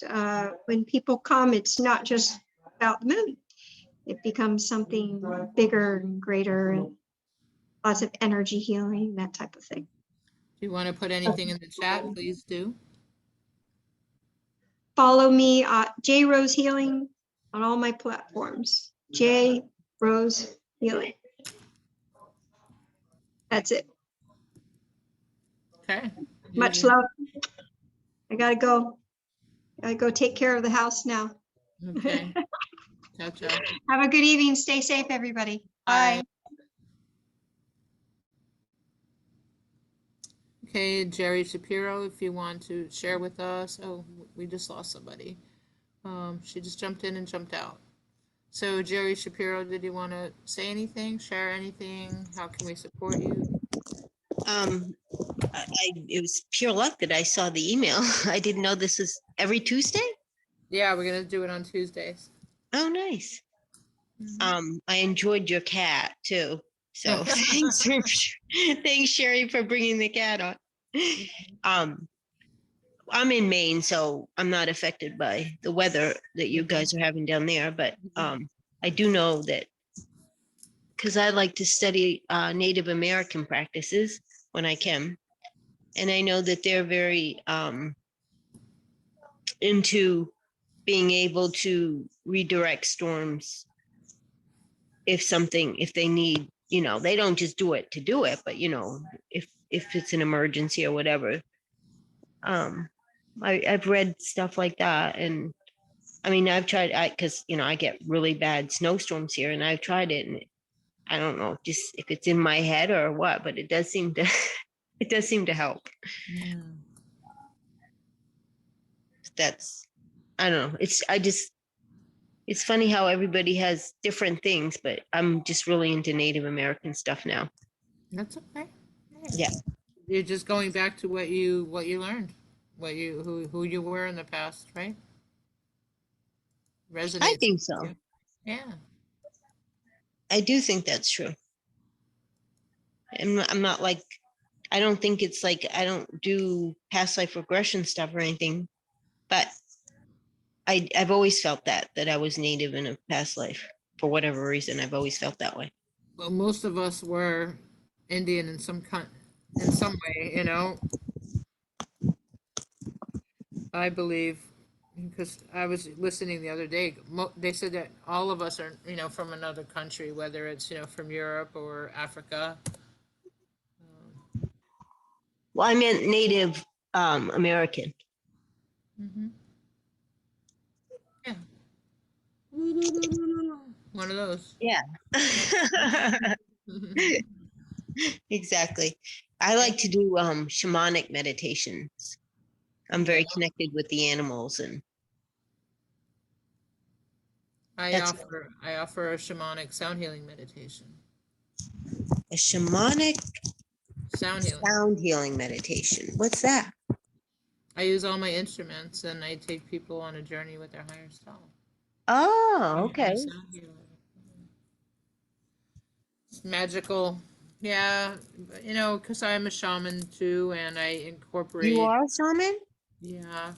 Speaker 10: when people come, it's not just about the moon. It becomes something bigger and greater and lots of energy healing, that type of thing.
Speaker 1: Do you want to put anything in the chat? Please do.
Speaker 10: Follow me, J Rose Healing, on all my platforms. J Rose Healing. That's it.
Speaker 1: Okay.
Speaker 10: Much love. I gotta go. Gotta go take care of the house now.
Speaker 1: Okay. Ciao, ciao.
Speaker 10: Have a good evening. Stay safe, everybody. Bye.
Speaker 1: Okay, Jerry Shapiro, if you want to share with us. Oh, we just lost somebody. She just jumped in and jumped out. So Jerry Shapiro, did you want to say anything, share anything? How can we support you?
Speaker 11: It was pure luck that I saw the email. I didn't know this was every Tuesday.
Speaker 1: Yeah, we're gonna do it on Tuesdays.
Speaker 11: Oh, nice. I enjoyed your cat too. So thanks, Sherry, for bringing the cat on. I'm in Maine, so I'm not affected by the weather that you guys are having down there. But I do know that because I like to study Native American practices when I can. And I know that they're very into being able to redirect storms if they need, they don't just do it to do it, but if it's an emergency or whatever. I've read stuff like that, and I mean I've tried because I get really bad snowstorms here, and I've tried it, and I don't know just if it's in my head or what, but it does seem to help. That's, I don't know, it's funny how everybody has different things, but I'm just really into Native American stuff now.
Speaker 1: That's okay.
Speaker 11: Yeah.
Speaker 1: You're just going back to what you learned, who you were in the past, right? Resonates.
Speaker 11: I think so.
Speaker 1: Yeah.
Speaker 11: I do think that's true. I'm not like, I don't think it's like, I don't do past life regression stuff or anything, but I've always felt that I was native in a past life. For whatever reason, I've always felt that way.
Speaker 1: Well, most of us were Indian in in some way, you know. I believe, because I was listening the other day, they said that all of us are, you know, from another country, whether it's, you know, from Europe or Africa.
Speaker 11: Well, I meant Native American.
Speaker 1: Yeah. One of those.
Speaker 11: Yeah. Exactly. I like to do shamanic meditations. I'm very connected with the animals, and
Speaker 1: I
Speaker 11: that's
Speaker 1: offer a shamanic sound healing meditation.
Speaker 11: a shamanic
Speaker 1: Sound healing.
Speaker 11: sound healing meditation. What's that?
Speaker 1: I use all my instruments and I take people on a journey with their higher self.
Speaker 11: Oh,
Speaker 1: I'm a
Speaker 11: okay.
Speaker 1: sound healer. It's magical. Yeah, but, you know, because I'm a shaman too, and I incorporate.
Speaker 11: You are a shaman?
Speaker 1: Yeah,
Speaker 11: Oh,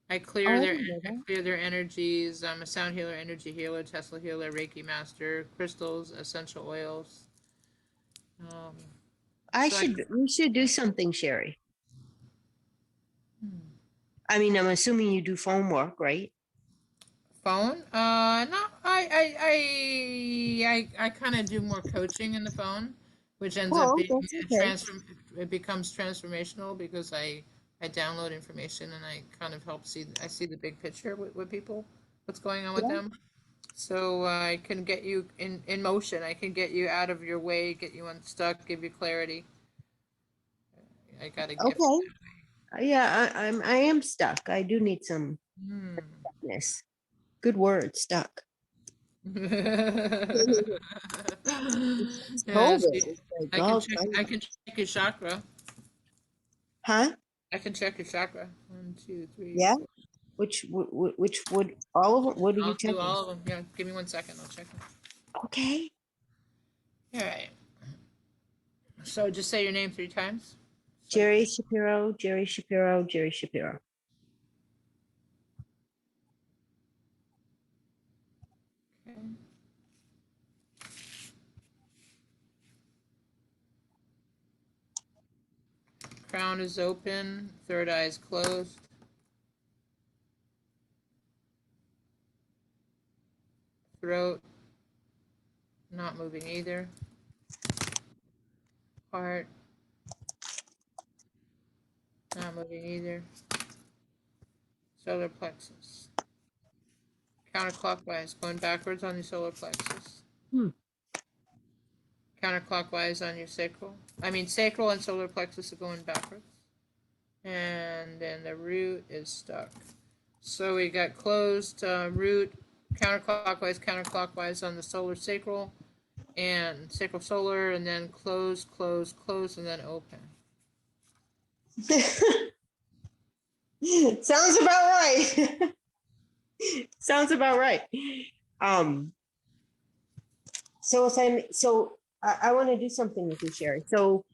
Speaker 1: I
Speaker 11: I
Speaker 1: clear
Speaker 11: didn't know that.
Speaker 1: their energies. I'm a sound healer, energy healer, Tesla healer, Reiki master, crystals, essential oils. Um, so
Speaker 11: We should do something, Sherry.
Speaker 1: Hmm.
Speaker 11: I mean, I'm assuming you do phone work, right?
Speaker 1: Phone? No, I kind of do more coaching in the phone, which ends up
Speaker 11: Oh,
Speaker 1: being
Speaker 11: that's
Speaker 1: a
Speaker 11: okay.
Speaker 1: it becomes transformational because I download information and I kind of help I see the big picture with people, what's going on with
Speaker 11: Yeah.
Speaker 1: them. So I can get you in motion. I can get you out of your way, get you unstuck, give you clarity. I got a gift.
Speaker 11: Okay. Yeah, I am stuck. I do need some
Speaker 1: Hmm.
Speaker 11: stuckness. Good word, stuck. It's
Speaker 1: Yes,
Speaker 11: COVID. It's like
Speaker 1: I can
Speaker 11: all
Speaker 1: check.
Speaker 11: kinds
Speaker 1: I
Speaker 11: of-
Speaker 1: can check your chakra.
Speaker 11: Huh?
Speaker 1: I can check your chakra. 1, 2, 3,
Speaker 11: Yeah.
Speaker 1: 4.
Speaker 11: Which would all of them? What are you
Speaker 1: I'll do
Speaker 11: checking?
Speaker 1: all of them. Yeah, give me 1 second. I'll check them.
Speaker 11: Okay.
Speaker 1: All right. So just say your name 3 times.
Speaker 11: Jerry Shapiro, Jerry Shapiro, Jerry Shapiro.
Speaker 1: Okay. Crown is open. Third eye is closed. Throat not moving either. Heart not moving either. Solar plexus. Counterclockwise, going backwards on your solar plexus. Counterclockwise on your sacral. Sacral and solar plexus are going backwards. And then the root is stuck. So we got closed root, counterclockwise on the solar sacral and sacral solar, and then close, and then open.
Speaker 11: Sounds about right. Sounds about right. So I want to do something with you, Sherry. So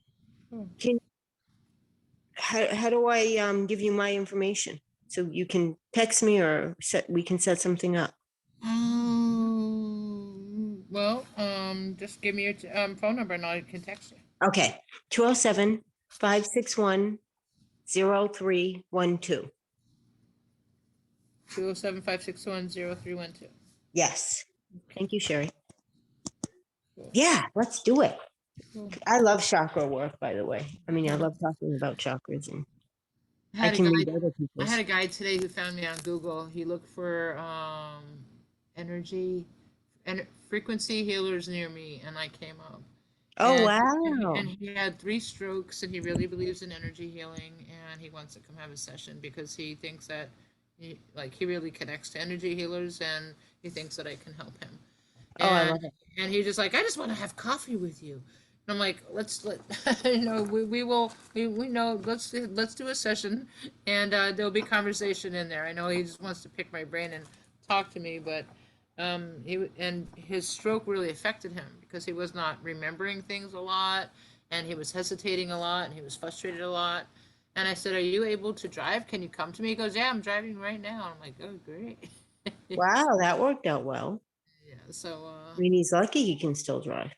Speaker 11: how do I give you my information? So you can text me or we can set something up.
Speaker 1: Just give me your phone number and I can text you.
Speaker 11: Okay. 207-561-0312.
Speaker 1: 207-561-0312.
Speaker 11: Yes. Thank you, Sherry. Yeah, let's do it.
Speaker 1: Cool.
Speaker 11: I love chakra work, by the way. I mean, I love talking about chakras, and I can read other
Speaker 1: I
Speaker 11: people's.
Speaker 1: had a guy today who found me on Google. He looked for energy and frequency healers near me, and I came up.
Speaker 11: Oh,
Speaker 1: And
Speaker 11: wow.
Speaker 1: he had 3 strokes, and he really believes in energy healing, and he wants to come have a session because he thinks that he really connects to energy healers, and he thinks that I can help him.
Speaker 11: Oh, I
Speaker 1: And
Speaker 11: love it.
Speaker 1: and he's just like, I just want to have coffee with you. And I'm like, let we know, let's do a session, and there'll be conversation in there. I know he just wants to pick my brain and talk to me, but his stroke really affected him because he was not remembering things a lot, and he was hesitating a lot and he was frustrated a lot. And I said, "Are you able to drive? Can you come to me?" He goes, "Yeah, I'm driving right now." I'm like, "Oh, great."
Speaker 11: Wow, that worked out well.
Speaker 1: Yeah, so
Speaker 11: I mean, he's lucky he can still drive.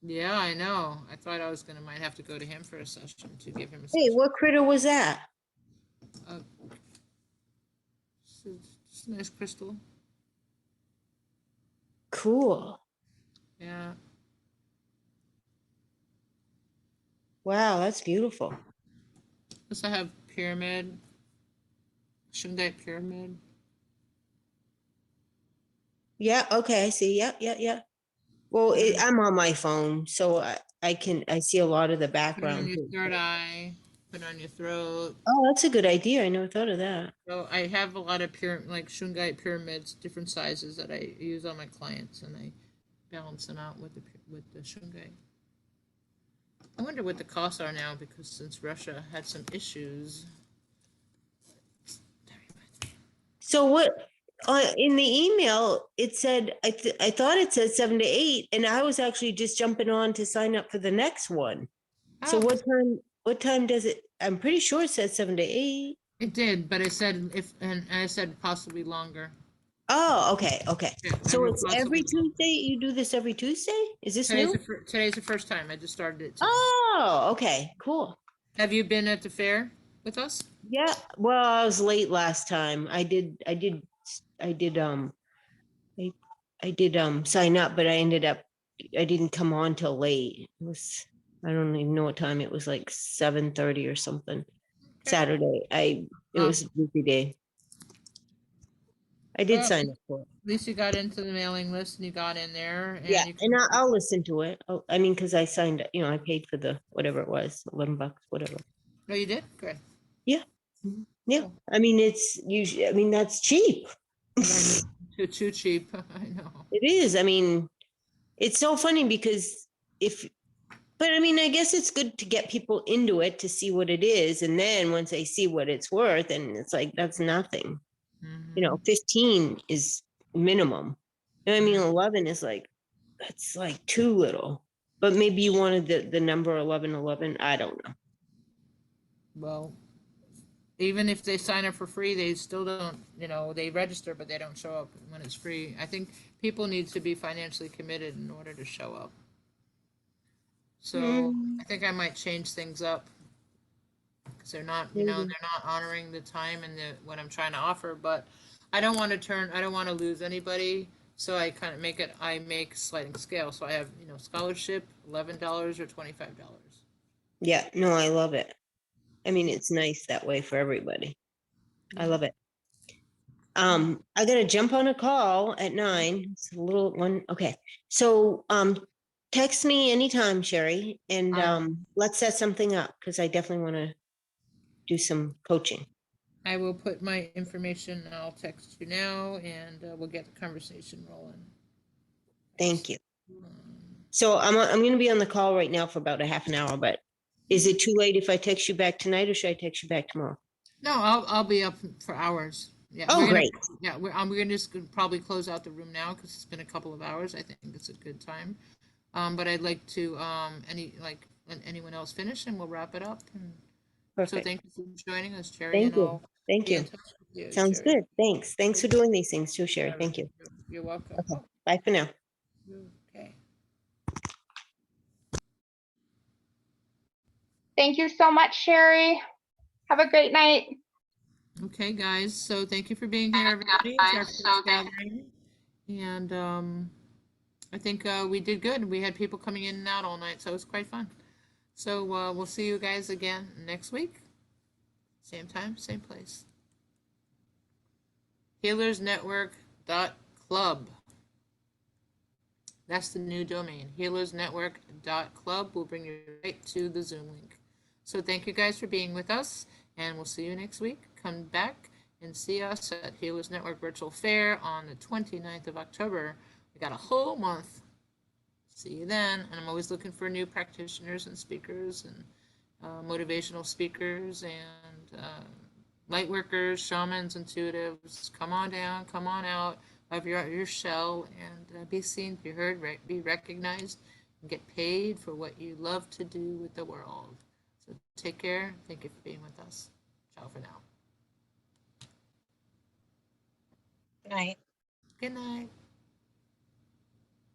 Speaker 1: yeah, I know. I thought I was gonna might have to go to him for a session to give him a
Speaker 11: Hey,
Speaker 1: session.
Speaker 11: what critter was that?
Speaker 1: Uh, just a nice crystal.
Speaker 11: Cool.
Speaker 1: Yeah.
Speaker 11: Wow, that's beautiful.
Speaker 1: Plus I have pyramid, Shungite pyramid.
Speaker 11: Yeah, okay, I see. Yeah. Well, I'm on my phone, so I see a lot of the
Speaker 1: Put it on
Speaker 11: background.
Speaker 1: your
Speaker 11: too.
Speaker 1: third eye, put it on your throat.
Speaker 11: Oh, that's a good idea. I never thought of that.
Speaker 1: So I have a lot of like Shungite pyramids, different sizes that I use on my clients, and I balance them out with the Shungite. I wonder what the costs are now, because since Russia had some issues.
Speaker 11: So what, in the email, it said, I thought it said 7 to 8, and I was actually just jumping on to sign up for the next one. So
Speaker 1: Oh.
Speaker 11: what time does it, I'm pretty sure it said 7 to 8.
Speaker 1: It did, but I said and I said possibly longer.
Speaker 11: Oh, okay.
Speaker 1: Yeah, I
Speaker 11: So
Speaker 1: wrote
Speaker 11: it's every
Speaker 1: possibly.
Speaker 11: Tuesday? You do this every Tuesday? Is this
Speaker 1: Today's
Speaker 11: new?
Speaker 1: today's the first time. I just started it today.
Speaker 11: Oh, okay, cool.
Speaker 1: Have you been at the fair with us?
Speaker 11: Yeah, well, I was late last time. I did I sign up, but I didn't come on till late. It was, I don't even know what time. It was like 7:30 or something. Saturday. It was a busy day. I did
Speaker 1: Well,
Speaker 11: sign up for it.
Speaker 1: at least you got into the mailing list and you got in there, and
Speaker 11: Yeah,
Speaker 1: you
Speaker 11: and
Speaker 1: can,
Speaker 11: I'll listen to it. Oh, I mean, because I signed, I paid for the whatever it was, $11, whatever.
Speaker 1: oh, you did? Good.
Speaker 11: Yeah. Yeah.
Speaker 1: Cool.
Speaker 11: I mean, it's usually, I mean, that's cheap.
Speaker 1: Too cheap. I know.
Speaker 11: It is. I mean, it's so funny because but I mean, I guess it's good to get people into it to see what it is. And then once they see what it's worth, and it's like, that's nothing.
Speaker 1: Mhm.
Speaker 11: 15 is minimum. I mean, 11 is like, that's like too little. But maybe you wanted the number 1111. I don't know.
Speaker 1: Well, even if they sign up for free, they still don't, they register, but they don't show up when it's free. I think people need to be financially committed in order to show up. So I think I might change things up, because they're not, they're
Speaker 11: Maybe.
Speaker 1: not honoring the time and what I'm trying to offer. But I don't want to lose anybody. So I kind of make sliding scale. So I have, scholarship, $11 or $25.
Speaker 11: Yeah, no, I love it. I mean, it's nice that way for everybody. I love it. I gotta jump on a call at 9. It's a little one. Okay. So text me anytime, Sherry, and let's set something up, because I definitely want to do some coaching.
Speaker 1: I will put my information, I'll text you now, and we'll get the conversation rolling.
Speaker 11: Thank you. So I'm going to be on the call right now for about a half an hour, but is it too late if I text you back tonight, or should I text you back tomorrow?
Speaker 1: No, I'll be up for hours. Yeah.
Speaker 11: Oh, great.
Speaker 1: Yeah, we're gonna just probably close out the room now, because it's been a couple of hours. I think it's a good time. But I'd like to let anyone else finish, and we'll wrap it up. And so
Speaker 11: Perfect.
Speaker 1: thank you for joining us, Jerry.
Speaker 11: Thank
Speaker 1: And
Speaker 11: you.
Speaker 1: I'll
Speaker 11: Thank
Speaker 1: be
Speaker 11: you.
Speaker 1: in touch with you,
Speaker 11: Sounds
Speaker 1: Sherry.
Speaker 11: good. Thanks. Thanks for doing these things too, Sherry. Thank you.
Speaker 1: You're welcome.
Speaker 11: Okay. Bye for now.
Speaker 1: Okay.
Speaker 5: Thank you so much, Sherry. Have a great night.
Speaker 1: Okay, guys. So thank you for being here, everybody. It's our first gathering, and I think we did good. We had people coming in and out all night, so it was quite fun. So we'll see you guys again next week. Same time, same place. HealersNetwork.club. That's the new domain. HealersNetwork.club will bring you right to the Zoom link. So thank you guys for being with us, and we'll see you next week. Come back and see us at Healers Network Virtual Fair on the 29th of October. We got a whole month. See you then. And I'm always looking for new practitioners and speakers and motivational speakers and light workers, shamans, intuitives. Come on down, come on out of your shell, and be seen, be heard, be recognized, and get paid for what you love to do with the world. So take care. Thank you for being with us. Ciao for now.
Speaker 11: Good night.
Speaker 1: Good night.